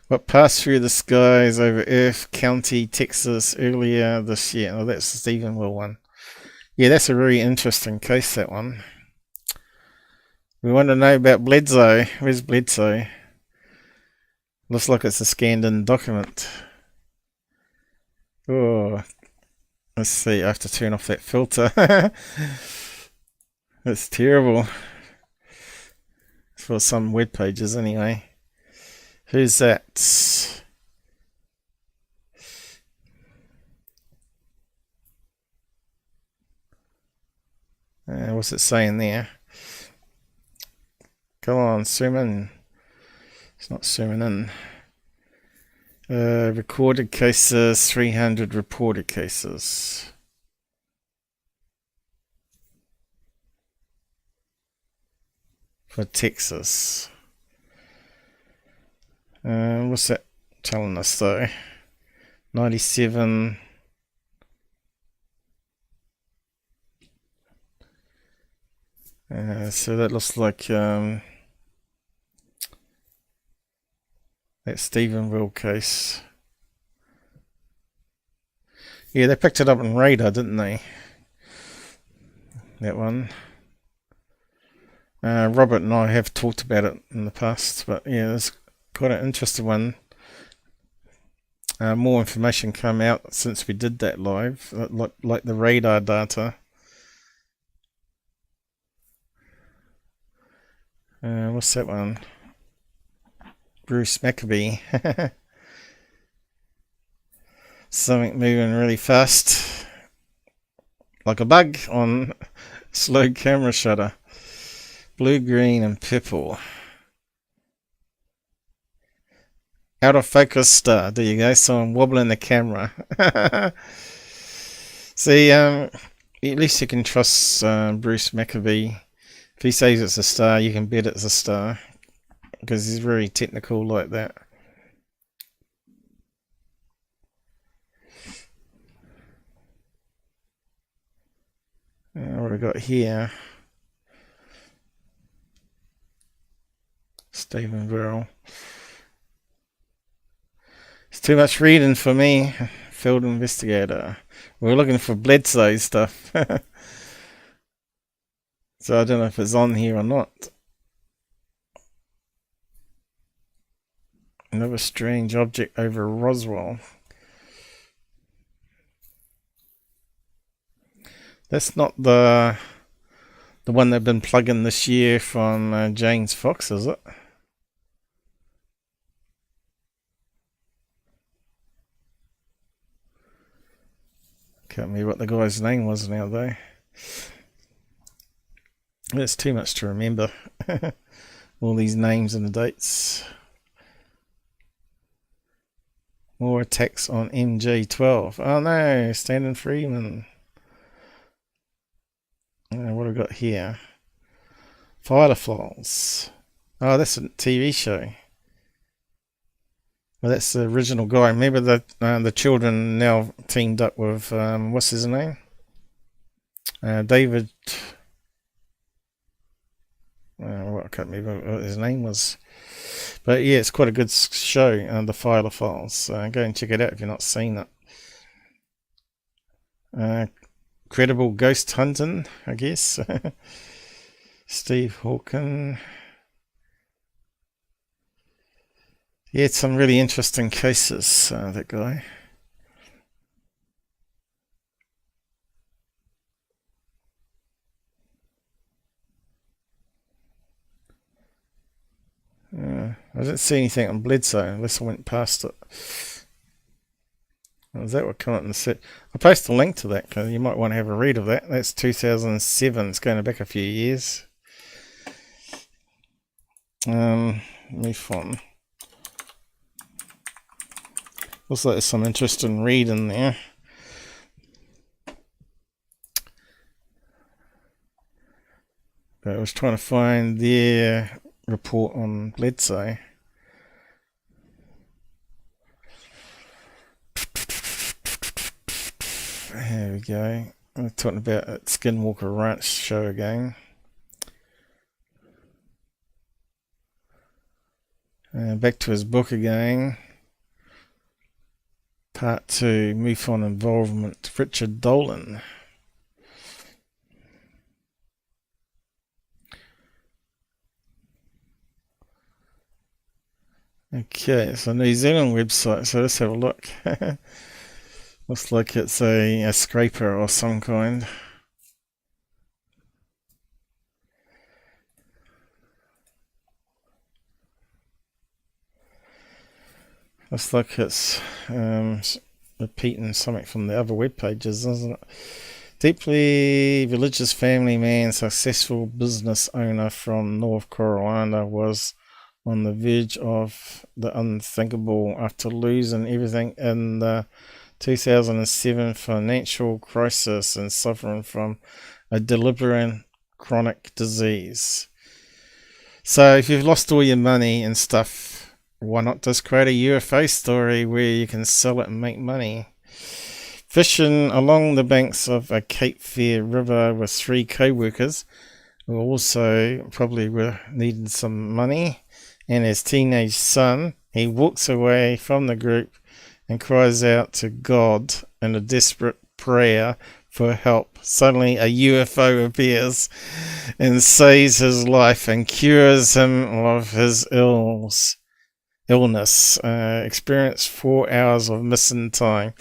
What passed through the skies over Earth County, Texas earlier this year? Oh, that's the Stephenville one. Yeah, that's a really interesting case, that one. We want to know about Bledsoe. Where's Bledsoe? Looks like it's a scanned-in document. Oh, let's see. I have to turn off that filter. That's terrible. For some web pages, anyway. Who's that? What's it saying there? Come on, zoom in. It's not zooming in. Recorded cases, 300 reported cases. For Texas. What's that telling us though? 97. So that looks like that Stephenville case. Yeah, they picked it up on radar, didn't they? That one. Robert and I have talked about it in the past, but yeah, it's quite an interesting one. More information came out since we did that live, like the radar data. What's that one? Bruce Maccabee. Something moving really fast, like a bug on slow camera shutter. Blue, green, and purple. Out of focus star. There you go. So I'm wobbling the camera. See, at least you can trust Bruce Maccabee. If he says it's a star, you can bet it's a star, because he's very technical like that. What have we got here? Stephenville. It's too much reading for me. Field investigator. We're looking for Bledsoe stuff. So I don't know if it's on here or not. Another strange object over Roswell. That's not the one they've been plugging this year from James Fox, is it? Can't remember what the guy's name was now though. It's too much to remember. All these names and the dates. More attacks on MJ12. Oh no, Stanton Freeman. What have I got here? Fireflies. Oh, that's a TV show. Well, that's the original guy. Remember that the children now teamed up with what's his name? David. I can't remember what his name was. But yeah, it's quite a good show, the Fireflies. Go and check it out if you've not seen it. Credible ghost hunting, I guess. Steve Hawken. Yeah, it's some really interesting cases, that guy. I didn't see anything on Bledsoe unless I went past it. Is that what came up in the set? I'll post a link to that because you might want to have a read of that. That's 2007. It's going back a few years. Move on. Looks like there's some interesting read in there. But I was trying to find their report on Bledsoe. There we go. We're talking about that Skinwalker Ranch show again. Back to his book again. Part 2, MUFON involvement, Richard Dolan. Okay, it's a New Zealand website, so let's have a look. Looks like it's a scraper or some kind. Looks like it's repeating something from the other web pages, isn't it? Deeply religious family man, successful business owner from North Carolina was on the verge of the unthinkable after losing everything in the 2007 financial crisis and suffering from a deliberate chronic disease. So if you've lost all your money and stuff, why not just create a UFO story where you can sell it and make money? Fishing along the banks of a Cape Fear river with 3 co-workers who also probably were needing some money, and his teenage son, he walks away from the group and cries out to God in a desperate prayer for help. Suddenly a UFO appears and saves his life and cures him of his illness. Experienced 4 hours of missing time.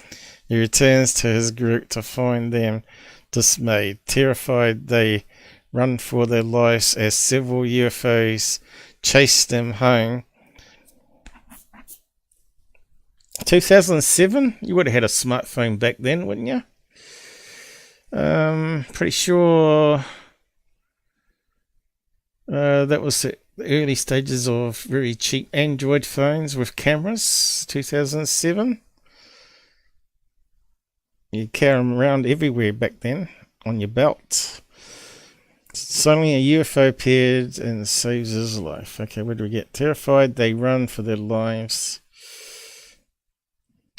He returns to his group to find them dismayed. Terrified, they run for their lives as several UFOs chase them home. 2007? You would have had a smartphone back then, wouldn't you? Pretty sure that was the early stages of very cheap Android phones with cameras. 2007. You carry them around everywhere back then on your belt. Suddenly a UFO appeared and saves his life. Okay, where do we get? Terrified, they run for their lives.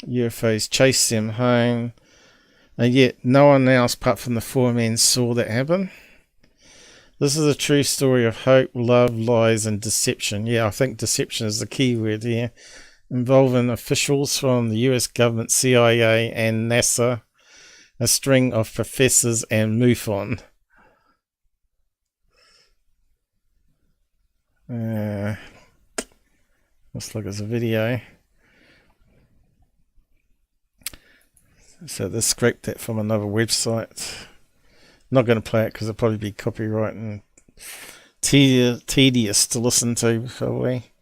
UFOs chase them home. And yet no one else apart from the 4 men saw that happen. This is a true story of hope, love, lies, and deception. Yeah, I think deception is the key word here. Involving officials from the US government, CIA, and NASA. A string of professors and MUFON. Let's look at the video. So they scraped that from another website. Not going to play it because it'll probably be copyright and tedious to listen to, probably.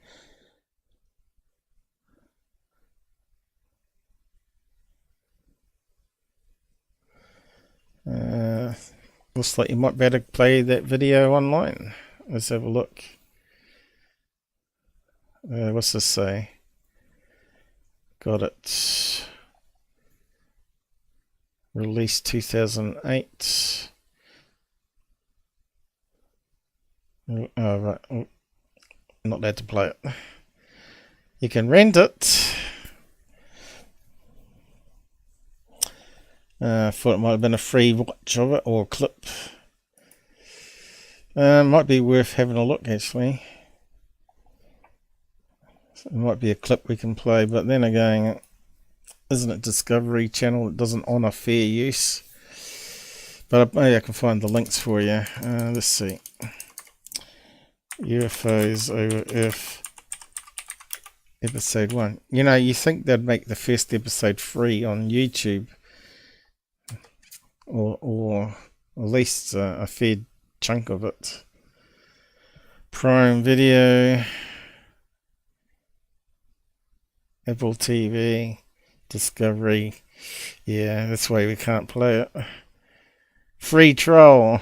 Looks like you might better play that video online. Let's have a look. What's this say? Got it. Released 2008. Oh, right. Oh, not allowed to play it. You can rent it. Thought it might have been a free watch of it or a clip. Might be worth having a look, actually. It might be a clip we can play, but then again, isn't it Discovery Channel? It doesn't honour fair use. But maybe I can find the links for you. Let's see. UFOs over Earth, episode 1. You know, you think they'd make the first episode free on YouTube, or at least a fair chunk of it. Prime Video. Apple TV, Discovery. Yeah, that's why we can't play it. Free trial.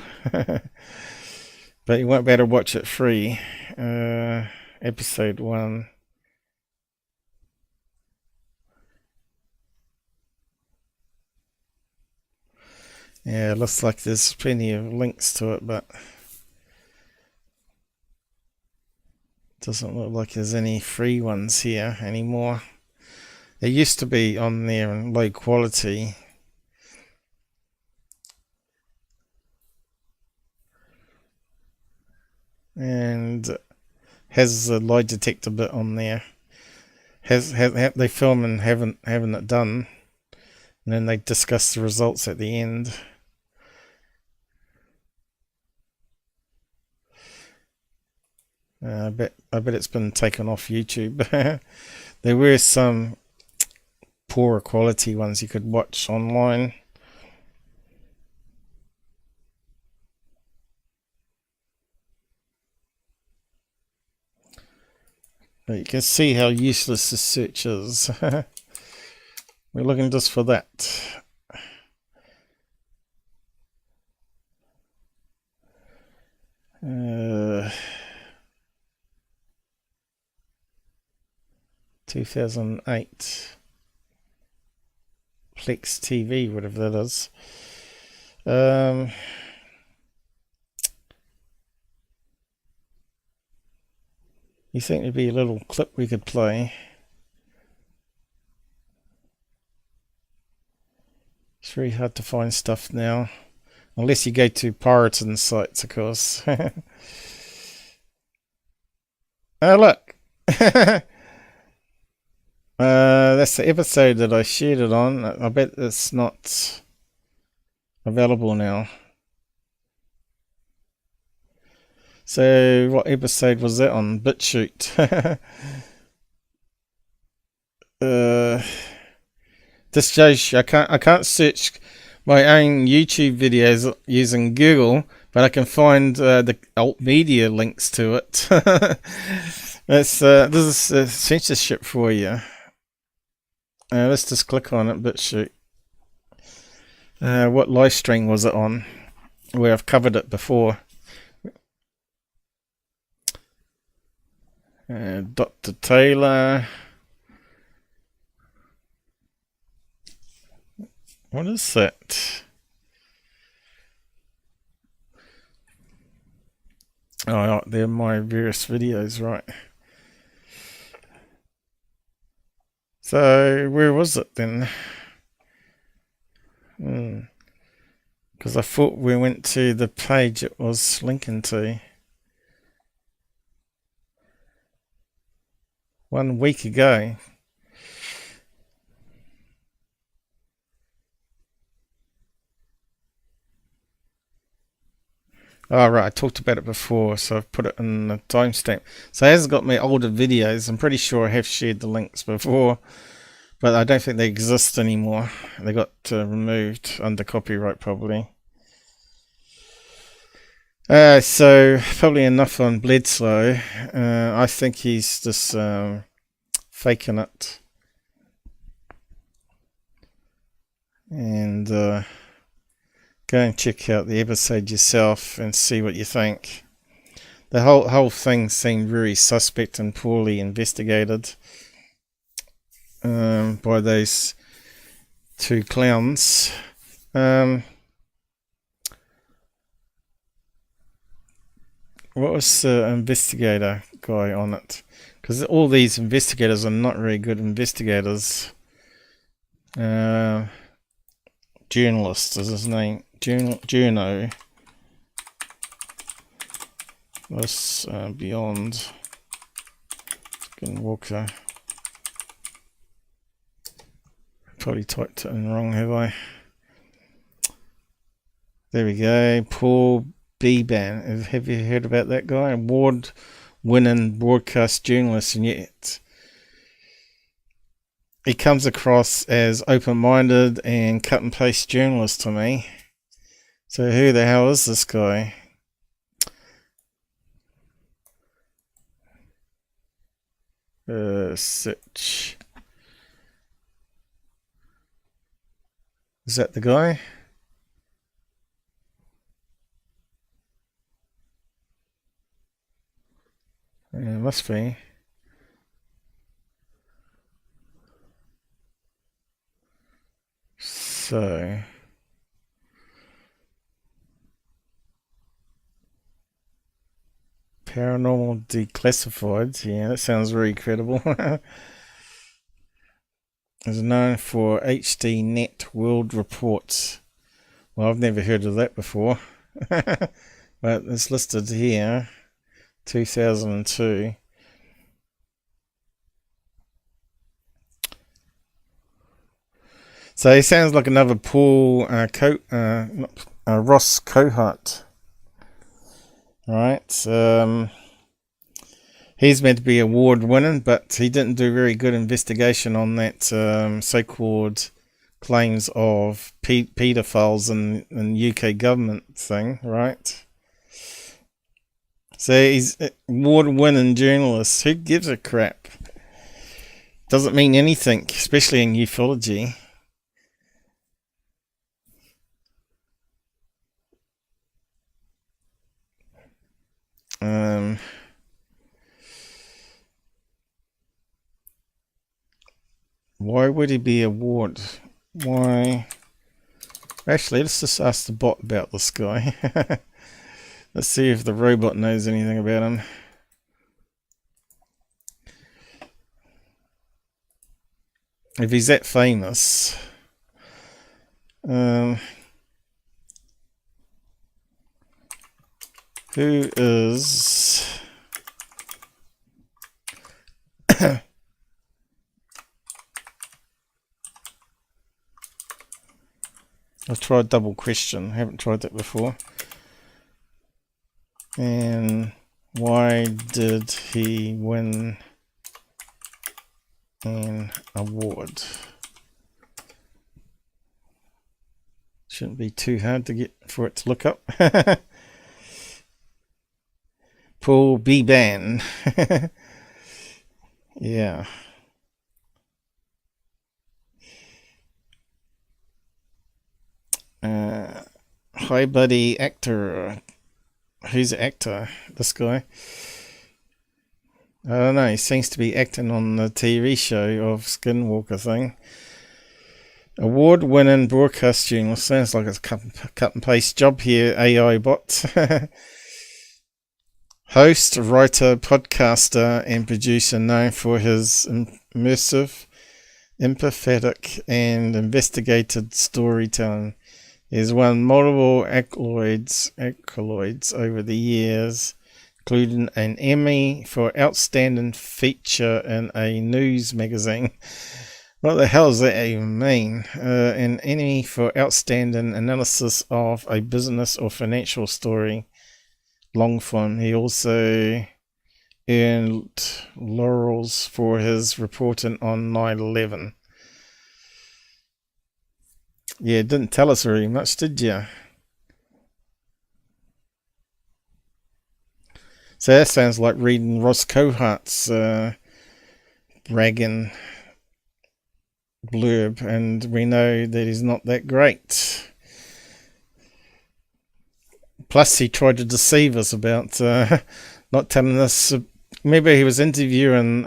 But you won't be able to watch it free. Episode 1. Yeah, it looks like there's plenty of links to it, but doesn't look like there's any free ones here anymore. It used to be on there in low quality. And has a lie detector bit on there. They film and haven't it done, and then they discuss the results at the end. I bet it's been taken off YouTube. There were some poorer quality ones you could watch online. But you can see how useless this search is. We're looking just for that. 2008 Plex TV, whatever that is. You think there'd be a little clip we could play? It's very hard to find stuff now, unless you go to pirated sites, of course. Oh, look. That's the episode that I shared it on. I bet it's not available now. So what episode was that on? BitChute. This shows you I can't search my own YouTube videos using Google, but I can find the alt media links to it. This is censorship for you. Let's just click on it. BitChute. What live stream was it on? Where I've covered it before. Dr. Taylor. What is that? Oh, they're my various videos, right? So, where was it then? Because I thought we went to the page it was linking to. 1 week ago. Oh, right, I talked about it before, so I've put it in the timestamp. So it hasn't got my older videos. I'm pretty sure I have shared the links before, but I don't think they exist anymore. They got removed under copyright, probably. So probably enough on Bledsoe. I think he's just faking it. And go and check out the episode yourself and see what you think. The whole thing seemed very suspect and poorly investigated by those 2 clowns. What was the investigator guy on it? Because all these investigators are not very good investigators. Journalist is his name. Journo. This beyond Skinwalker. Probably typed it in wrong, have I? There we go. Paul Beban. Have you heard about that guy? Award-winning broadcast journalist, and yet he comes across as open-minded and cut-and-paste journalist to me. So who the hell is this guy? Search. Is that the guy? Yeah, must be. So, Paranormal Declassified. Yeah, that sounds very credible. Is known for HDNet World Reports. Well, I've never heard of that before. But it's listed here, 2002. So he sounds like another Paul Ross Cohart. Right. He's meant to be award winning, but he didn't do very good investigation on that so-called claims of pedophiles and UK government thing, right? So he's award-winning journalist. Who gives a crap? Doesn't mean anything, especially in ufology. Why would he be award? Why? Actually, let's just ask the bot about this guy. Let's see if the robot knows anything about him. If he's that famous. Who is... I've tried double question. I haven't tried that before. And why did he win an award? Shouldn't be too hard to get for it to look up. Paul Beban. Yeah. Hi buddy actor. Who's the actor? This guy? I don't know, he seems to be acting on the TV show of Skinwalker thing. Award-winning broadcast journalist. Sounds like it's a cut and paste job here, AI bot. Host, writer, podcaster, and producer known for his immersive, empathetic, and investigated storytelling. He's won multiple accolades over the years, including an Emmy for Outstanding Feature in a News magazine. What the hell does that even mean? An Emmy for Outstanding Analysis of a Business or Financial Story. Long form. He also earned laurels for his reporting on 9/11. Yeah, it didn't tell us very much, did you? So that sounds like reading Ross Cohart's bragging blurb, and we know that he's not that great. Plus, he tried to deceive us about not telling us. Maybe he was interviewing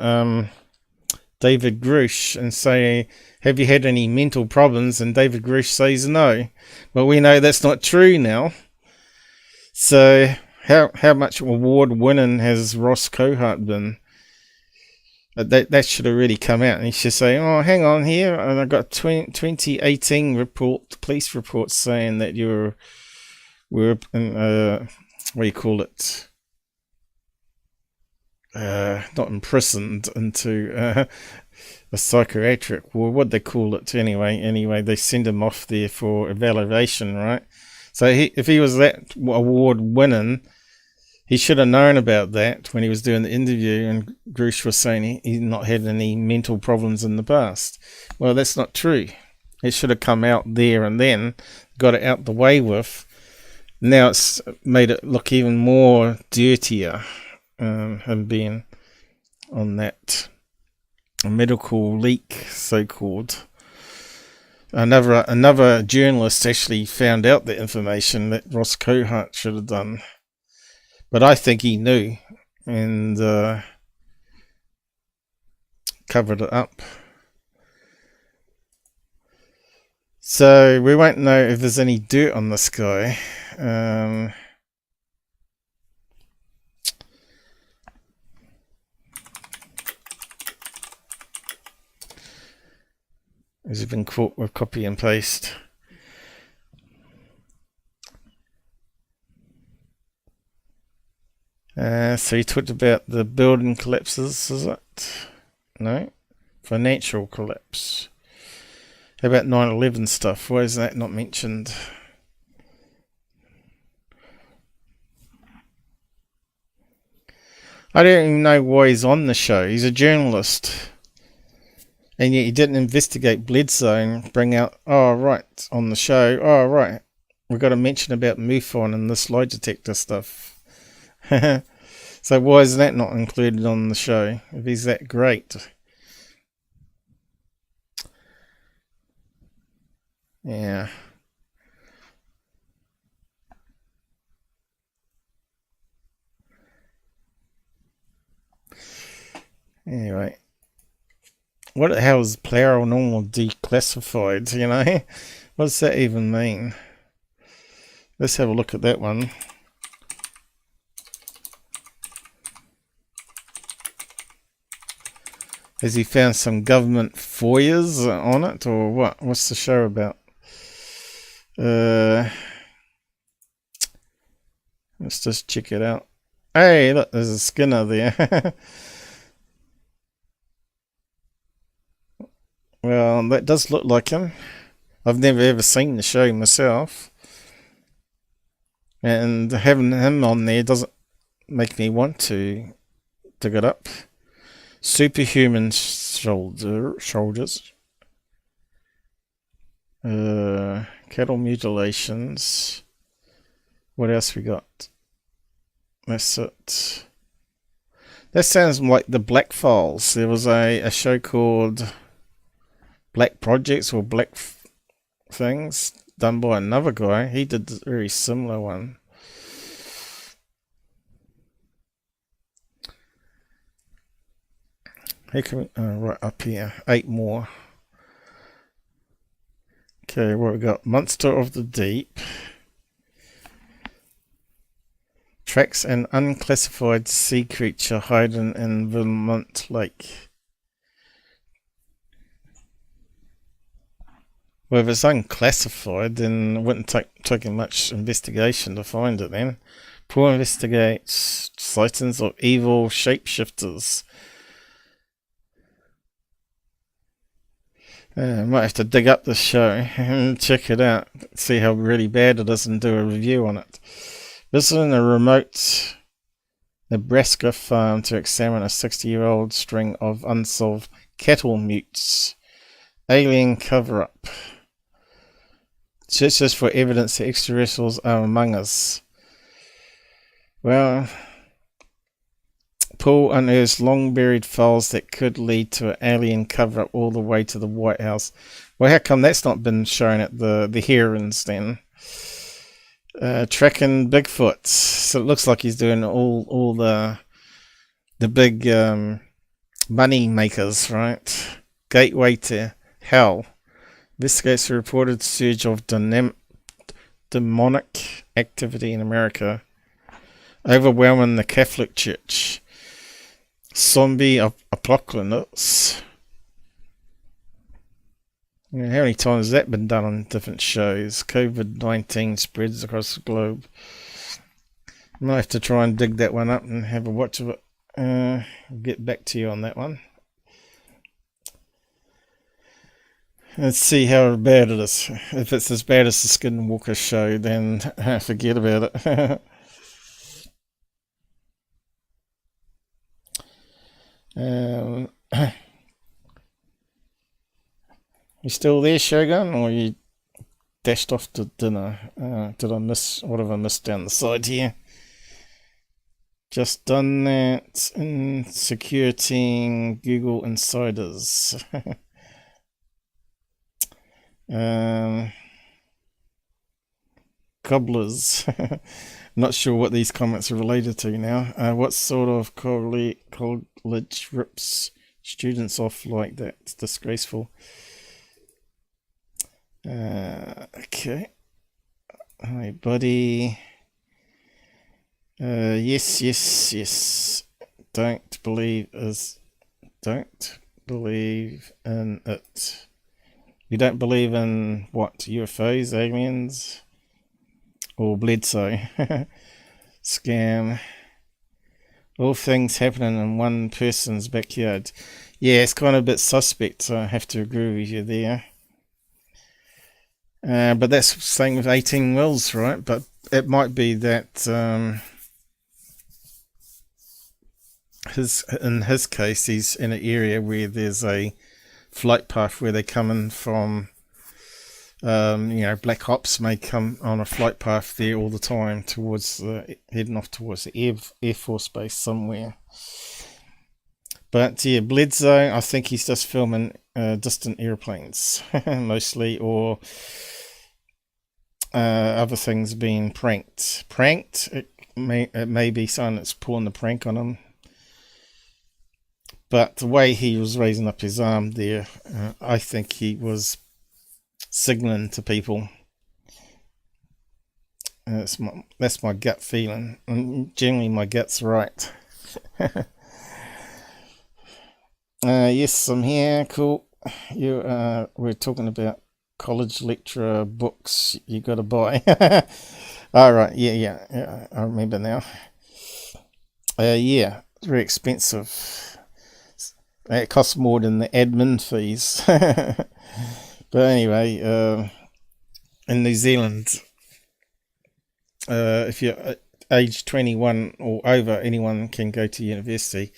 David Grusch and say, have you had any mental problems? And David Grusch says no. Well, we know that's not true now. So how much award winning has Ross Cohart been? That should have really come out. And he should say, oh, hang on here. And I got 2018 police reports saying that you were what do you call it? Not imprisoned into a psychiatric, or what they call it anyway they send him off there for evaluation, right? So if he was that award winning, he should have known about that when he was doing the interview, and Grusch was saying he's not had any mental problems in the past. Well, that's not true. It should have come out there and then, got it out the way with. Now it's made it look even more dirtier, him being on that medical leak, so-called. Another journalist actually found out the information that Ross Cohart should have done, but I think he knew and covered it up. So we won't know if there's any dirt on this guy. Has he been caught with copy and paste? So he talked about the building collapses, is it? No? Financial collapse. How about 9/11 stuff? Why is that not mentioned? I don't even know why he's on the show. He's a journalist. And yet he didn't investigate Bledsoe and bring out, oh right, on the show, oh right, we've got to mention about MUFON and this lie detector stuff. So why is that not included on the show if he's that great? Yeah. Anyway. What the hell is Paranormal Declassified, you know? What does that even mean? Let's have a look at that one. Has he found some government FOIAs on it, or what? What's the show about? Let's just check it out. Hey, look, there's a Skinner there. Well, that does look like him. I've never ever seen the show myself. And having him on there doesn't make me want to dig it up. Superhuman shoulders. Cattle mutilations. What else we got? That's it. That sounds like the Black Files. There was a show called Black Projects or Black Things done by another guy. He did a very similar one. How can we, right up here, 8 more. Okay, what we got? Monster of the Deep. Tracks an unclassified sea creature hiding in Vermont Lake. Well, if it's unclassified, then it wouldn't take much investigation to find it then. Paul investigates sightings of evil shapeshifters. Might have to dig up this show and check it out, see how really bad it is and do a review on it. Visiting a remote Nebraska farm to examine a 60-year-old string of unsolved cattle mutes. Alien cover-up. Searches for evidence that extraterrestrials are among us. Well, Paul unearths long-buried files that could lead to an alien cover-up all the way to the White House. Well, how come that's not been shown at the hearings then? Tracking Bigfoot. So it looks like he's doing all the big money makers, right? Gateway to Hell. Investigates a reported surge of demonic activity in America, overwhelming the Catholic Church. Zombie apocalypse. How many times has that been done on different shows? COVID-19 spreads across the globe. Might have to try and dig that one up and have a watch of it. I'll get back to you on that one. Let's see how bad it is. If it's as bad as the Skinwalker show, then forget about it. You still there, Shogun, or you dashed off to dinner? Did I miss, what have I missed down the side here? Just done that in security Google Insiders. Cobblers. Not sure what these comments are related to now. What sort of college rips students off like that? It's disgraceful. Okay. Hi, buddy. Yes. Don't believe in it. You don't believe in what? UFOs, aliens, or Bledsoe? Scam. All things happening in one person's backyard. Yeah, it's kind of a bit suspect, so I have to agree with you there. But that's the same with 18 mils, right? But it might be that in his case, he's in an area where there's a flight path where they come in from. Black Ops may come on a flight path there all the time towards heading off towards the Air Force Base somewhere. But yeah, Bledsoe, I think he's just filming distant airplanes mostly, or other things being pranked. It may be someone that's pulling the prank on him. But the way he was raising up his arm there, I think he was signaling to people. That's my gut feeling, and generally my gut's right. Yes, I'm here. Cool. We're talking about college lecturer books you got to buy. All right. Yeah. I remember now. Yeah, it's very expensive. It costs more than the admin fees. But anyway, in New Zealand, if you're age 21 or over, anyone can go to university.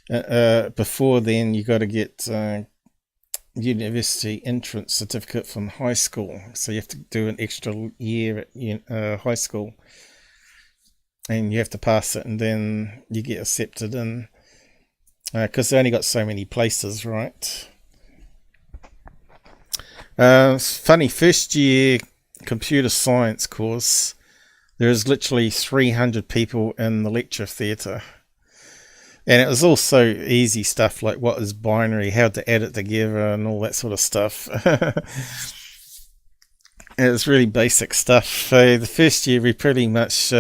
Before then, you got to get university entrance certificate from high school. So you have to do an extra year at high school, and you have to pass it, and then you get accepted in. Because they only got so many places, right? It's funny, first year computer science course, there is literally 300 people in the lecture theatre. And it was also easy stuff like what is binary, how to add it together, and all that sort of stuff. It was really basic stuff. So the first year we pretty much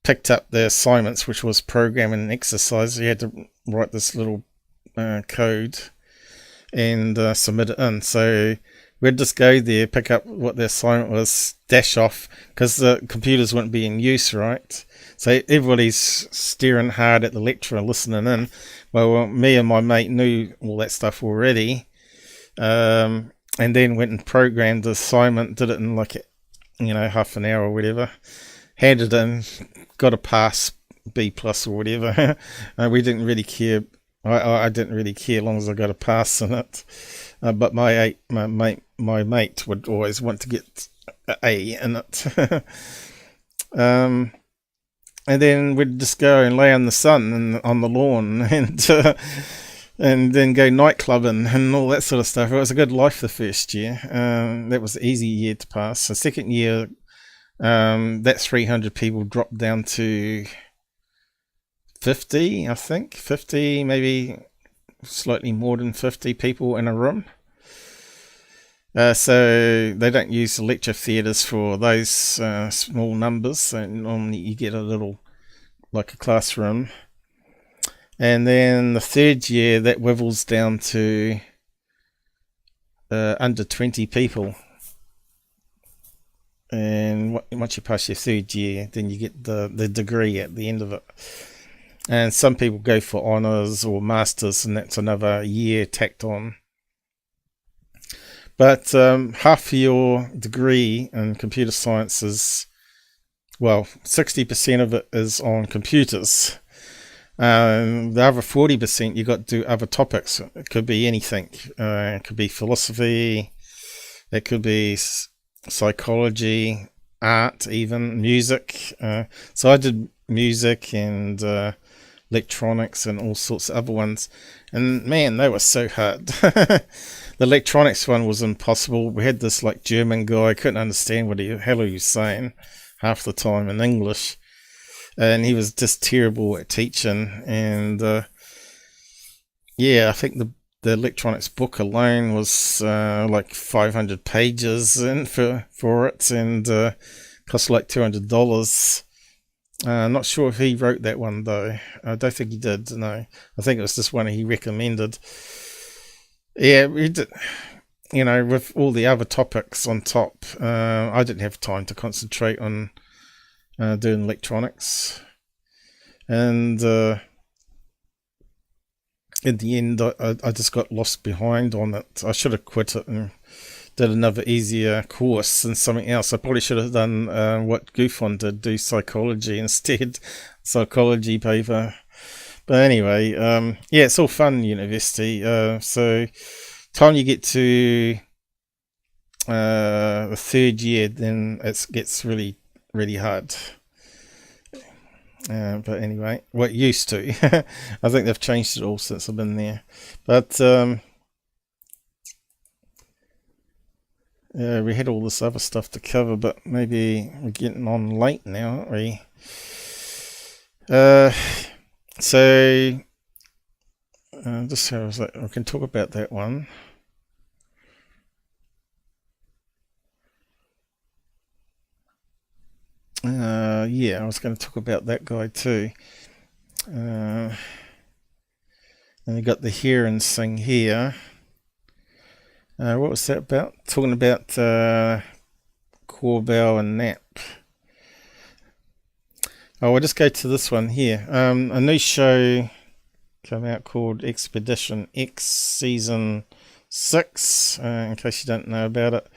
picked up the assignments, which was programming and exercise. You had to write this little code and submit it in. So we'd just go there, pick up what the assignment was, dash off, because the computers wouldn't be in use, right? So everybody's staring hard at the lecturer, listening in. Well, me and my mate knew all that stuff already, and then went and programmed the assignment, did it in like half an hour or whatever, handed in, got a pass, B+ or whatever. We didn't really care. I didn't really care as long as I got a pass in it. But my mate would always want to get an A in it. And then we'd just go and lay in the sun and on the lawn and then go nightclubbing and all that sort of stuff. It was a good life the first year. That was an easy year to pass. The second year, that 300 people dropped down to 50, I think. 50, maybe slightly more than 50 people in a room. So they don't use the lecture theatres for those small numbers. So normally you get a little, like a classroom. And then the third year, that wivels down to under 20 people. And once you pass your third year, then you get the degree at the end of it. And some people go for honours or masters, and that's another year tacked on. But half of your degree in computer science is, 60% of it is on computers. The other 40% you got to do other topics. It could be anything. It could be philosophy. It could be psychology, art, even music. So I did music and electronics and all sorts of other ones. And man, they were so hard. The electronics one was impossible. We had this like German guy, couldn't understand what the hell he was saying half the time in English. And he was just terrible at teaching. And yeah, I think the electronics book alone was like 500 pages in for it, and cost like $200. Not sure if he wrote that one though. I don't think he did. No, I think it was just one he recommended. Yeah, we did. You know, with all the other topics on top, I didn't have time to concentrate on doing electronics, and in the end, I just got lost behind on it. I should have quit it and did another easier course and something else. I probably should have done what Goofon did, do psychology instead, psychology paper. But anyway, yeah, it's all fun university. So time you get to the third year, then it gets really, really hard. But anyway, what used to. I think they've changed it all since I've been there. But we had all this other stuff to cover, but maybe we're getting on late now, aren't we? So just how was that? I can talk about that one. Yeah, I was going to talk about that guy too. And we got the herons thing here. What was that about? Talking about Corbell and Knapp. Oh, we'll just go to this one here. A new show come out called Expedition X Season 6, in case you don't know about it.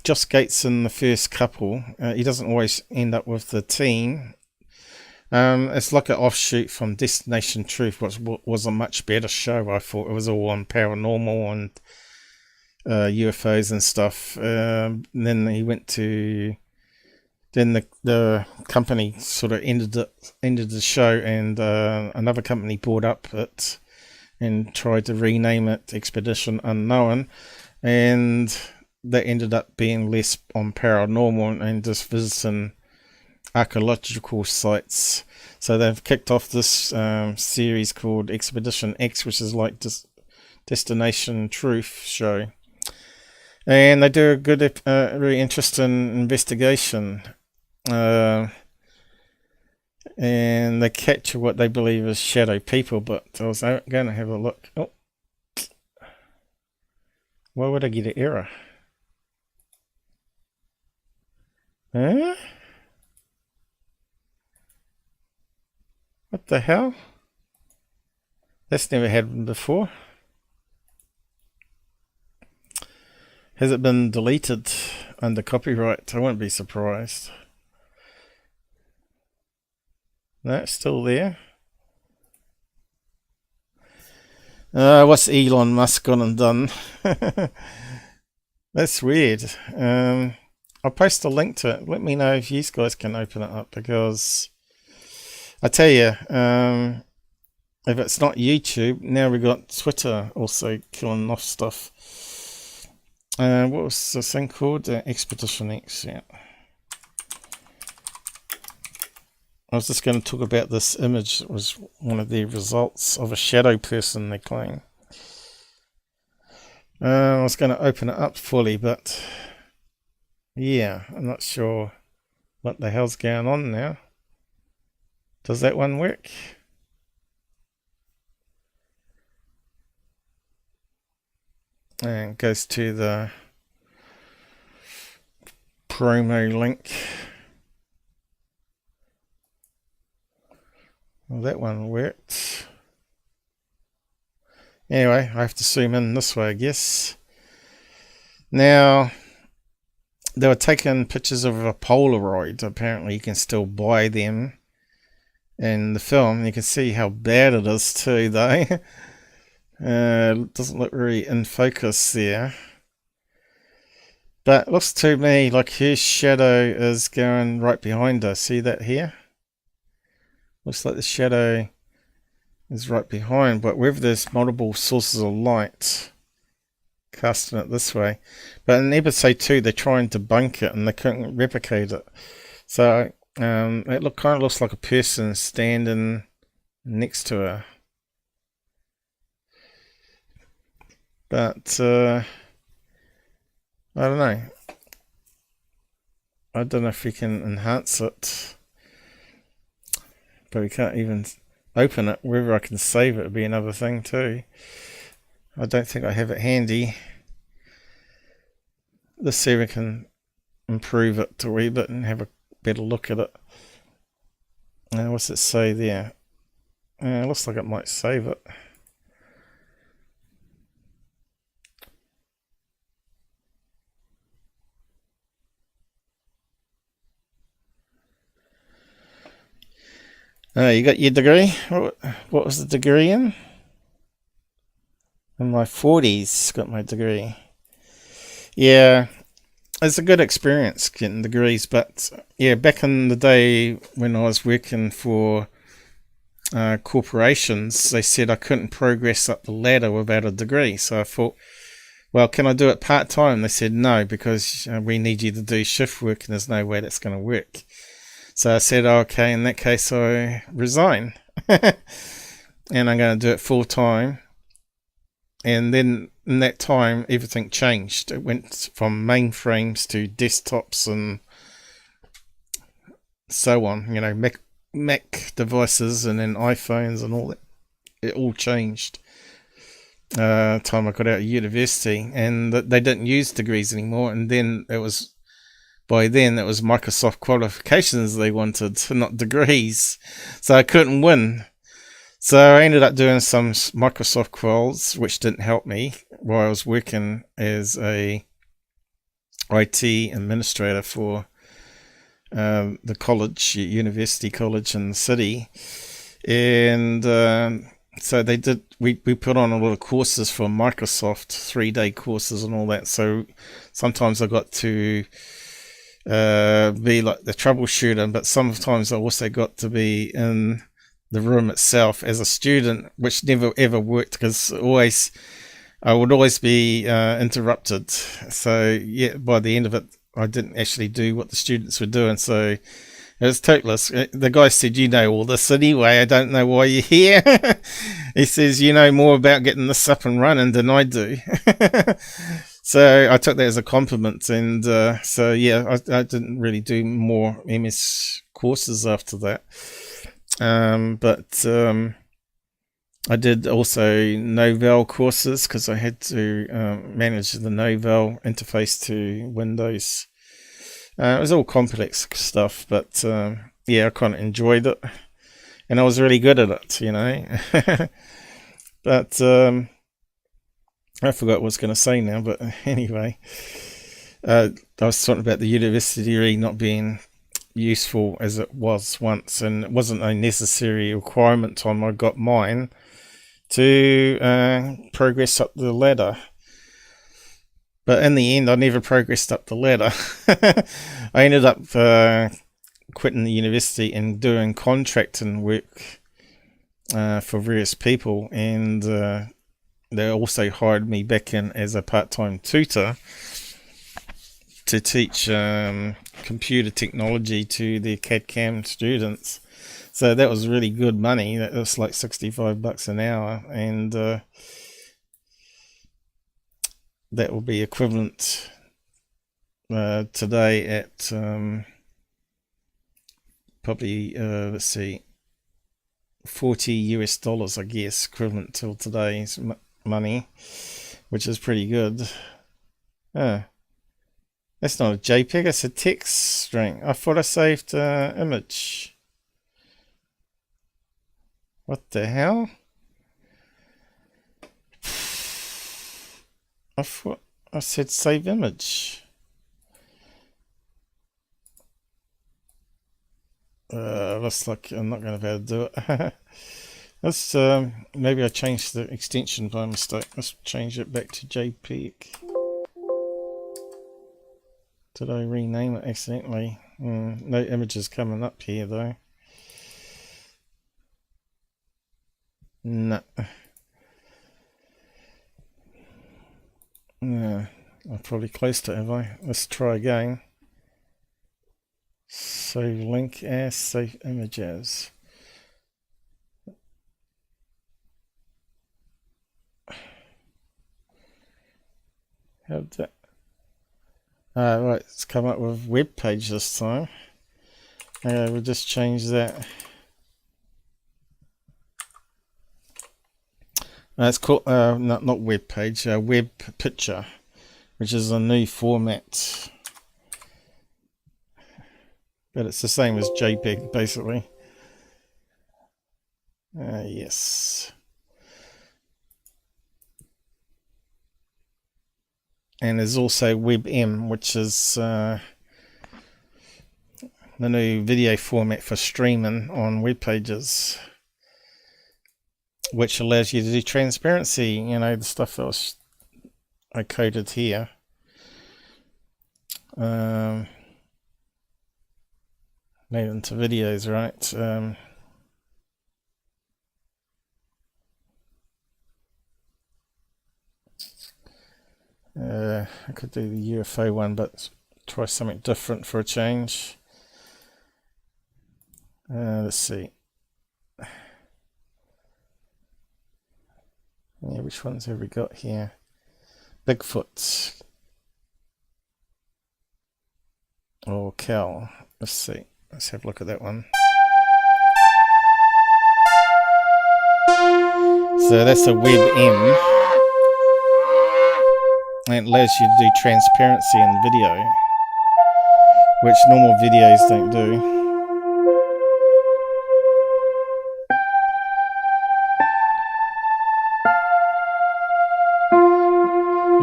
Josh Gates in the first couple. He doesn't always end up with the team. It's like an offshoot from Destination Truth, which was a much better show. I thought it was all on paranormal and UFOs and stuff. And then he went to... Then the company sort of ended the show, and another company bought up it and tried to rename it Expedition Unknown, and that ended up being less on paranormal and just visiting archaeological sites. So they've kicked off this series called Expedition X, which is like just Destination Truth show, and they do a good, really interesting investigation. And they capture what they believe is shadow people, but I was going to have a look. Oh, why would I get an error? Huh? What the hell? That's never happened before. Has it been deleted under copyright? I won't be surprised. No, it's still there. What's Elon Musk gone and done? That's weird. I'll post a link to it. Let me know if you guys can open it up, because I tell you, if it's not YouTube, now we've got Twitter also killing off stuff. What was the thing called? Expedition X, yeah. I was just going to talk about this image. It was one of the results of a shadow person, they claim. I was going to open it up fully, but yeah, I'm not sure what the hell's going on now. Does that one work? And it goes to the promo link. Well, that one worked. Anyway, I have to zoom in this way, I guess. Now, they were taking pictures of a Polaroid. Apparently, you can still buy them in the film. You can see how bad it is too, though. It doesn't look really in focus there. But it looks to me like her shadow is going right behind her. See that here? Looks like the shadow is right behind, but whether there's multiple sources of light casting it this way. But in episode 2 they're trying to debunk it and they couldn't replicate it. So it kind of looks like a person standing next to her. But I don't know. I don't know if we can enhance it. But we can't even open it. Whether I can save it would be another thing too. I don't think I have it handy. Let's see if we can improve it a wee bit and have a better look at it. What's it say there? Looks like it might save it. You got your degree? What was the degree in? In my 40s, got my degree. Yeah, it's a good experience getting degrees, but yeah, back in the day when I was working for corporations, they said I couldn't progress up the ladder without a degree. So I thought, well, can I do it part-time? They said no, because we need you to do shift work and there's no way that's going to work. So I said, okay, in that case I resign. And I'm going to do it full-time. And then in that time, everything changed. It went from mainframes to desktops and so on. You know, Mac devices and then iPhones and all that. It all changed. Time I got out of university, and they didn't use degrees anymore. And then by then it was Microsoft qualifications they wanted, not degrees. So I couldn't win. So I ended up doing some Microsoft quals, which didn't help me while I was working as a IT administrator for the college, university college in the city. And so we put on a lot of courses for Microsoft, 3-day courses and all that. So sometimes I got to be like the troubleshooter, but sometimes I also got to be in the room itself as a student, which never ever worked because I would always be interrupted. So yeah, by the end of it, I didn't actually do what the students were doing. So it was toothless. The guy said, "You know all this anyway. I don't know why you're here." He says, "You know more about getting this up and running than I do." So I took that as a compliment, and so yeah, I didn't really do more MS courses after that. But I did also Novell courses because I had to manage the Novell interface to Windows. It was all complex stuff, but yeah, I kind of enjoyed it, and I was really good at it, you know. But I forgot what I was going to say now, but anyway, I was talking about the university degree not being useful as it was once, and it wasn't a necessary requirement time I got mine to progress up the ladder. But in the end, I never progressed up the ladder. I ended up quitting the university and doing contracting work for various people, and they also hired me back in as a part-time tutor to teach computer technology to the CAD/CAM students. So that was really good money. That was like $65 an hour, and that will be equivalent today at probably let's see, $40 I guess, equivalent till today's money, which is pretty good. That's not a JPEG, it's a text string. I thought I saved image. What the hell? I thought I said save image. Looks like I'm not going to be able to do it. Let's maybe I changed the extension by mistake. Let's change it back to JPEG. Did I rename it accidentally? No images coming up here though. No. Yeah, I'm probably close to it, have I? Let's try again. Save link as, save image as. How'd that? Right, it's come up with web page this time. We'll just change that. It's called not web page, web picture, which is a new format. But it's the same as JPEG, basically. Yes. And there's also WebM, which is the new video format for streaming on web pages, which allows you to do transparency, you know, the stuff that I coded here. Made into videos, right? I could do the UFO one, but try something different for a change. Let's see. Yeah, which ones have we got here? Bigfoot. Or Cal. Let's see. Let's have a look at that one. So that's a WebM. And it allows you to do transparency in video, which normal videos don't do.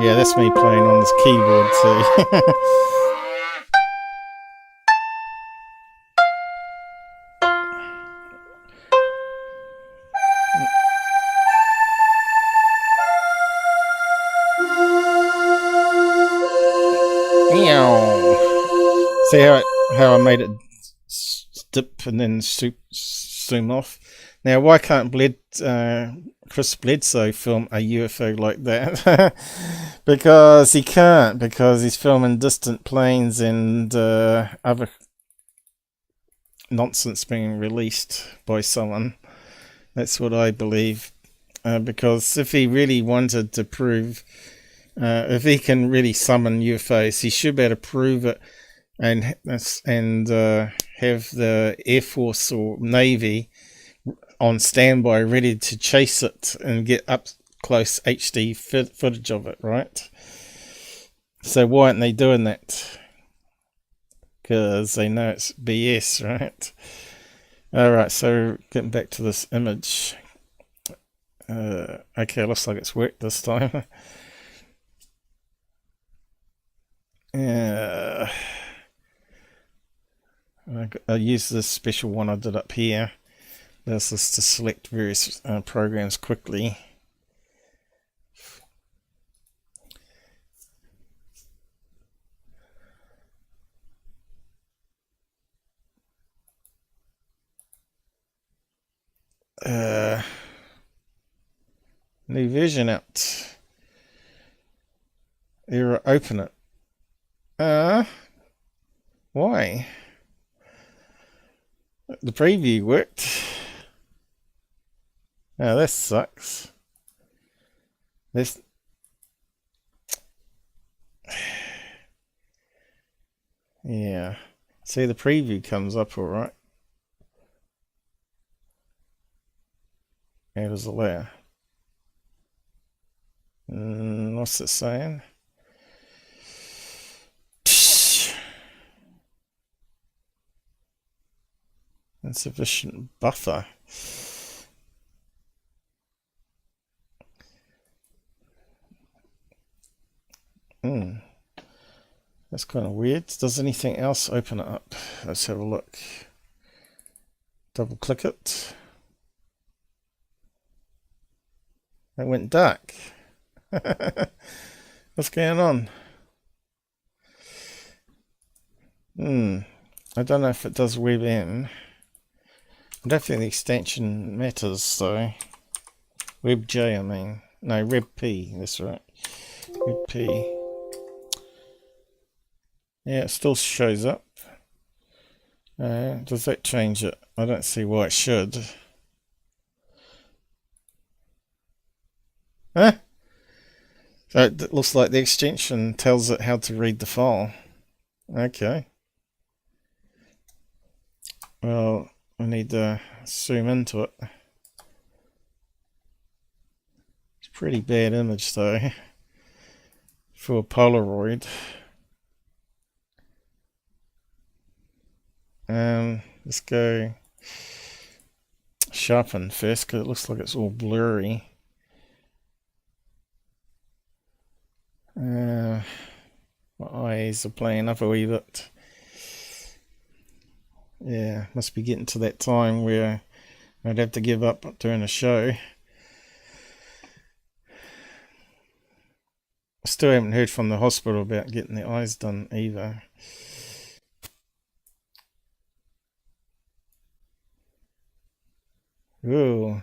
Yeah, that's me playing on this keyboard too. See how I made it dip and then zoom off. Now, why can't Chris Bledsoe film a UFO like that? Because he can't, because he's filming distant planes and other nonsense being released by someone. That's what I believe. Because if he really wanted to prove, if he can really summon UFOs, he should be able to prove it and have the Air Force or Navy on standby ready to chase it and get up close HD footage of it, right? So why aren't they doing that? Because they know it's BS, right? Alright, so getting back to this image. Okay, looks like it's worked this time. I use this special one I did up here. Allows us to select various programs quickly. New version out. Error, open it. Why? The preview worked. Oh, that sucks. This. Yeah. See, the preview comes up all right. How does it allow? What's it saying? Insufficient buffer. That's kind of weird. Does anything else open it up? Let's have a look. Double click it. It went dark. What's going on? I don't know if it does WebM. I don't think the extension matters, though. Web J, I mean. No, Reb P, that's right. Reb P. Yeah, it still shows up. Does that change it? I don't see why it should. Huh? So it looks like the extension tells it how to read the file. Okay. Well, I need to zoom into it. It's a pretty bad image though for a Polaroid. Let's go sharpen first because it looks like it's all blurry. My eyes are playing up a wee bit. Yeah, must be getting to that time where I'd have to give up doing a show. Still haven't heard from the hospital about getting the eyes done either. Ooh.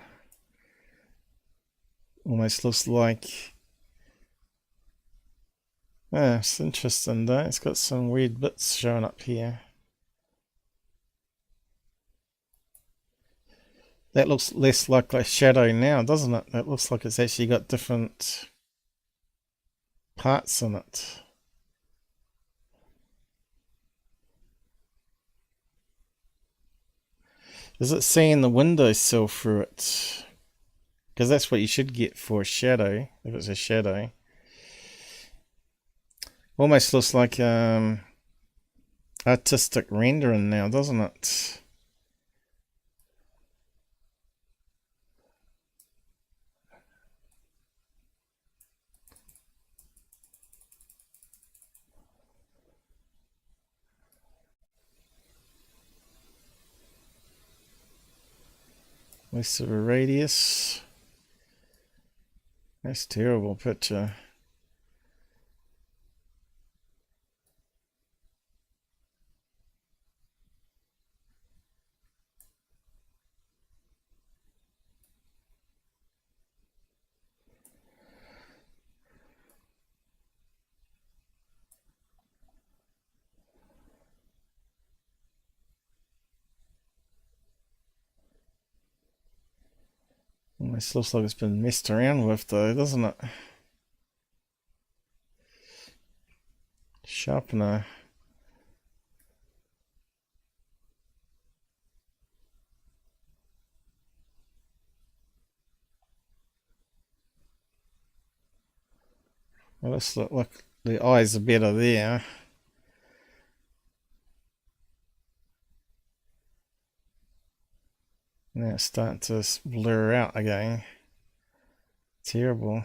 Almost looks like... it's interesting though. It's got some weird bits showing up here. That looks less like a shadow now, doesn't it? That looks like it's actually got different parts in it. Is it seeing the windowsill through it? Because that's what you should get for a shadow, if it's a shadow. Almost looks like artistic rendering now, doesn't it? Less of a radius. That's a terrible picture. Almost looks like it's been messed around with though, doesn't it? Sharpener. Well, let's look, the eyes are better there. Now it's starting to blur out again. Terrible.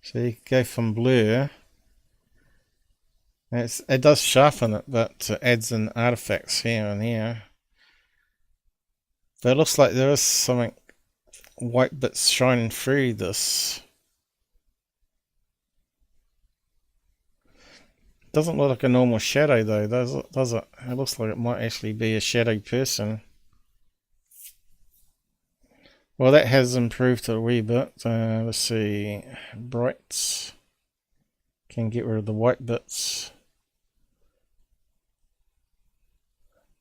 So you go from blur. It does sharpen it, but it adds in artifacts here and here. But it looks like there is something white bits shining through this. Doesn't look like a normal shadow though, does it? It looks like it might actually be a shadow person. Well, that has improved a wee bit. Let's see, brights. Can get rid of the white bits.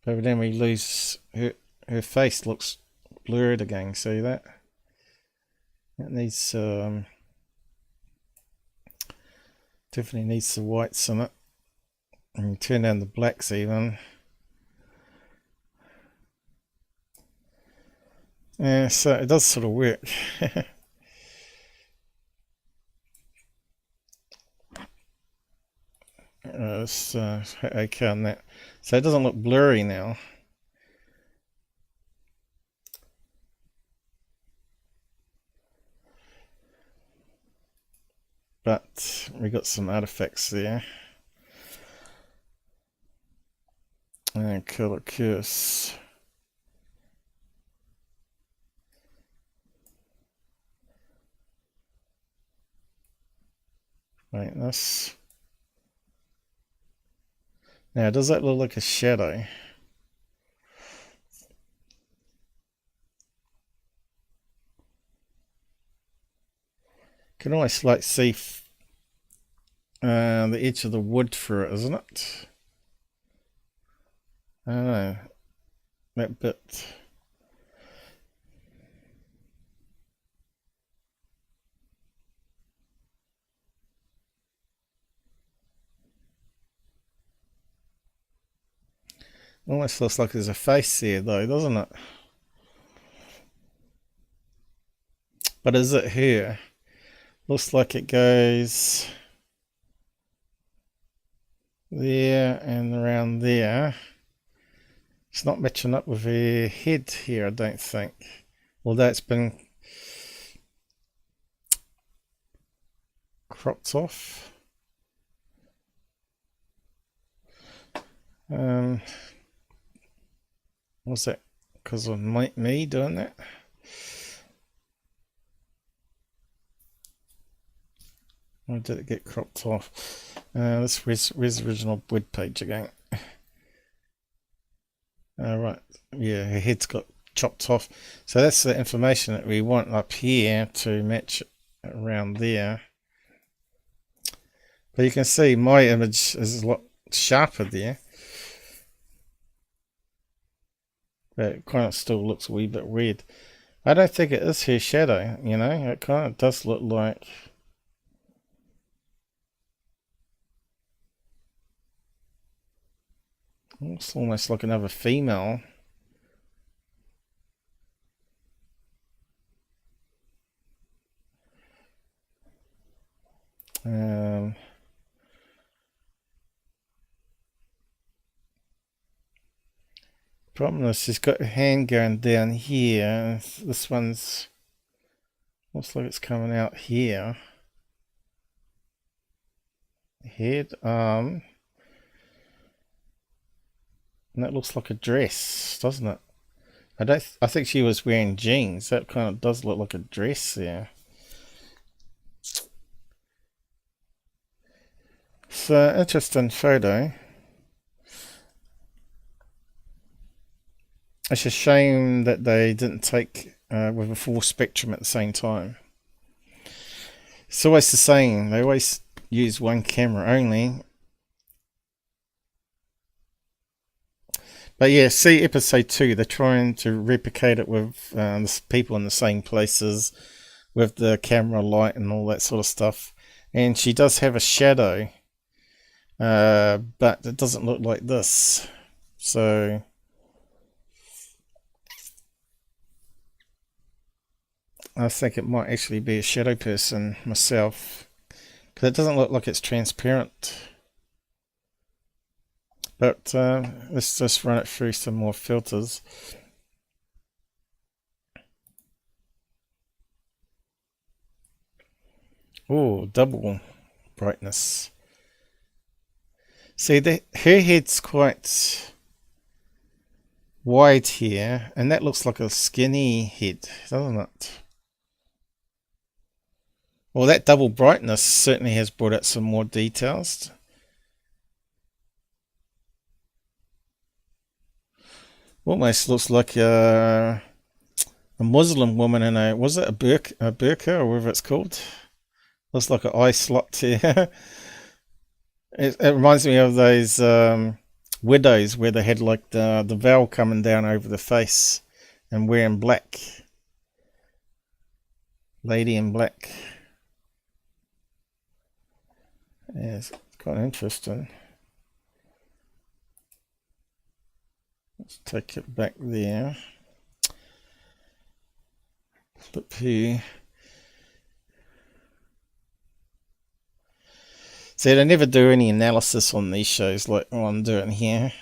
But then we lose her face looks blurred again. See that? It needs definitely needs the whites in it. And you turn down the blacks even. Yeah, so it does sort of work. Let's okay on that. So it doesn't look blurry now. But we got some artifacts there. And color curse. Like this. Now, does that look like a shadow? Can almost like see the edge of the wood through it, isn't it? I don't know. That bit. Almost looks like there's a face there though, doesn't it? But is it here? Looks like it goes there and around there. It's not matching up with her head here, I don't think. Although it's been cropped off. Was that because of me doing that? Or did it get cropped off? Where's the original web page again? Right, yeah, her head's got chopped off. So that's the information that we want up here to match around there. But you can see my image is a lot sharper there. But it kind of still looks a wee bit weird. I don't think it is her shadow, you know. It kind of does look like... It's almost like another female. Problem is she's got her hand going down here. This one's looks like it's coming out here. Head, arm. And that looks like a dress, doesn't it? I think she was wearing jeans. That kind of does look like a dress there. So, interesting photo. It's a shame that they didn't take with a full spectrum at the same time. It's always the same. They always use one camera only. But yeah, see episode 2, they're trying to replicate it with people in the same places with the camera light and all that sort of stuff. And she does have a shadow, but it doesn't look like this. So I think it might actually be a shadow person myself, because it doesn't look like it's transparent. But let's just run it through some more filters. Oh, double brightness. See, her head's quite wide here, and that looks like a skinny head, doesn't it? Well, that double brightness certainly has brought out some more details. Almost looks like a Muslim woman in a, was it a burqa or whatever it's called? Looks like an eye slot here. It reminds me of those widows where they had like the veil coming down over the face and wearing black. Lady in black. Yeah, it's quite interesting. Let's take it back there. Flip here. See, they never do any analysis on these shows like what I'm doing here.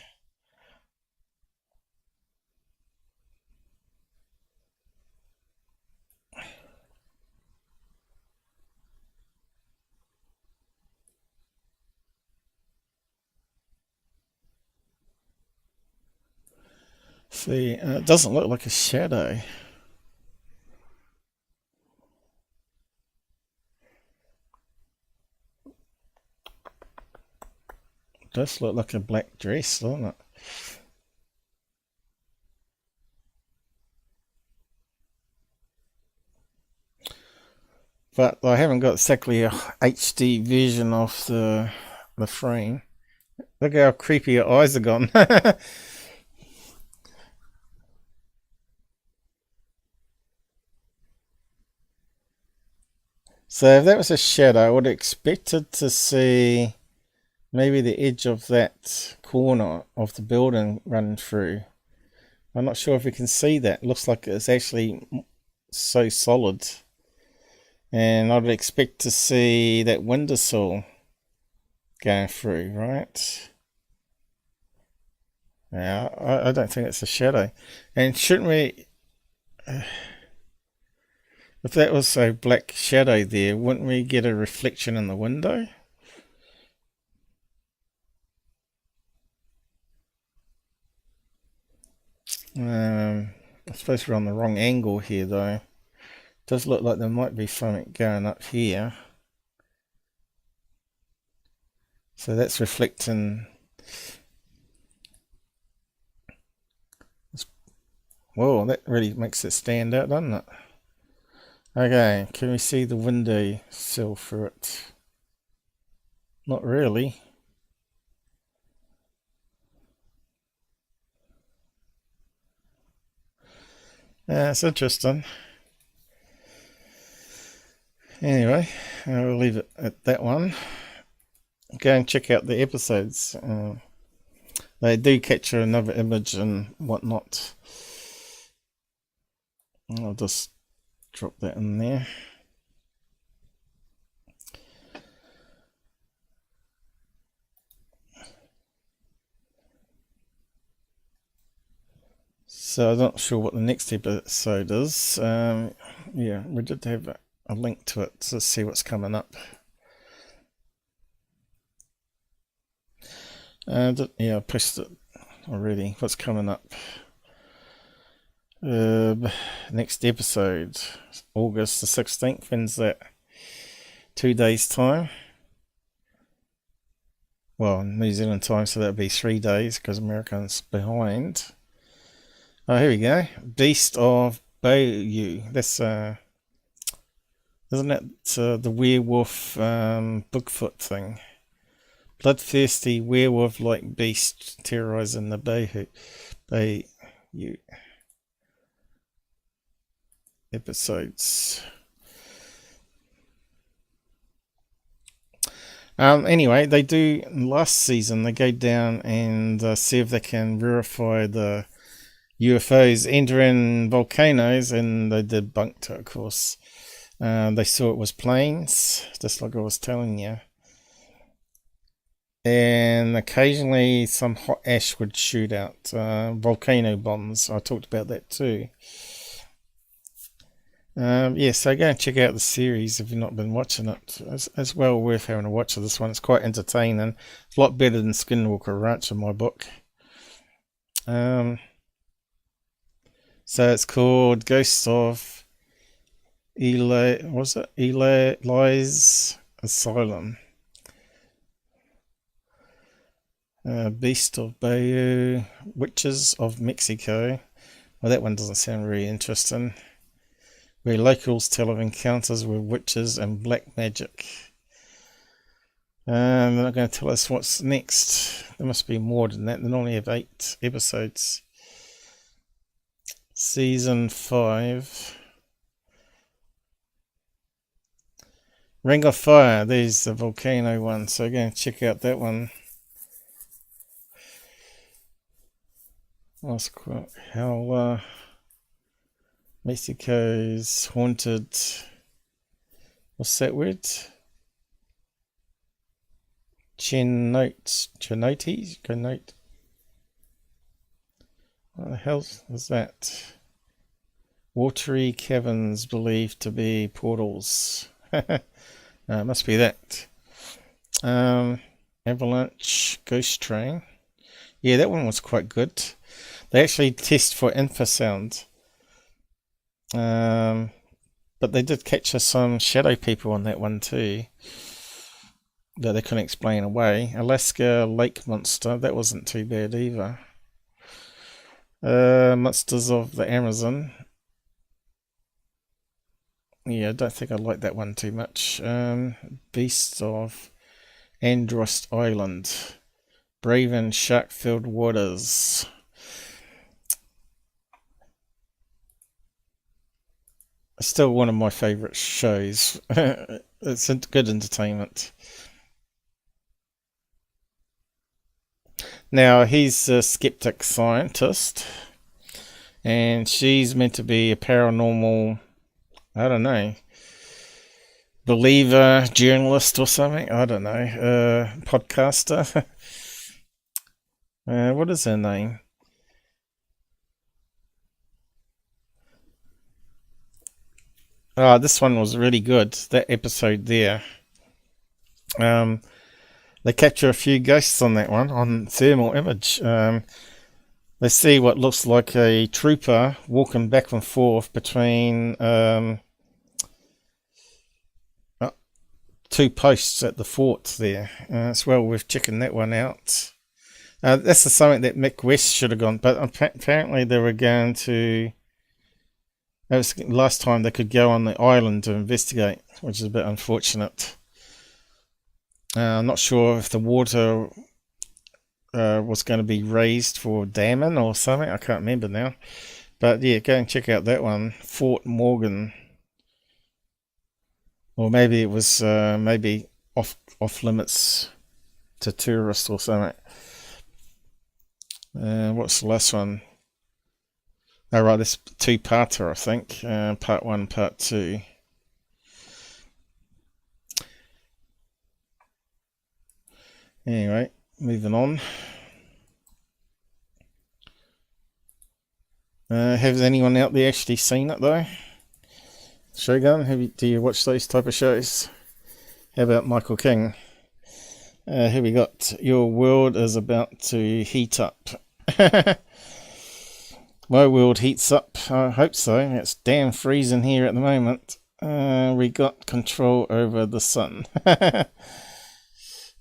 See, it doesn't look like a shadow. does look like a black dress, doesn't it? But I haven't got exactly a HD version of the frame. Look how creepy her eyes are gone. So if that was a shadow, I would have expected to see maybe the edge of that corner of the building running through. I'm not sure if you can see that. It looks like it's actually so solid. And I'd expect to see that windowsill going through, right? Yeah, I don't think it's a shadow. And shouldn't we... if that was a black shadow there, wouldn't we get a reflection in the window? I suppose we're on the wrong angle here though. It does look like there might be something going up here. So that's reflecting. Whoa, that really makes it stand out, doesn't it? Okay, can we see the window sill through it? Not really. Yeah, it's interesting. Anyway, I'll leave it at that one. Go and check out the episodes. They do capture another image and whatnot. I'll just drop that in there. So I'm not sure what the next episode is. Yeah, we did have a link to it to see what's coming up. Yeah, I pushed it already. What's coming up? Next episode, August the 16th. When's that? 2 days time. Well, New Zealand time, so that'll be 3 days because Americans behind. Oh, here we go. Beast of Bayou. That's isn't that the werewolf Bigfoot thing? Bloodthirsty werewolf-like beast terrorizing the Bayou episodes. Anyway, they do last season. They go down and see if they can verify the UFOs entering volcanoes, and they debunked it, of course. They saw it was planes, just like I was telling you. And occasionally some hot ash would shoot out, volcano bombs. I talked about that too. Yeah, so go and check out the series if you've not been watching it. It's well worth having a watch of this one. It's quite entertaining. It's a lot better than Skinwalker Ranch in my book. So it's called Ghosts of Eli's Asylum. Beast of Bayou, Witches of Mexico. Well, that one doesn't sound very interesting. Where locals tell of encounters with witches and black magic. They're not going to tell us what's next. There must be more than that. They only have 8 episodes. Season 5. Ring of Fire. There's the volcano one. So go and check out that one. Last quote. How Mexico's haunted. What's that word? Cenotes. What the hell is that? Watery caverns believed to be portals. It must be that. Avalanche Ghost Train. Yeah, that one was quite good. They actually test for infrasound. But they did capture some shadow people on that one too. that they couldn't explain away. Alaska Lake Monster, that wasn't too bad either. Monsters of the Amazon. Yeah, I don't think I like that one too much. Beasts of Andros Island. Brave and Shark-Filled Waters. Still one of my favourite shows. It's good entertainment. Now, he's a skeptic scientist, and she's meant to be a paranormal, I don't know, believer, journalist or something. I don't know, podcaster. What is her name? Oh, this one was really good. That episode there. They capture a few ghosts on that one, on thermal image. They see what looks like a trooper walking back and forth between two posts at the fort there. It's well worth checking that one out. That's something that Mick West should have gone, but apparently they were going to... That was the last time they could go on the island to investigate, which is a bit unfortunate. I'm not sure if the water was going to be raised for damming or something. I can't remember now. But yeah, go and check out that one. Fort Morgan. Or maybe it was maybe off limits to tourists or something. What's the last one? Oh, right, this two-parter, I think. Part 1, Part 2. Anyway, moving on. Has anyone out there actually seen it, though? Shogun, do you watch those type of shows? How about Michael King? Here we got, your world is about to heat up. My world heats up, I hope so. It's damn freezing here at the moment. We got control over the sun.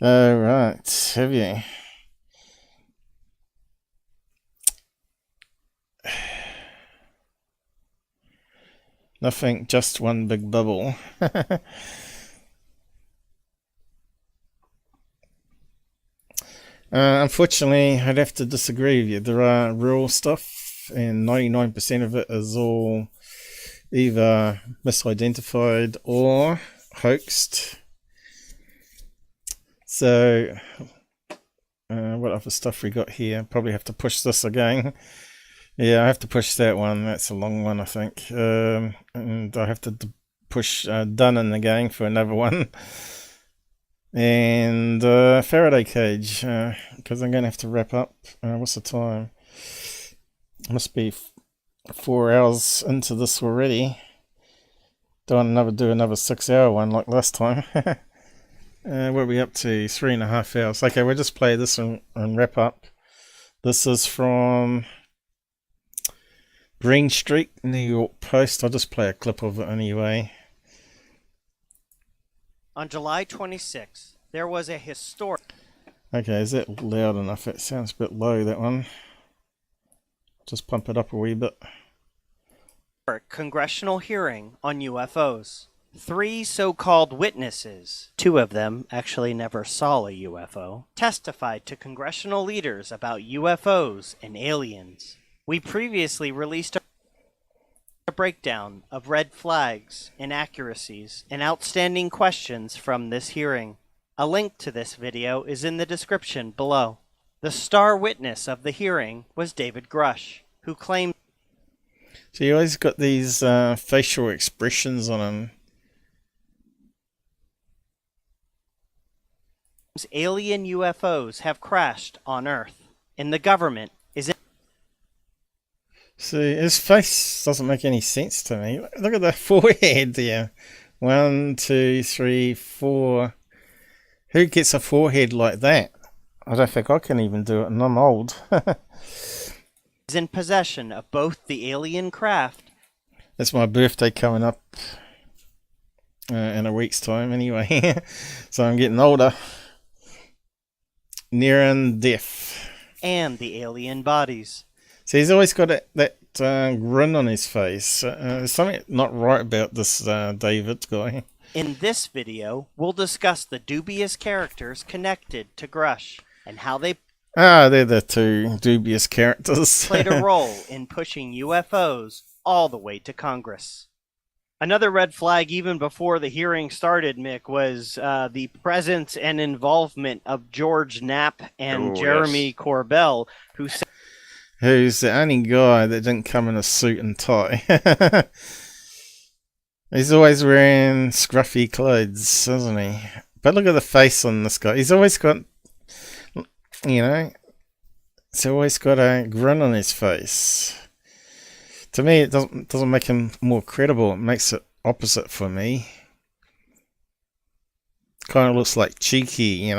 Alright, have you? Nothing, just one big bubble. Unfortunately, I'd have to disagree with you. There are real stuff, and 99% of it is all either misidentified or hoaxed. So, what other stuff we got here? Probably have to push this again. Yeah, I have to push that one. That's a long one, I think. And I have to push Dunnan again for another one. And Faraday cage, because I'm going to have to wrap up. What's the time? Must be 4 hours into this already. Don't want to do another 6-hour one like last time. What are we up to? 3.5 hours. Okay, we'll just play this and wrap up. This is from Green Street, New York Post. I'll just play a clip of it anyway. On July 26th, there was a historic... Okay, is that loud enough? It sounds a bit low, that one. Just pump it up a wee bit. Congressional hearing on UFOs. 3 so-called witnesses, 2 of them actually never saw a UFO, testified to congressional leaders about UFOs and aliens. We previously released a breakdown of red flags, inaccuracies, and outstanding questions from this hearing. A link to this video is in the description below. The star witness of the hearing was David Grusch, who claimed... So you always got these facial expressions on him. Alien UFOs have crashed on Earth, and the government is... See, his face doesn't make any sense to me. Look at the forehead there. 1, 2, 3, 4. Who gets a forehead like that? I don't think I can even do it, and I'm old. is in possession of both the alien craft... It's my birthday coming up. in a week's time anyway. So I'm getting older. Nearing death. And the alien bodies. So he's always got that grin on his face. There's something not right about this David guy. In this video, we'll discuss the dubious characters connected to Grusch and how they they're the two dubious characters. played a role in pushing UFOs all the way to Congress. Another red flag even before the hearing started, Mick, was the presence and involvement of George Knapp and Jeremy Corbell, who's the only guy that didn't come in a suit and tie. He's always wearing scruffy clothes, doesn't he? But look at the face on this guy. He's always got, he's always got a grin on his face. To me, it doesn't make him more credible. It makes it opposite for me. Kind of looks like cheeky,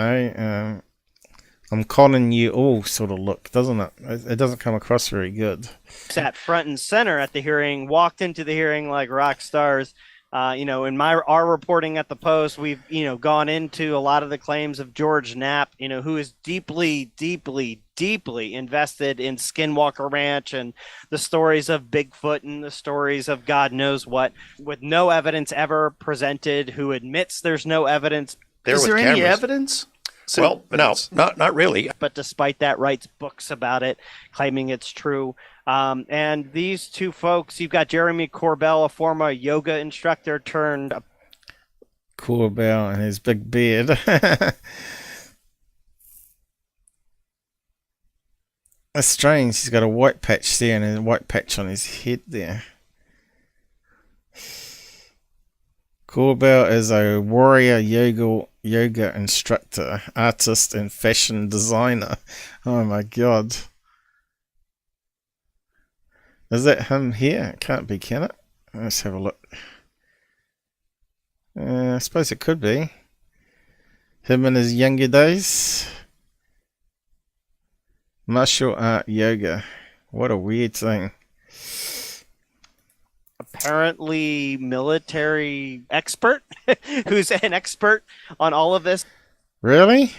I'm conning you all sort of look, doesn't it? It doesn't come across very good. sat front and center at the hearing, walked into the hearing like rock stars. In our reporting at the Post, we've gone into a lot of the claims of George Knapp, who is deeply, deeply, deeply invested in Skinwalker Ranch and the stories of Bigfoot and the stories of God knows what, with no evidence ever presented. Who admits there's no evidence? Is there any evidence? Well, no, not really. But despite that, writes books about it, claiming it's true. And these two folks, you've got Jeremy Corbell, a former yoga instructor turned... Corbell and his big beard. That's strange. He's got a white patch there and a white patch on his head there. Corbell is a warrior yoga instructor, artist, and fashion designer. Oh my god. Is that him here? It can't be, can it? Let's have a look. I suppose it could be. Him in his younger days. Martial art yoga. What a weird thing. Apparently military expert who's an expert on all of this. Really?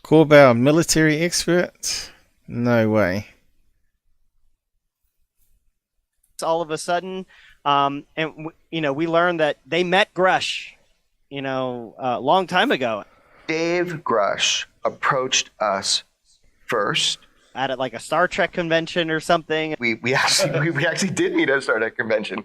Corbell, military expert? No way. All of a sudden, we learned that they met Grusch, a long time ago. Dave Grusch approached us first at it like a Star Trek convention or something. We actually did meet at a Star Trek convention.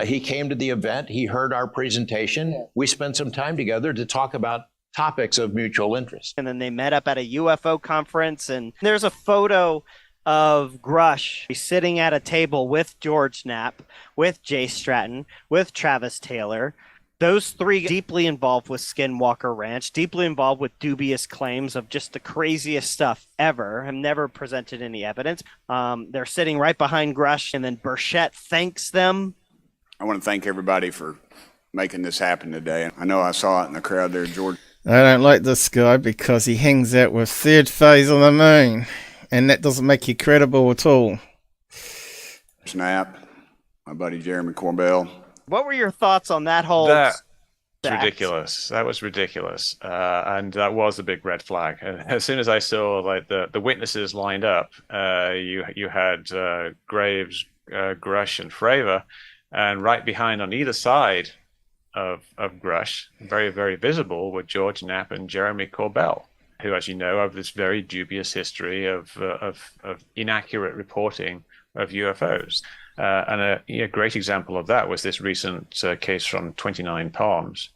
He came to the event. He heard our presentation. We spent some time together to talk about topics of mutual interest. And then they met up at a UFO conference. And there's a photo of Grusch sitting at a table with George Knapp, with Jay Stratton, with Travis Taylor. Those three deeply involved with Skinwalker Ranch, deeply involved with dubious claims of just the craziest stuff ever, have never presented any evidence. They're sitting right behind Grusch, and then Burchett thanks them. I want to thank everybody for making this happen today. I know I saw it in the crowd there, George. I don't like this guy because he hangs out with third phase on the moon, and that doesn't make you credible at all. Snap, my buddy Jeremy Corbell. What were your thoughts on that whole... That's ridiculous. That was ridiculous. And that was a big red flag. As soon as I saw the witnesses lined up, you had Graves, Grusch, and Fravor, and right behind on either side of Grusch, very, very visible, were George Knapp and Jeremy Corbell, who, as you know, have this very dubious history of inaccurate reporting of UFOs. And a great example of that was this recent case from 29 Palms,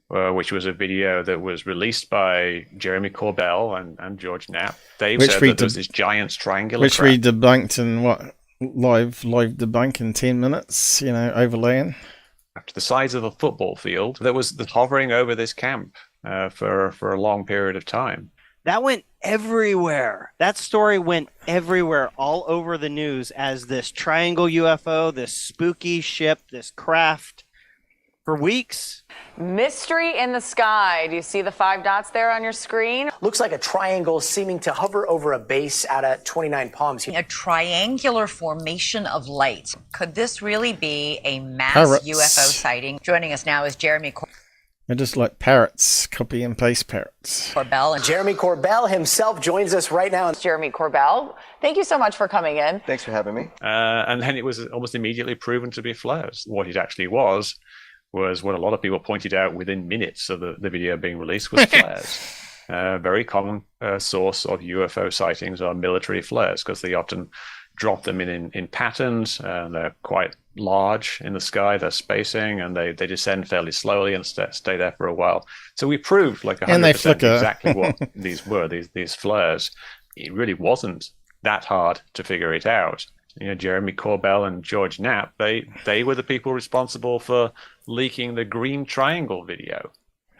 which was a video that was released by Jeremy Corbell and George Knapp. Dave said that there was this giant triangular which we debunked in live debunk in 10 minutes, overlaying. To the size of a football field that was hovering over this camp for a long period of time. That went everywhere. That story went everywhere, all over the news as this triangle UFO, this spooky ship, this craft. for weeks. Mystery in the sky. Do you see the 5 dots there on your screen? Looks like a triangle seeming to hover over a base out of 29 Palms. A triangular formation of light. Could this really be a mass Parrots. UFO sighting? Joining us now is Jeremy They're just like parrots, copy and paste parrots. Corbell. And Jeremy Corbell himself joins us right now. Jeremy Corbell, thank you so much for coming in. Thanks for having me. And then it was almost immediately proven to be flares. What it actually was what a lot of people pointed out within minutes of the video being released was flares. Very common source of UFO sightings are military flares because they often drop them in patterns. They're quite large in the sky, their spacing, and they descend fairly slowly and stay there for a while. So we proved like 100% exactly what these were, these flares. It really wasn't that hard to figure it out. You know, Jeremy Corbell and George Knapp, they were the people responsible for leaking the green triangle video.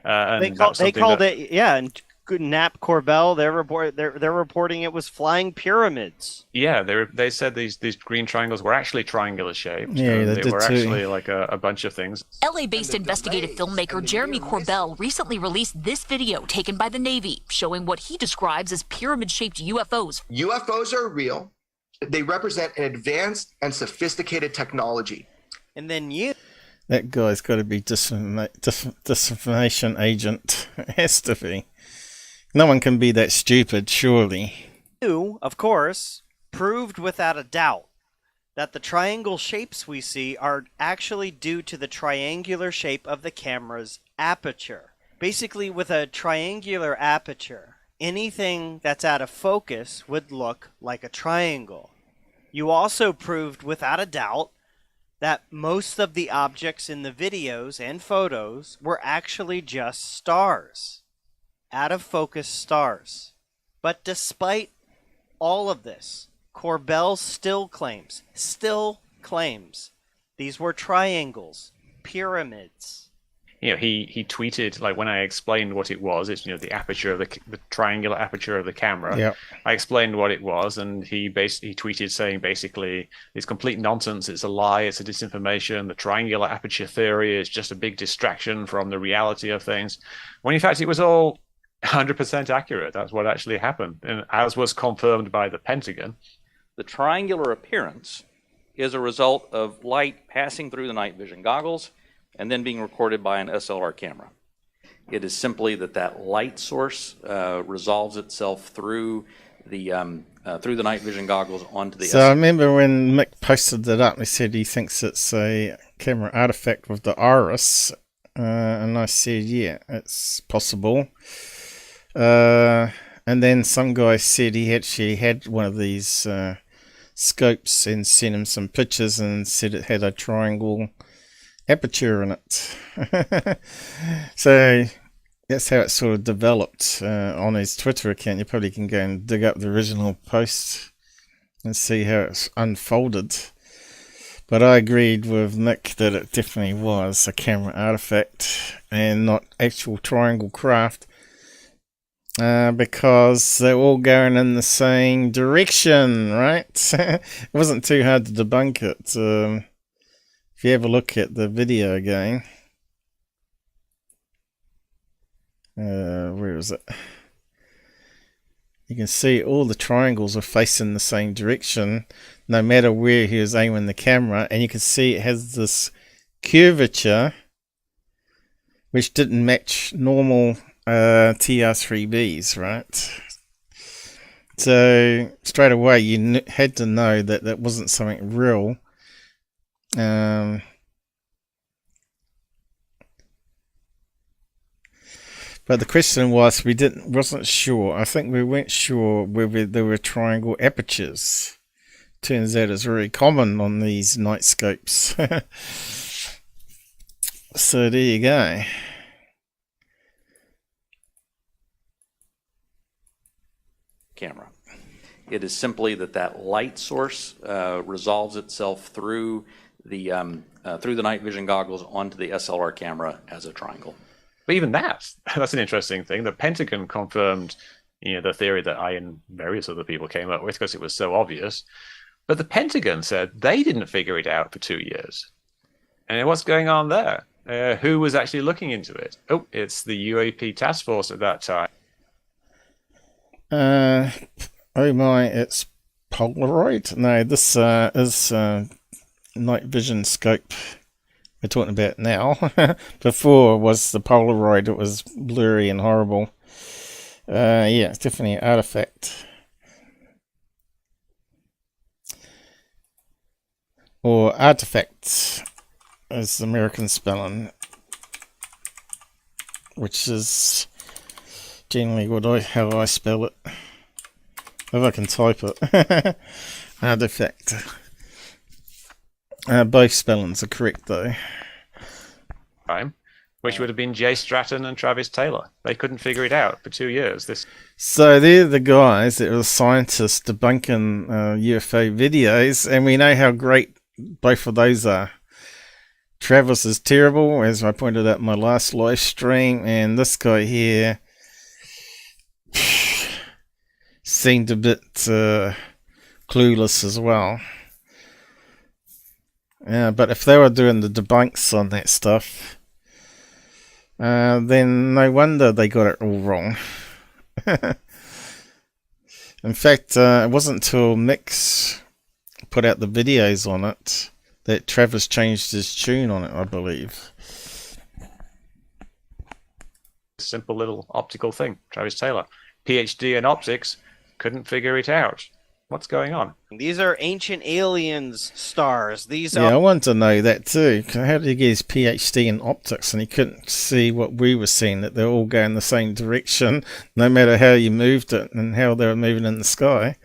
And they called it, yeah, and Knapp, Corbell, they're reporting it was flying pyramids. Yeah, they said these green triangles were actually triangular shaped. Yeah, they were actually like a bunch of things. LA-based investigative filmmaker Jeremy Corbell recently released this video taken by the Navy, showing what he describes as pyramid-shaped UFOs. UFOs are real. They represent an advanced and sophisticated technology. And then that guy's got to be disinformation agent. It has to be. No one can be that stupid, surely. You, of course, proved without a doubt that the triangle shapes we see are actually due to the triangular shape of the camera's aperture. Basically, with a triangular aperture, anything that's out of focus would look like a triangle. You also proved without a doubt that most of the objects in the videos and photos were actually just stars. Out of focus stars. But despite all of this, Corbell still claims these were triangles, pyramids. You know, he tweeted, like, when I explained what it was, it's, you know, the aperture of the triangular aperture of the camera. Yep. I explained what it was, and he tweeted saying basically it's complete nonsense, it's a lie, it's a disinformation, the triangular aperture theory is just a big distraction from the reality of things. When in fact it was all 100% accurate. That's what actually happened, and as was confirmed by the Pentagon. The triangular appearance is a result of light passing through the night vision goggles and then being recorded by an SLR camera. It is simply that light source resolves itself through the night vision goggles onto the. So I remember when Mick posted that up, he said he thinks it's a camera artifact with the iris, and I said, yeah, it's possible. And then some guy said he actually had one of these scopes and sent him some pictures and said it had a triangle aperture in it. So that's how it sort of developed on his Twitter account. You probably can go and dig up the original post and see how it's unfolded. But I agreed with Mick that it definitely was a camera artifact and not actual triangle craft, because they're all going in the same direction, right? It wasn't too hard to debunk it. If you have a look at the video again, where is it? You can see all the triangles are facing the same direction, no matter where he was aiming the camera, and you can see it has this curvature, which didn't match normal TR3Bs, right? So straight away you had to know that that wasn't something real. But the question was, wasn't sure. I think we weren't sure whether there were triangle apertures. Turns out it's very common on these night scopes. So there you go. Camera. It is simply that light source resolves itself through the night vision goggles onto the SLR camera as a triangle. But even that's an interesting thing. The Pentagon confirmed, you know, the theory that I and various other people came up with because it was so obvious. But the Pentagon said they didn't figure it out for 2 years. And what's going on there? Who was actually looking into it? Oh, it's the UAP task force at that time. Oh my, it's Polaroid? No, this is night vision scope we're talking about now. Before was the Polaroid, it was blurry and horrible. Yeah, it's definitely an artifact. Or artifacts, as the American spelling, which is generally how I spell it. If I can type it. Artifact. Both spellings are correct though. Time, which would have been Jay Stratton and Travis Taylor. They couldn't figure it out for 2 years. So they're the guys that were scientists debunking UFO videos, and we know how great both of those are. Travis is terrible, as I pointed out in my last live stream, and this guy here seemed a bit clueless as well. Yeah, but if they were doing the debunks on that stuff, then no wonder they got it all wrong. In fact, it wasn't until Mick put out the videos on it that Travis changed his tune on it, I believe. Simple little optical thing. Travis Taylor, PhD in optics, couldn't figure it out. What's going on? These are ancient aliens stars. These Yeah, are... I want to know that too. How did he get his PhD in optics and he couldn't see what we were seeing, that they're all going the same direction, no matter how you moved it and how they were moving in the sky?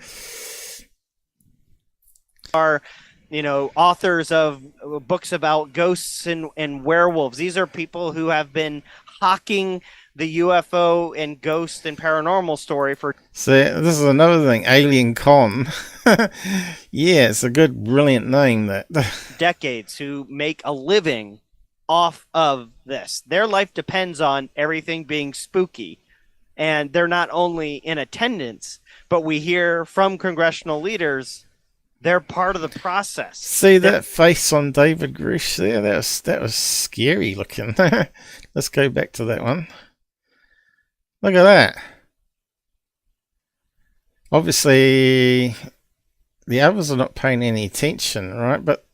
Are, you know, authors of books about ghosts and werewolves. These are people who have been hawking the UFO and ghost and paranormal story for... So this is another thing, Alien Con. Yeah, it's a good, brilliant name, that. decades, who make a living off of this. Their life depends on everything being spooky. And they're not only in attendance, but we hear from congressional leaders they're part of the process. See that face on David Grusch there? That was scary looking. Let's go back to that one. Look at that. Obviously, the others are not paying any attention, right? But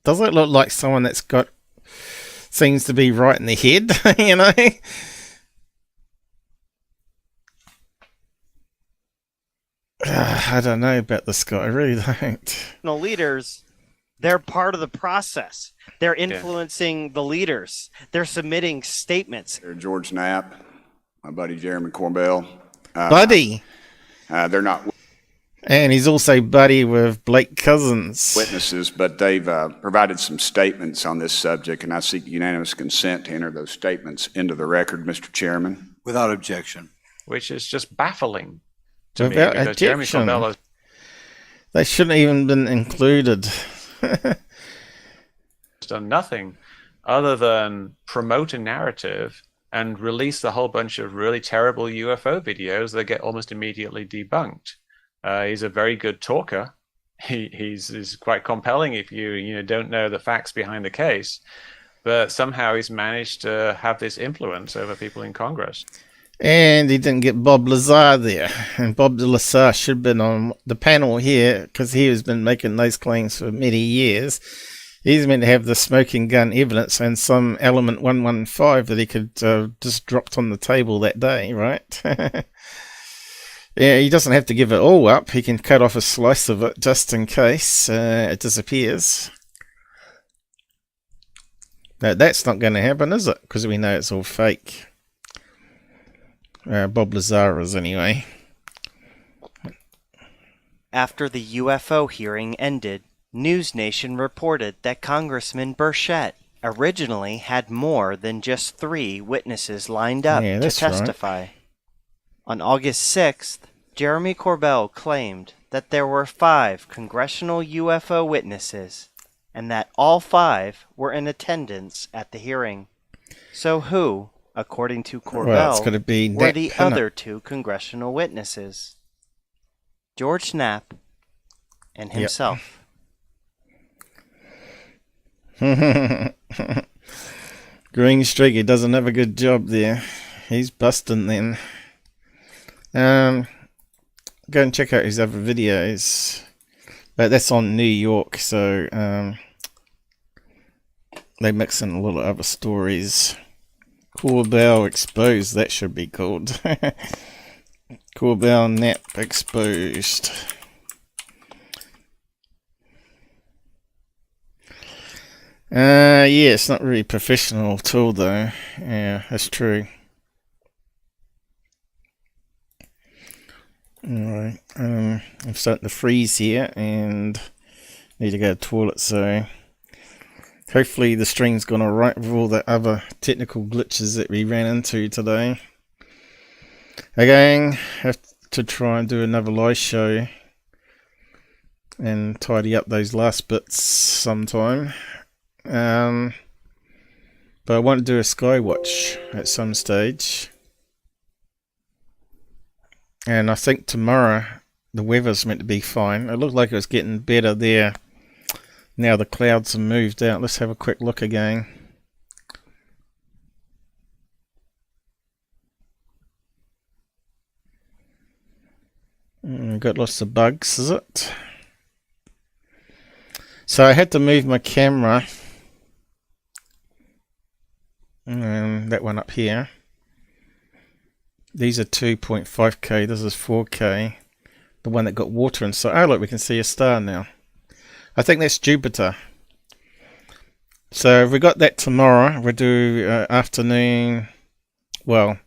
does it look like someone that's got seems to be right in the head, you know? I don't know about this guy. I really don't. No leaders, they're part of the process. They're influencing the leaders. They're submitting statements. George Knapp, my buddy Jeremy Corbell. Buddy? They're not and he's also buddy with Blake Cousins. Witnesses, but they've provided some statements on this subject, and I seek unanimous consent to enter those statements into the record, Mr. Chairman. Without objection. Which is just baffling to Without me, because Jeremy objection. Corbell has... They shouldn't even been included. done nothing other than promote a narrative and release the whole bunch of really terrible UFO videos that get almost immediately debunked. He's a very good talker. He's quite compelling if you don't know the facts behind the case, but somehow he's managed to have this influence over people in Congress. And he didn't get Bob Lazar there. And Bob Lazar should have been on the panel here because he has been making those claims for many years. He's meant to have the smoking gun evidence and some element 115 that he could just dropped on the table that day, right? Yeah, he doesn't have to give it all up. He can cut off a slice of it just in case it disappears. Now, that's not going to happen, is it? Because we know it's all fake. Bob Lazar is anyway. After the UFO hearing ended, News Nation reported that Congressman Burchett originally had more than just 3 witnesses lined up to testify. Right. On August 6th, Jeremy Corbell claimed that there were 5 congressional UFO witnesses and that all 5 were in attendance at the hearing. So who, according to Corbell, were the other 2 congressional witnesses? George Knapp and himself. Green Streaky does another good job there. He's busting then. Go and check out his other videos. But that's on New York, so they mix in a lot of other stories. Corbell Exposed, that should be called. Corbell and Knapp Exposed. Yeah, it's not really professional at all though. Yeah, that's true. Alright, I'm starting to freeze here and need to go to the toilet, so hopefully the stream's gone alright with all the other technical glitches that we ran into today. Again, have to try and do another live show and tidy up those last bits sometime. But I want to do a Skywatch at some stage. And I think tomorrow the weather's meant to be fine. It looked like it was getting better there. Now the clouds have moved out. Let's have a quick look again. Got lots of bugs, is it? So I had to move my camera. That one up here. These are 2.5K, this is 4K. The one that got water inside. Oh look, we can see a star now. I think that's Jupiter. So if we got that tomorrow, we'll do afternoon, well,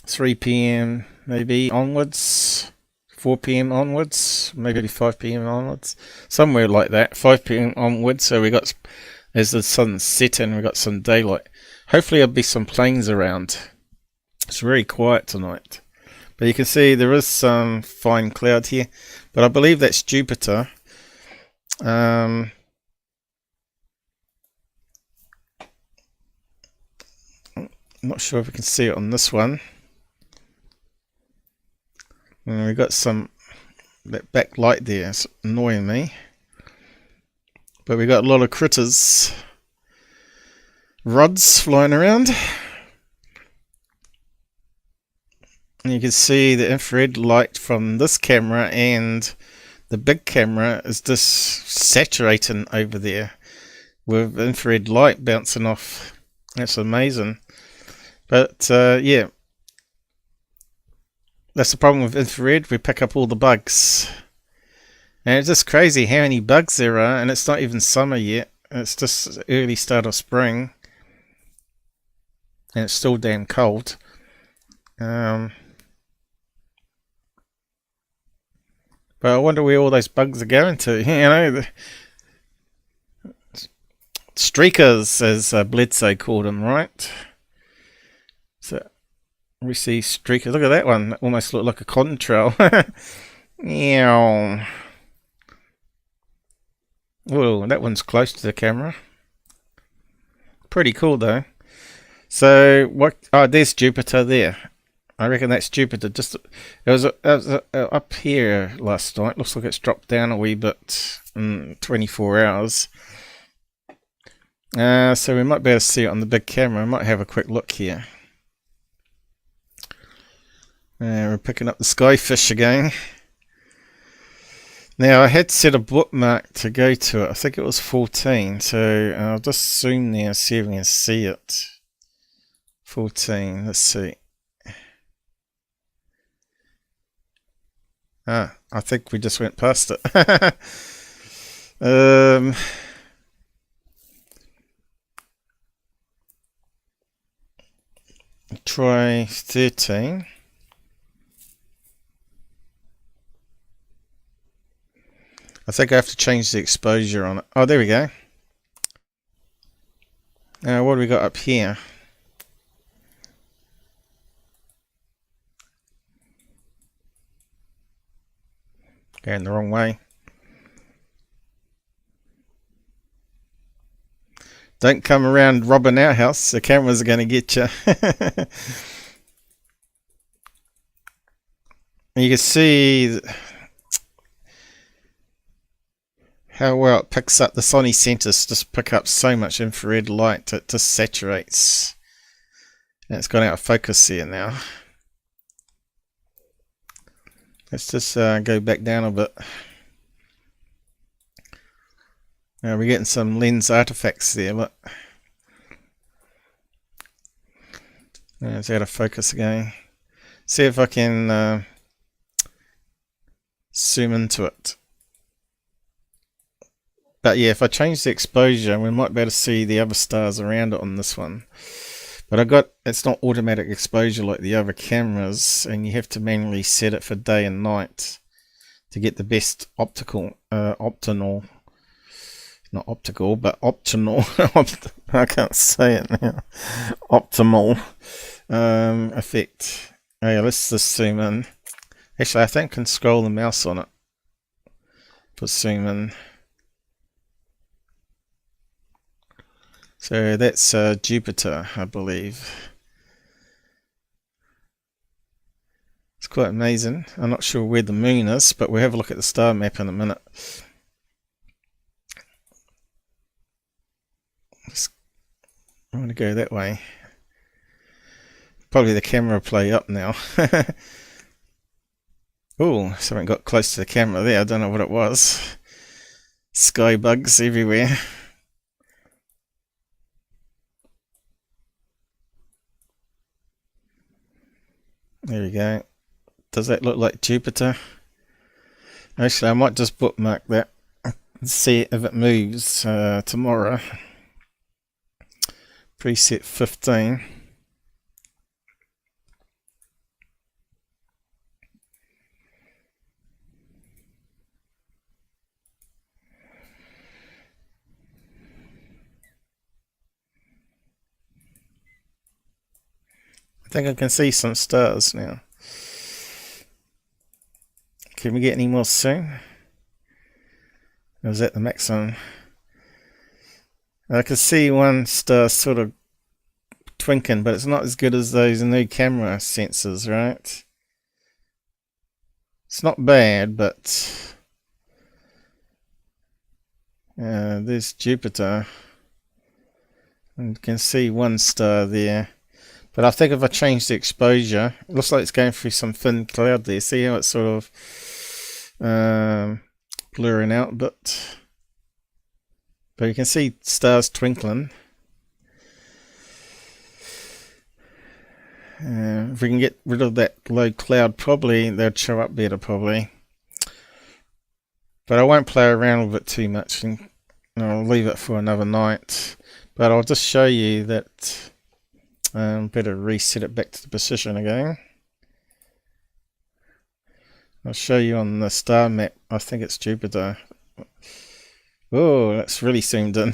3 PM maybe onwards, 4 PM onwards, maybe 5 PM onwards. Somewhere like that, 5 PM onwards. So we got, as the sun's setting, we got some daylight. Hopefully there'll be some planes around. It's very quiet tonight, but you can see there is some fine cloud here, but I believe that's Jupiter. Not sure if we can see it on this one. We've got some, that back light there is annoying me, but we got a lot of critters, rods flying around. You can see the infrared light from this camera and the big camera is just saturating over there with infrared light bouncing off. That's amazing. But yeah, that's the problem with infrared. We pick up all the bugs. And it's just crazy how many bugs there are, and it's not even summer yet. It's just early start of spring. And it's still damn cold. But I wonder where all those bugs are going to. You know, the streakers, as Bledsoe called them, right? So we see streakers. Look at that one. That almost looked like a contrail. Meow. Whoa, that one's close to the camera. Pretty cool though. So what? Oh, there's Jupiter there. I reckon that's Jupiter. Just it was up here last night. Looks like it's dropped down a wee bit in 24 hours. So we might be able to see it on the big camera. I might have a quick look here. We're picking up the skyfish again. Now I had set a bookmark to go to it. I think it was 14. So I'll just zoom there and see if we can see it. 14. Let's see. Ah, I think we just went past it. Try 13. I think I have to change the exposure on it. Oh, there we go. Now, what do we got up here? Going the wrong way. Don't come around robbing our house. The cameras are going to get you. You can see how well it picks up. The Sony centers just pick up so much infrared light, it just saturates. And it's gone out of focus here now. Let's just go back down a bit. We're getting some lens artifacts there, look. It's out of focus again. See if I can zoom into it. But yeah, if I change the exposure, we might be able to see the other stars around it on this one. But it's not automatic exposure like the other cameras, and you have to manually set it for day and night to get the best optimal, not optical, but optimal, I can't say it now, optimal effect. Okay, let's just zoom in. Actually, I think I can scroll the mouse on it. Put zoom in. So that's Jupiter, I believe. It's quite amazing. I'm not sure where the moon is, but we'll have a look at the star map in a minute. I'm going to go that way. Probably the camera will play up now. Oh, something got close to the camera there. I don't know what it was. Sky bugs everywhere. There we go. Does that look like Jupiter? Actually, I might just bookmark that and see if it moves tomorrow. Preset 15. I think I can see some stars now. Can we get any more soon? Or is that the maximum? I can see one star sort of twinkling, but it's not as good as those new camera sensors, right? It's not bad, but there's Jupiter. And you can see one star there. But I think if I change the exposure, it looks like it's going through some thin cloud there. See how it's sort of blurring out a bit? But you can see stars twinkling. If we can get rid of that low cloud, probably they'll show up better, probably. But I won't play around with it too much, and I'll leave it for another night. But I'll just show you that. Better reset it back to the position again. I'll show you on the star map. I think it's Jupiter. Oh, that's really zoomed in.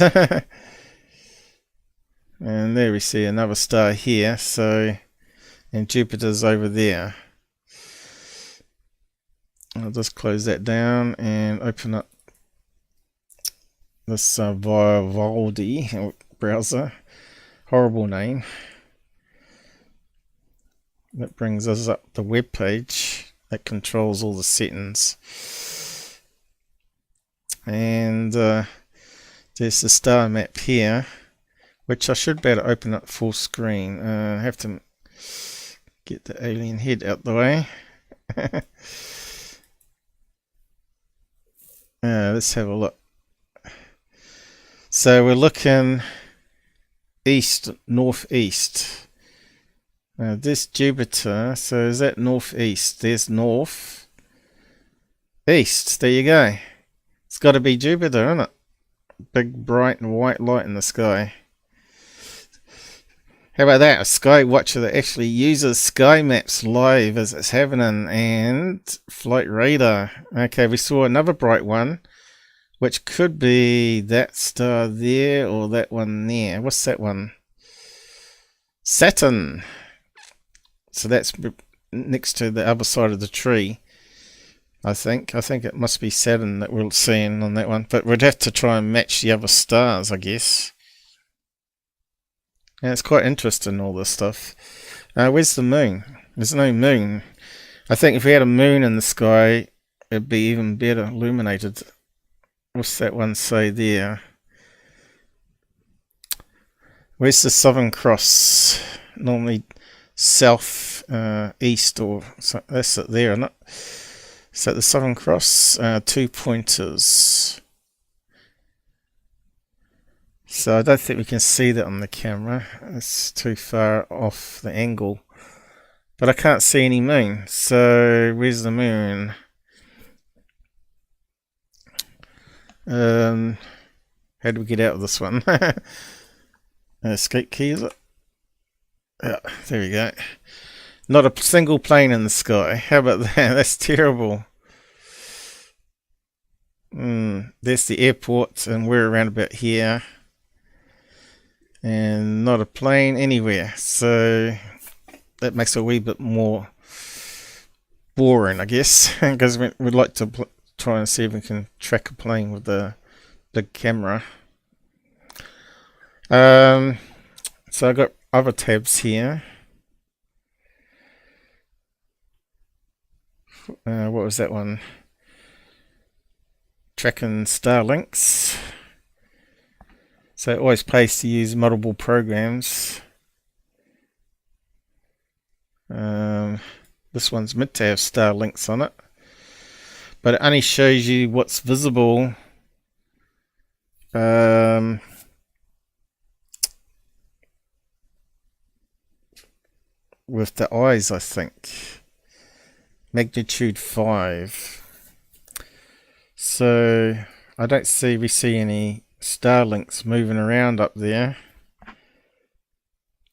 And there we see another star here. So, and Jupiter's over there. I'll just close that down and open up this Vivaldi browser. Horrible name. That brings us up the web page that controls all the settings. And there's the star map here, which I should be able to open up full screen. I have to get the alien head out the way. Let's have a look. So we're looking east, northeast. This Jupiter, so is that northeast? There's north, east. There you go. It's got to be Jupiter, isn't it? Big bright and white light in the sky. How about that? A sky watcher that actually uses sky maps live as it's happening, and flight radar. Okay, we saw another bright one, which could be that star there or that one there. What's that one? Saturn. So that's next to the other side of the tree. I think it must be Saturn that we're seeing on that one. But we'd have to try and match the other stars, I guess. And it's quite interesting, all this stuff. Where's the moon? There's no moon. I think if we had a moon in the sky, it'd be even better illuminated. what's that one say there? Where's the Southern Cross? Normally south east, or so, that's it there, isn't it? Is that the Southern Cross? 2 pointers. So I don't think we can see that on the camera. It's too far off the angle. But I can't see any moon. So where's the moon? How do we get out of this one? Escape key, is it? Yeah, there we go. Not a single plane in the sky. How about that? That's terrible. There's the airport, and we're around about here. And not a plane anywhere. So that makes it a wee bit more boring, I guess. Because we'd like to try and see if we can track a plane with the big camera. So I've got other tabs here. What was that one? Tracking Starlinks. So it always pays to use multiple programs. This one's meant to have Starlinks on it, but it only shows you what's visible. With the eyes, I think. Magnitude 5. So I don't see we see any Starlinks moving around up there,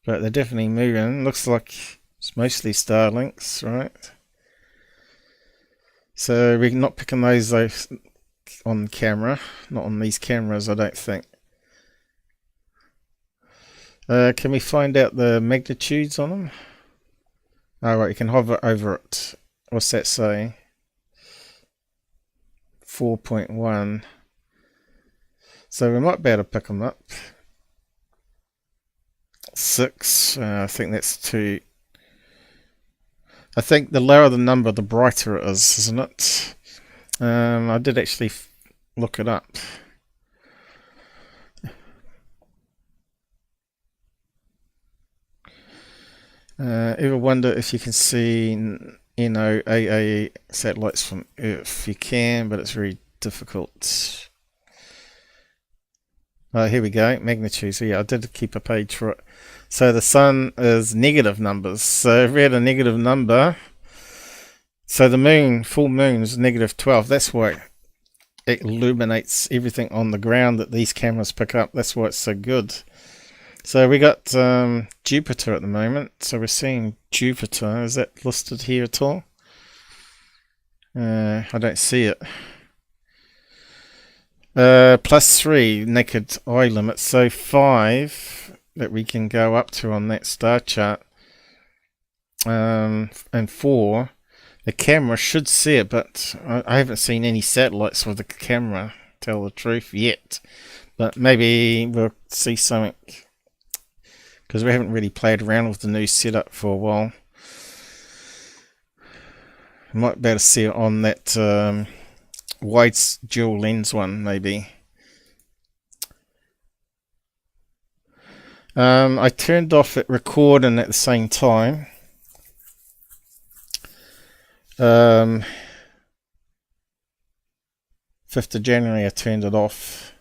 but they're definitely moving. Looks like it's mostly Starlinks, right? So we're not picking those on camera, not on these cameras, I don't think. Can we find out the magnitudes on them? Oh, right, you can hover over it. What's that say? 4.1. So we might be able to pick them up. 6. I think that's 2. I think the lower the number, the brighter it is, isn't it? I did actually look it up. Ever wonder if you can see NOAA satellites from Earth? You can, but it's very difficult. Here we go, magnitude. So yeah, I did keep a page for it. So the sun is negative numbers. So if we had a negative number, so the moon, full moon is negative 12. That's why it illuminates everything on the ground that these cameras pick up. That's why it's so good. So we got Jupiter at the moment. So we're seeing Jupiter. Is that listed here at all? I don't see it. +3 naked eye limit. So 5 that we can go up to on that star chart. And 4, the camera should see it, but I haven't seen any satellites with the camera, tell the truth, yet. But maybe we'll see something, because we haven't really played around with the new setup for a while. Might be able to see it on that wide dual lens one, maybe. I turned off it recording at the same time. 5th of January I turned it off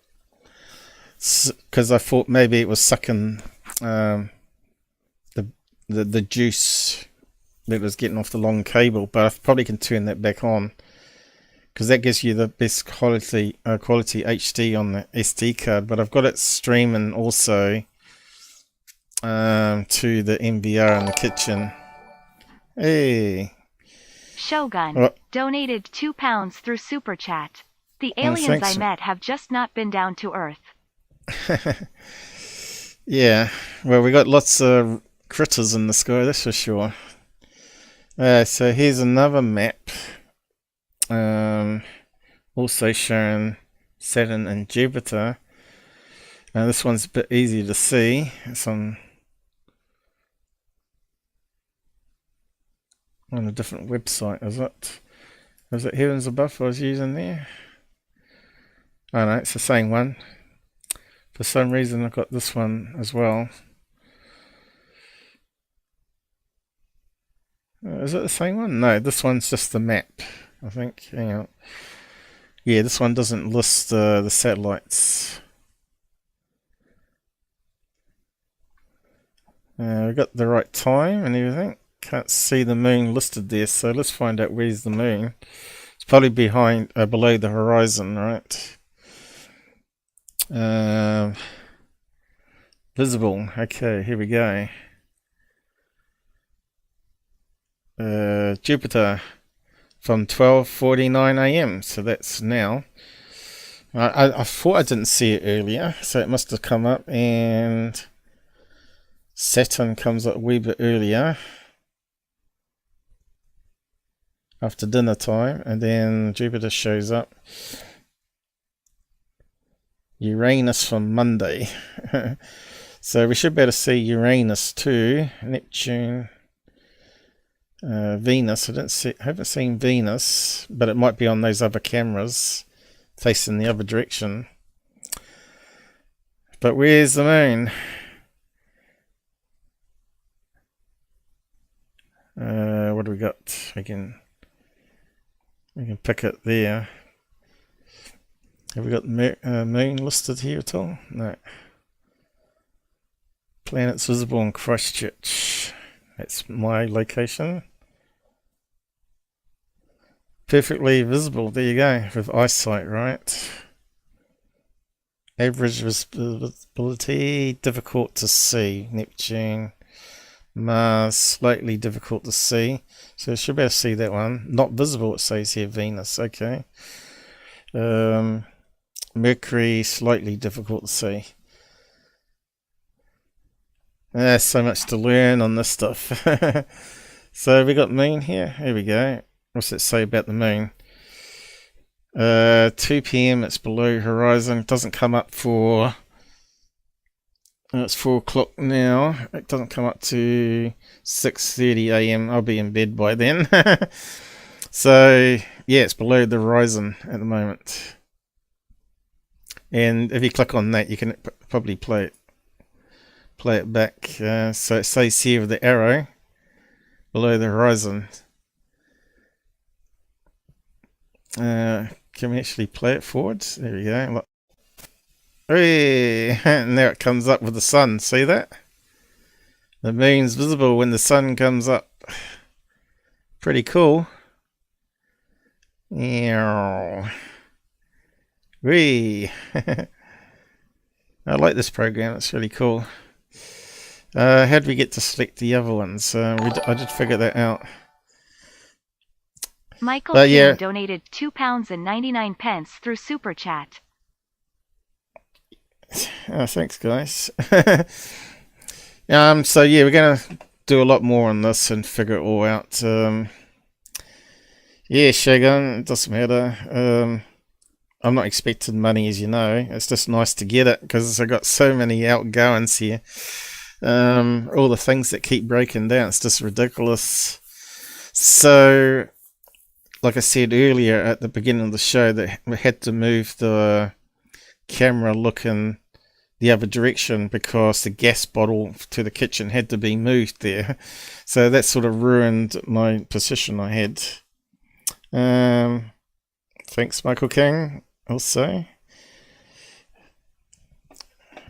because I thought maybe it was sucking the juice that was getting off the long cable, but I probably can turn that back on, because that gives you the best quality HD on the SD card. But I've got it streaming also to the MVR in the kitchen. Hey, Shogun donated £2 through Super Chat. The aliens I met have just not been down to Earth. Yeah, well, we got lots of critters in the sky, that's for sure. So here's another map, also showing Saturn and Jupiter. This one's a bit easier to see. It's on a different website, is it? Was it Heavens Above I was using there? Oh no, it's the same one. For some reason I've got this one as well. Is it the same one? No, this one's just the map, I think. Hang on. Yeah, this one doesn't list the satellites. We got the right time and everything. Can't see the moon listed there, so let's find out where's the moon. It's probably behind, below the horizon, right? Visible. Okay, here we go. Jupiter from 12:49 a.m. So that's now. I thought I didn't see it earlier, so it must have come up. And Saturn comes up a wee bit earlier, after dinner time, and then Jupiter shows up. Uranus from Monday. So we should be able to see Uranus too, Neptune, Venus. Haven't seen Venus, but it might be on those other cameras facing the other direction. But where's the moon? What do we got? We can pick it there. Have we got moon listed here at all? No. Planets visible in Christchurch. That's my location. Perfectly visible. There you go. With eyesight, right? Average visibility. Difficult to see. Neptune. Mars. Slightly difficult to see. So you should be able to see that one. Not visible, it says here. Venus. Okay. Mercury, slightly difficult to see. There's so much to learn on this stuff. So we got moon here. Here we go. What's it say about the moon? 2 p.m. it's below horizon. It doesn't come up for... it's 4 o'clock now. It doesn't come up to 6:30 a.m. I'll be in bed by then. So yeah, it's below the horizon at the moment. And if you click on that, you can probably play it back. So it says here with the arrow below the horizon. Can we actually play it forwards? There we go. Look. Hey, and there it comes up with the sun. See that? The moon's visible when the sun comes up. Pretty cool. Yeah. Wee. I like this program. It's really cool. How did we get to select the other ones? I did figure that out. Michael King donated £2.99 through Super Chat. Oh, thanks, guys. So yeah, we're gonna do a lot more on this and figure it all out. Yeah, Shogun, it doesn't matter. I'm not expecting money, as you know. It's just nice to get it because I've got so many outgoings here. All the things that keep breaking down, it's just ridiculous. So, like I said earlier at the beginning of the show, that we had to move the camera looking the other direction because the gas bottle to the kitchen had to be moved there. So that sort of ruined my position I had. Thanks, Michael King, also.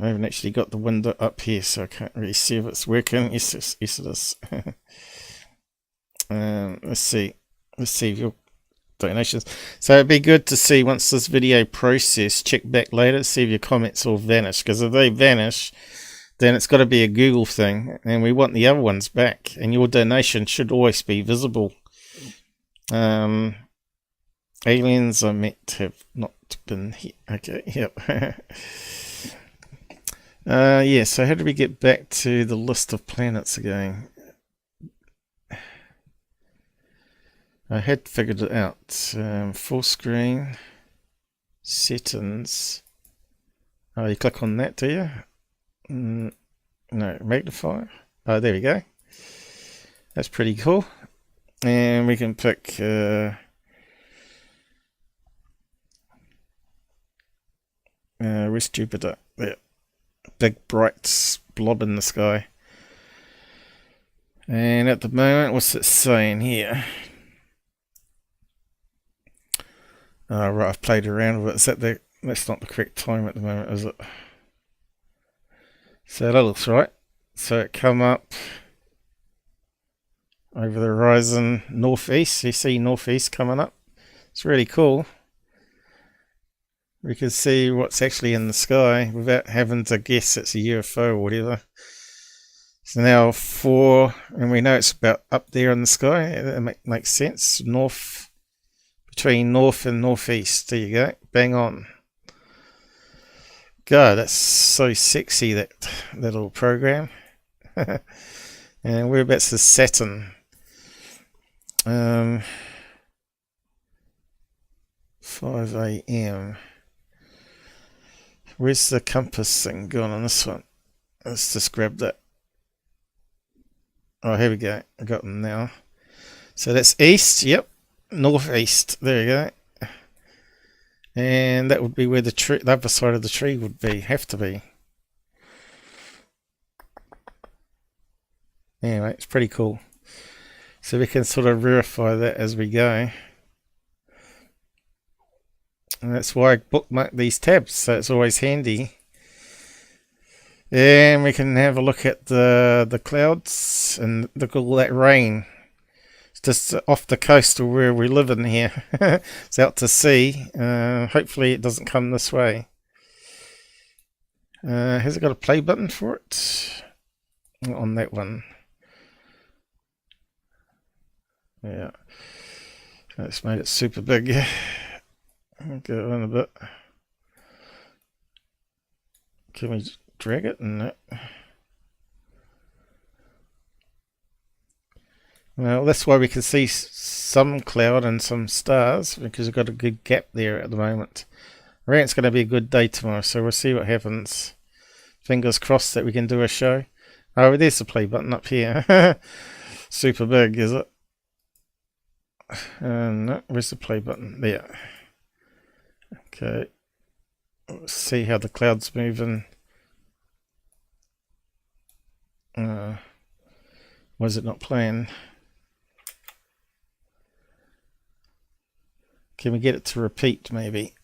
I haven't actually got the window up here, so I can't really see if it's working. Yes, it is. Let's see your donations. So it'd be good to see once this video processed, check back later, see if your comments all vanish. Because if they vanish, then it's got to be a Google thing, and we want the other ones back. And your donation should always be visible. Aliens I met have not been here. Okay, yep. Yeah, so how do we get back to the list of planets again? I had figured it out. Full screen, settings. Oh, you click on that, do you? No, magnify. Oh, there we go. That's pretty cool. And we can pick Where's Jupiter? There. Big bright blob in the sky. And at the moment, what's it saying here? Oh, right, I've played around with it. Is that that's not the correct time at the moment, is it? So that looks right. So it come up over the horizon northeast. You see northeast coming up. It's really cool. We can see what's actually in the sky without having to guess it's a UFO or whatever. So now 4, and we know it's about up there in the sky. It makes sense. North, between north and northeast. There you go. Bang on. God, that's so sexy, that little program. And whereabouts is Saturn? 5 AM. Where's the compass thing gone on this one? Let's just grab that. Oh, here we go. I got them now. So that's east. Yep. Northeast. There you go. And that would be where the other side of the tree would be. Have to be. Anyway, it's pretty cool. So we can sort of verify that as we go. And that's why I bookmark these tabs, so it's always handy. And we can have a look at the clouds and look at all that rain. It's just off the coast of where we live in here. It's out to sea. Hopefully it doesn't come this way. Has it got a play button for it? On that one. Yeah. That's made it super big. I'll go in a bit. Can we drag it? No. Well, that's why we can see some cloud and some stars, because we've got a good gap there at the moment. I reckon it's going to be a good day tomorrow, so we'll see what happens. Fingers crossed that we can do a show. Oh, there's the play button up here. Super big, is it? No, where's the play button? There. Okay. Let's see how the cloud's moving. Was it not playing? Can we get it to repeat, maybe?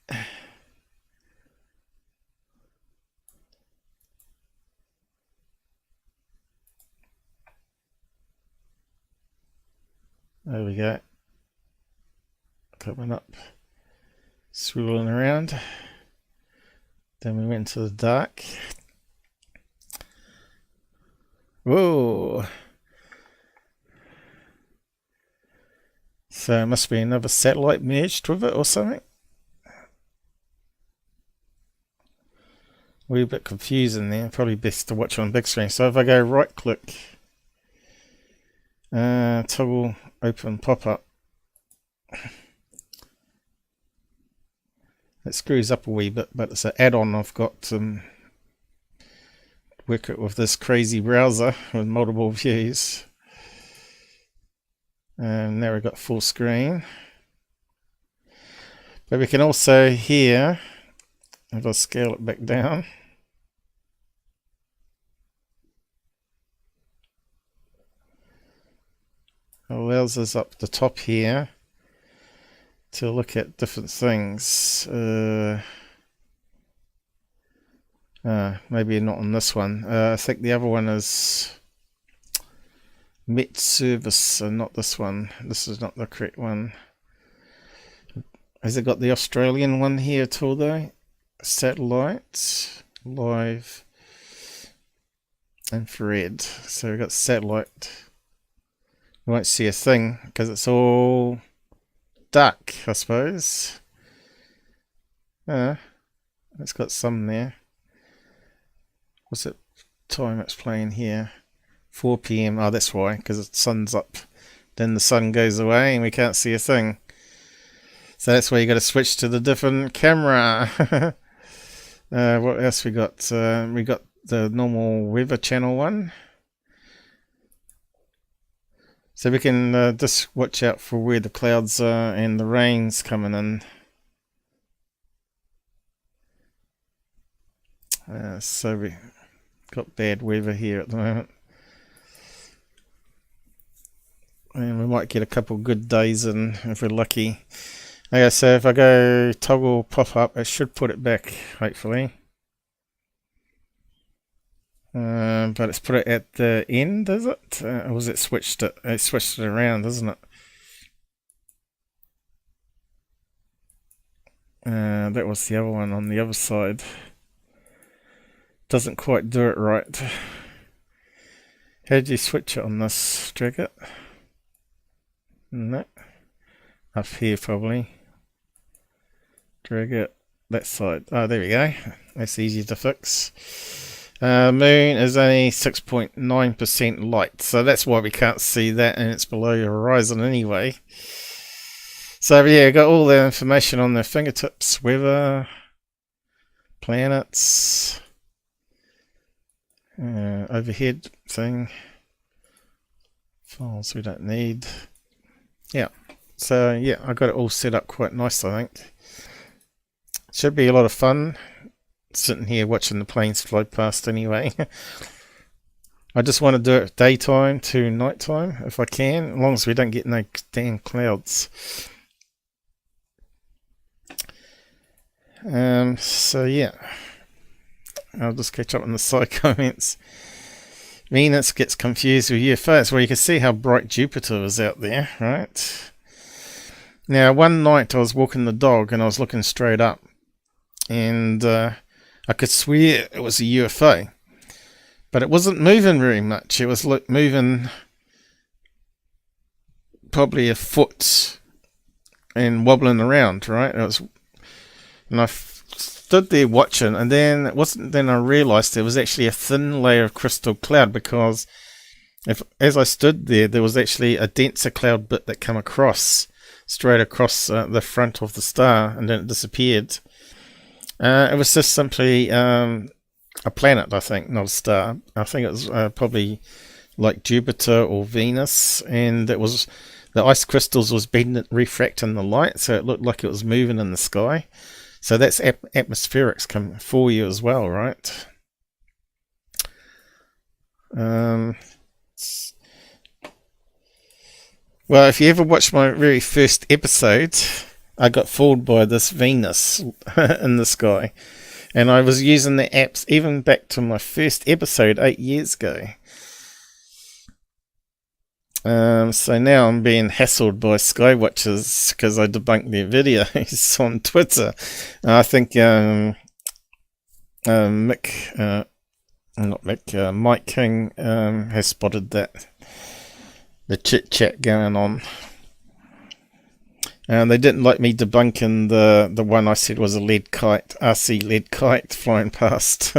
There we go. Coming up. Swirling around. Then we went to the dark. Whoa! So it must be another satellite merged with it or something. We're a bit confusing there. Probably best to watch on big screen. So if I go right click, toggle open pop up. It screws up a wee bit, but it's an add-on I've got to work it with this crazy browser with multiple views. And now we've got full screen. But we can also here, if I scale it back down, it allows us up the top here to look at different things. Maybe not on this one. I think the other one is Met Service, and not this one. This is not the correct one. Has it got the Australian one here at all though? Satellite, live, infrared. So we've got satellite. We won't see a thing because it's all dark, I suppose. It's got some there. What's it time it's playing here? 4 PM. Oh, that's why, because the sun's up. Then the sun goes away and we can't see a thing. So that's why you got to switch to the different camera. What else we got? We got the normal weather channel one. So we can just watch out for where the clouds are and the rain's coming in. So we got bad weather here at the moment. And we might get a couple good days in if we're lucky. Okay, so if I go toggle pop up, it should put it back, hopefully. But it's put it at the end, is it? Or was it switched it? It switched it around, isn't it? That was the other one on the other side. Doesn't quite do it right. How do you switch it on this? Drag it? No. Up here probably. Drag it that side. Oh, there we go. That's easy to fix. Moon is only 6.9% light, so that's why we can't see that, and it's below your horizon anyway. So yeah, got all the information on their fingertips, weather, planets, overhead thing, files we don't need. Yeah, so yeah, I got it all set up quite nice, I think. Should be a lot of fun sitting here watching the planes fly past anyway. I just want to do it daytime to nighttime if I can, as long as we don't get no damn clouds. So yeah, I'll just catch up on the side comments. Venus gets confused with UFOs. Well, you can see how bright Jupiter is out there, right? Now, one night I was walking the dog and I was looking straight up, and I could swear it was a UFO, but it wasn't moving very much. It was moving probably a foot and wobbling around, right? And I stood there watching, and then then I realized there was actually a thin layer of crystal cloud, because as I stood there, there was actually a denser cloud bit that came straight across the front of the star, and then it disappeared. It was just simply a planet, I think, not a star. I think it was probably like Jupiter or Venus, and it was the ice crystals was refracting the light, so it looked like it was moving in the sky. So that's atmospherics come for you as well, right? Well, if you ever watched my very first episode, I got fooled by this Venus in the sky. And I was using the apps even back to my first episode 8 years ago. So now I'm being hassled by Skywatchers because I debunked their videos on Twitter. I think Mike King has spotted that. The chit chat going on. They didn't like me debunking the one I said was a lead kite, RC lead kite flying past.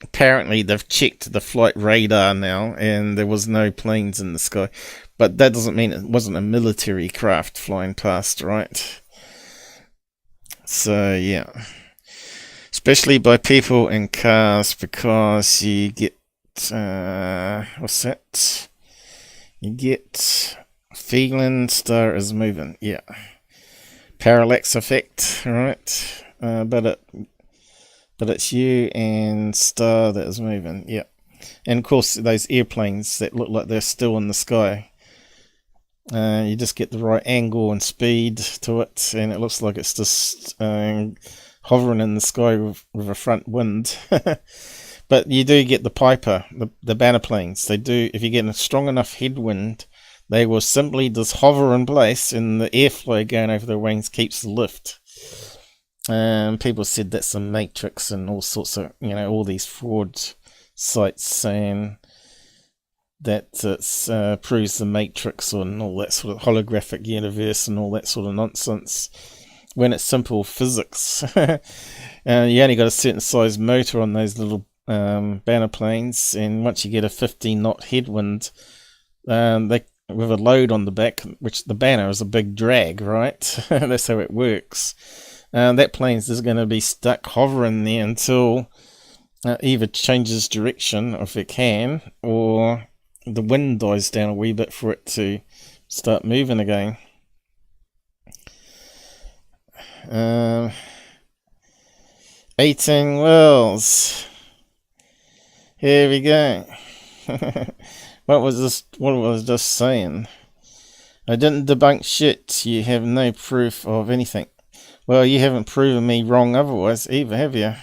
Apparently they've checked the flight radar now, and there was no planes in the sky. But that doesn't mean it wasn't a military craft flying past, right? So, yeah. Especially by people in cars, because you get... what's that? You get... feeling star is moving, yeah. Parallax effect, right? But it's you and star that is moving, yeah. And of course, those airplanes that look like they're still in the sky. You just get the right angle and speed to it, and it looks like it's just hovering in the sky with a front wind. But you do get the Piper, the banner planes. They do, if you get a strong enough headwind, they will simply just hover in place, and the airflow going over the wings keeps the lift. People said that's the Matrix and all sorts of, all these fraud sites saying that it proves the Matrix and all that sort of holographic universe and all that sort of nonsense, when it's simple physics. You only got a certain size motor on those little banner planes, and once you get a 15-knot headwind, with a load on the back, which the banner is a big drag, right? That's how it works. That plane's just going to be stuck hovering there until either changes direction, if it can, or the wind dies down a wee bit for it to start moving again. 18 wells. Here we go. What was I just saying? I didn't debunk shit. You have no proof of anything. Well, you haven't proven me wrong otherwise either, have you?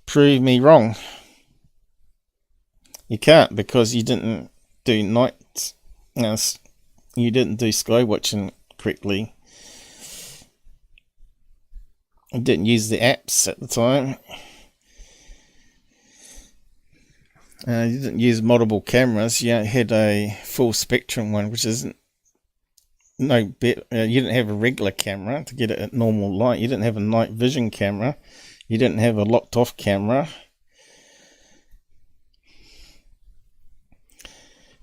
Prove me wrong. You can't, because you didn't do you didn't do sky watching correctly. You didn't use the apps at the time. You didn't use multiple cameras. You had a full spectrum one, which isn't no bit. You didn't have a regular camera to get it at normal light. You didn't have a night vision camera. You didn't have a locked off camera.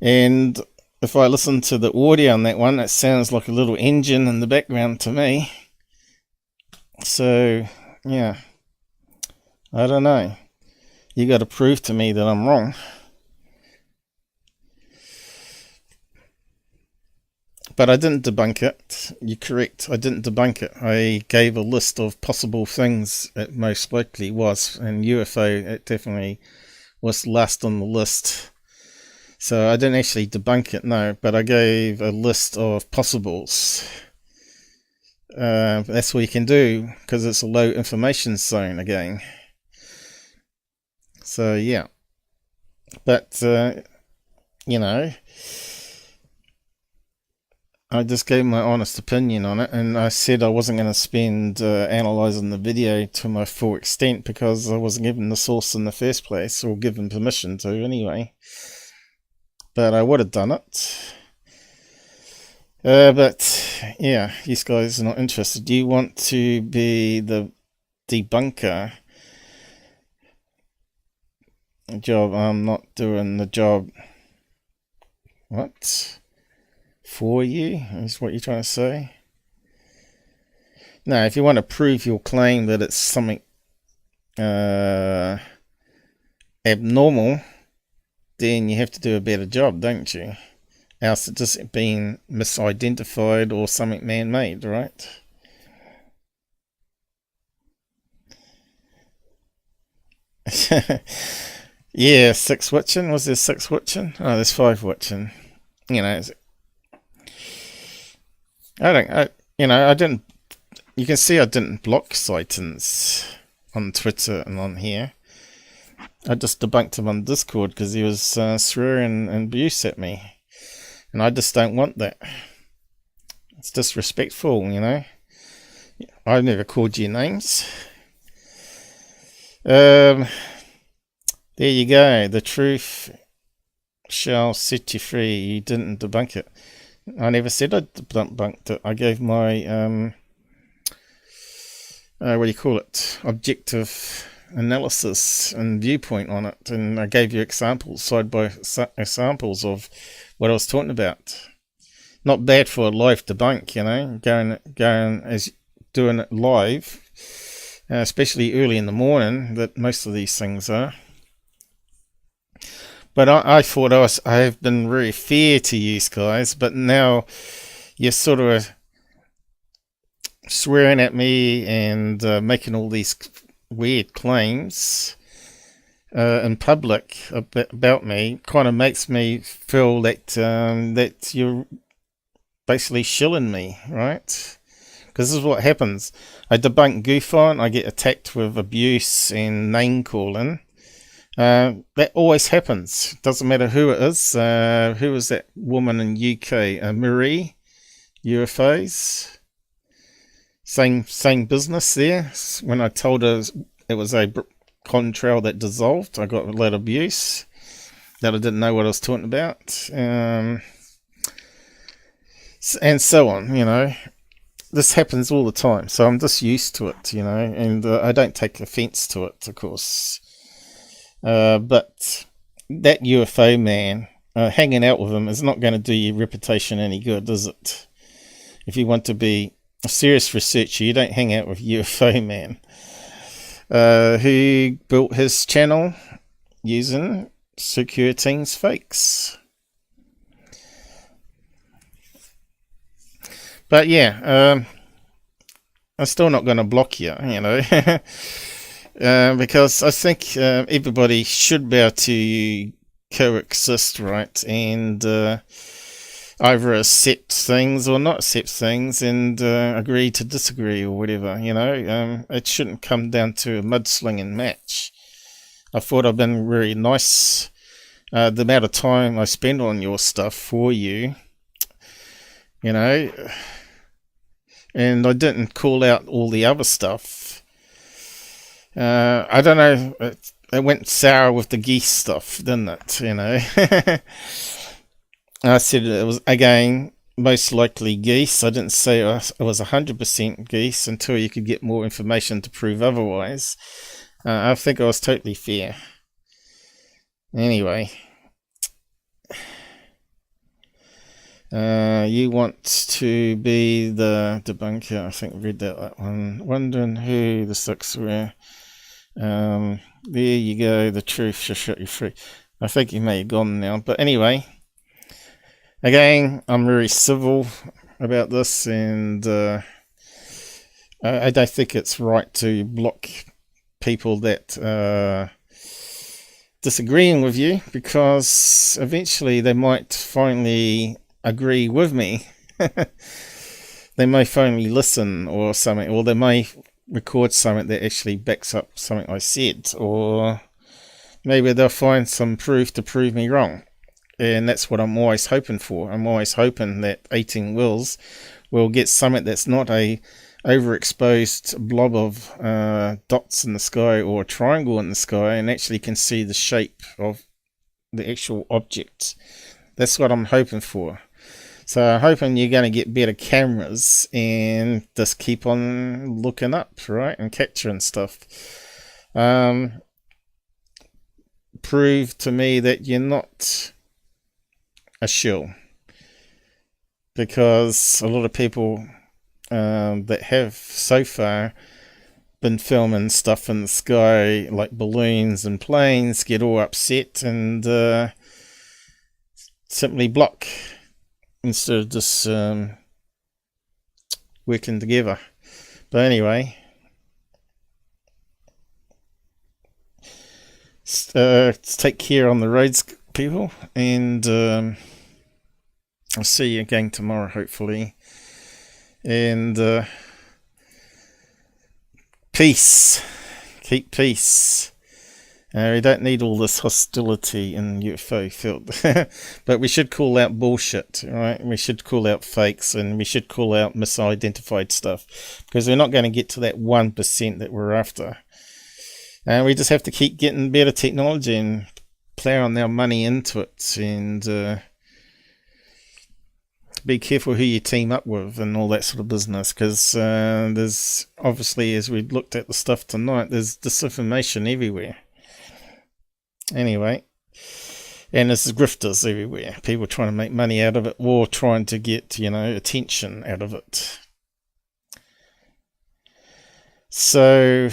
And if I listen to the audio on that one, it sounds like a little engine in the background to me. So, yeah. I don't know. You got to prove to me that I'm wrong. But I didn't debunk it. You're correct. I didn't debunk it. I gave a list of possible things it most likely was. And UFO, it definitely was last on the list. So I didn't actually debunk it, no. But I gave a list of possibles. That's what you can do, because it's a low information zone again. So, yeah. But, you know, I just gave my honest opinion on it, and I said I wasn't going to spend analysing the video to my full extent, because I wasn't given the source in the first place, or given permission to anyway. But I would have done it. But, yeah, these guys are not interested. Do you want to be the debunker? Job, I'm not doing the job. What? For you? Is what you're trying to say? No, if you want to prove your claim that it's something abnormal, then you have to do a better job, don't you? Else it's just being misidentified or something man-made, right? Yeah, 6 watching. Was there 6 watching? Oh, there's 5 watching. You know, I didn't. You can see I didn't block sightings on Twitter and on here. I just debunked him on Discord because he was swearing and abuse at me, and I just don't want that. It's disrespectful, you know. I never called you names. There you go. The truth shall set you free. You didn't debunk it. I never said I debunked it. I gave my what do you call it? Objective analysis and viewpoint on it, and I gave you examples, side by examples of what I was talking about. Not bad for a live debunk, you know, going as doing it live, especially early in the morning, that most of these things are. But I thought I have been very fair to you guys, but now you're sort of swearing at me and making all these weird claims in public about me. Kind of makes me feel that that you're basically shilling me, right? Because this is what happens. I debunk GoofOn, I get attacked with abuse and name calling. That always happens. Doesn't matter who it is. Who was that woman in UK? Marie UFOs. Same business there. When I told her it was a contrail that dissolved, I got a lot of abuse that I didn't know what I was talking about. And so on, you know. This happens all the time, so I'm just used to it, you know, and I don't take offence to it, of course. But that UFO man, hanging out with him is not going to do your reputation any good, is it? If you want to be a serious researcher, you don't hang out with UFO man, who built his channel using Secure Teams fakes. But yeah, I'm still not going to block you, you know, because I think everybody should be able to coexist, right, and either accept things or not accept things, and agree to disagree or whatever, you know. It shouldn't come down to a mudslinging match. I thought I've been really nice. The amount of time I spend on your stuff for you, you know, and I didn't call out all the other stuff. I don't know, it went sour with the geese stuff, didn't it, you know. I said it was, again, most likely geese. I didn't say it was 100% geese until you could get more information to prove otherwise. I think I was totally fair. Anyway. You want to be the debunker. I think I read that one. Wondering who the six were. There you go. The truth shall set you free. I think you may have gone now. But anyway. Again, I'm very civil about this. And I don't think it's right to block people that disagreeing with you. Because eventually they might finally agree with me. They may finally listen or something, or they may record something that actually backs up something I said, or maybe they'll find some proof to prove me wrong, and that's what I'm always hoping for. I'm always hoping that 18 Wills will get something that's not a overexposed blob of dots in the sky or a triangle in the sky, and actually can see the shape of the actual object. That's what I'm hoping for. So I'm hoping you're going to get better cameras and just keep on looking up, right, and capturing stuff. Prove to me that you're not a shill. Because a lot of people that have so far been filming stuff in the sky, like balloons and planes, get all upset and simply block instead of just working together. But anyway, take care on the roads, people, and I'll see you again tomorrow, hopefully. And peace. Keep peace. We don't need all this hostility in UFO field. But we should call out bullshit, right? We should call out fakes, and we should call out misidentified stuff. Because we're not going to get to that 1% that we're after. And we just have to keep getting better technology and plowing our money into it. And be careful who you team up with and all that sort of business. Because there's, obviously, as we looked at the stuff tonight, there's disinformation everywhere. Anyway, and there's grifters everywhere. People trying to make money out of it, or trying to get, you know, attention out of it. So,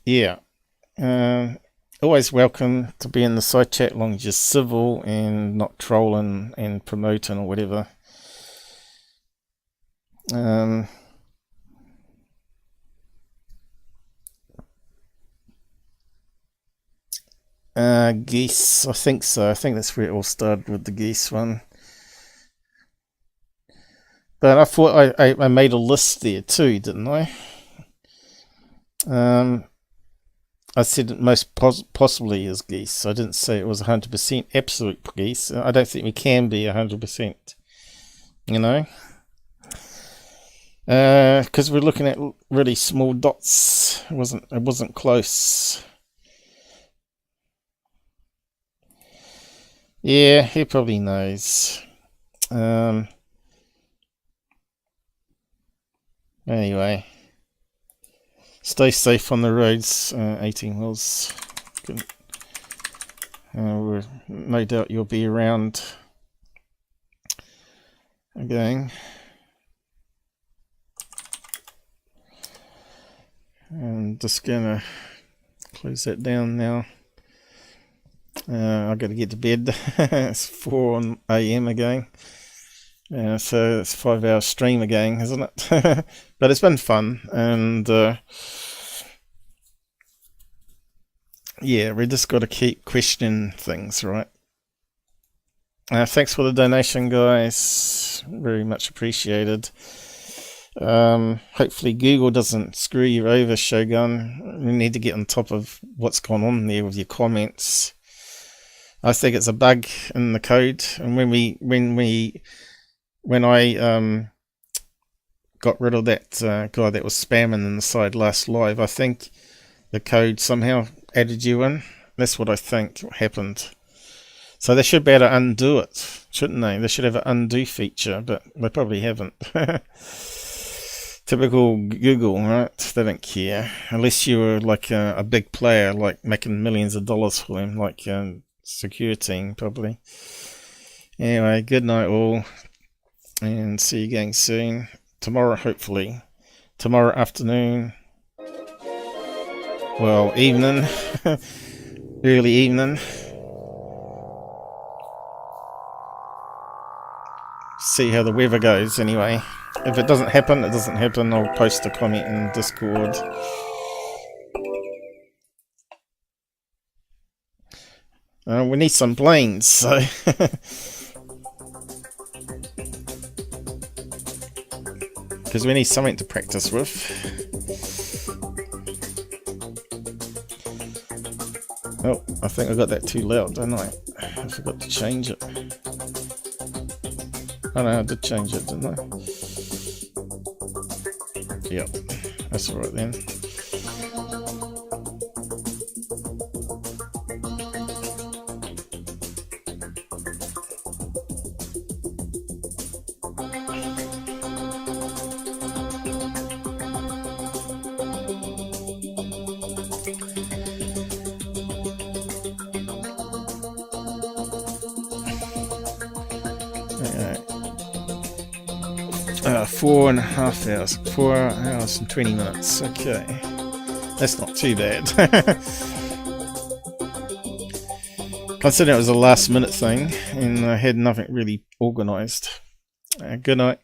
yeah. Always welcome to be in the side chat, as long as you're civil and not trolling and promoting or whatever. Geese, I think so. I think that's where it all started, with the geese one. But I thought I made a list there too, didn't I? I said it most possibly is geese. I didn't say it was 100% absolute geese. I don't think we can be 100%. You know? Because we're looking at really small dots. It wasn't close. Yeah, he probably knows. Anyway, stay safe on the roads, 18 Wills. No doubt you'll be around again. I'm just gonna close that down now. I've got to get to bed. It's 4 AM again. Yeah, so it's a 5-hour stream again, isn't it? But it's been fun, and yeah, we just got to keep questioning things, right? Thanks for the donation, guys. Very much appreciated. Hopefully Google doesn't screw you over, Shogun. We need to get on top of what's going on there with your comments. I think it's a bug in the code, and when I got rid of that guy that was spamming in the side last live, I think the code somehow added you in. That's what I think happened. So they should be able to undo it, shouldn't they? They should have an undo feature, but they probably haven't. Typical Google, right? They don't care. Unless you were like a big player, like making millions of dollars for them, like security, probably. Anyway, good night all, and see you again soon. Tomorrow, hopefully. Tomorrow afternoon. Well, evening. Early evening. See how the weather goes anyway. If it doesn't happen, it doesn't happen. I'll post a comment in Discord. We need some planes, so because we need something to practice with. Oh, I think I got that too loud, didn't I? I forgot to change it. Oh no, I did change it, didn't I? Yep, that's alright then. Alright. 4.5 hours. 4 hours and 20 minutes. Okay. That's not too bad. Considering it was a last minute thing and I had nothing really organised. Good night.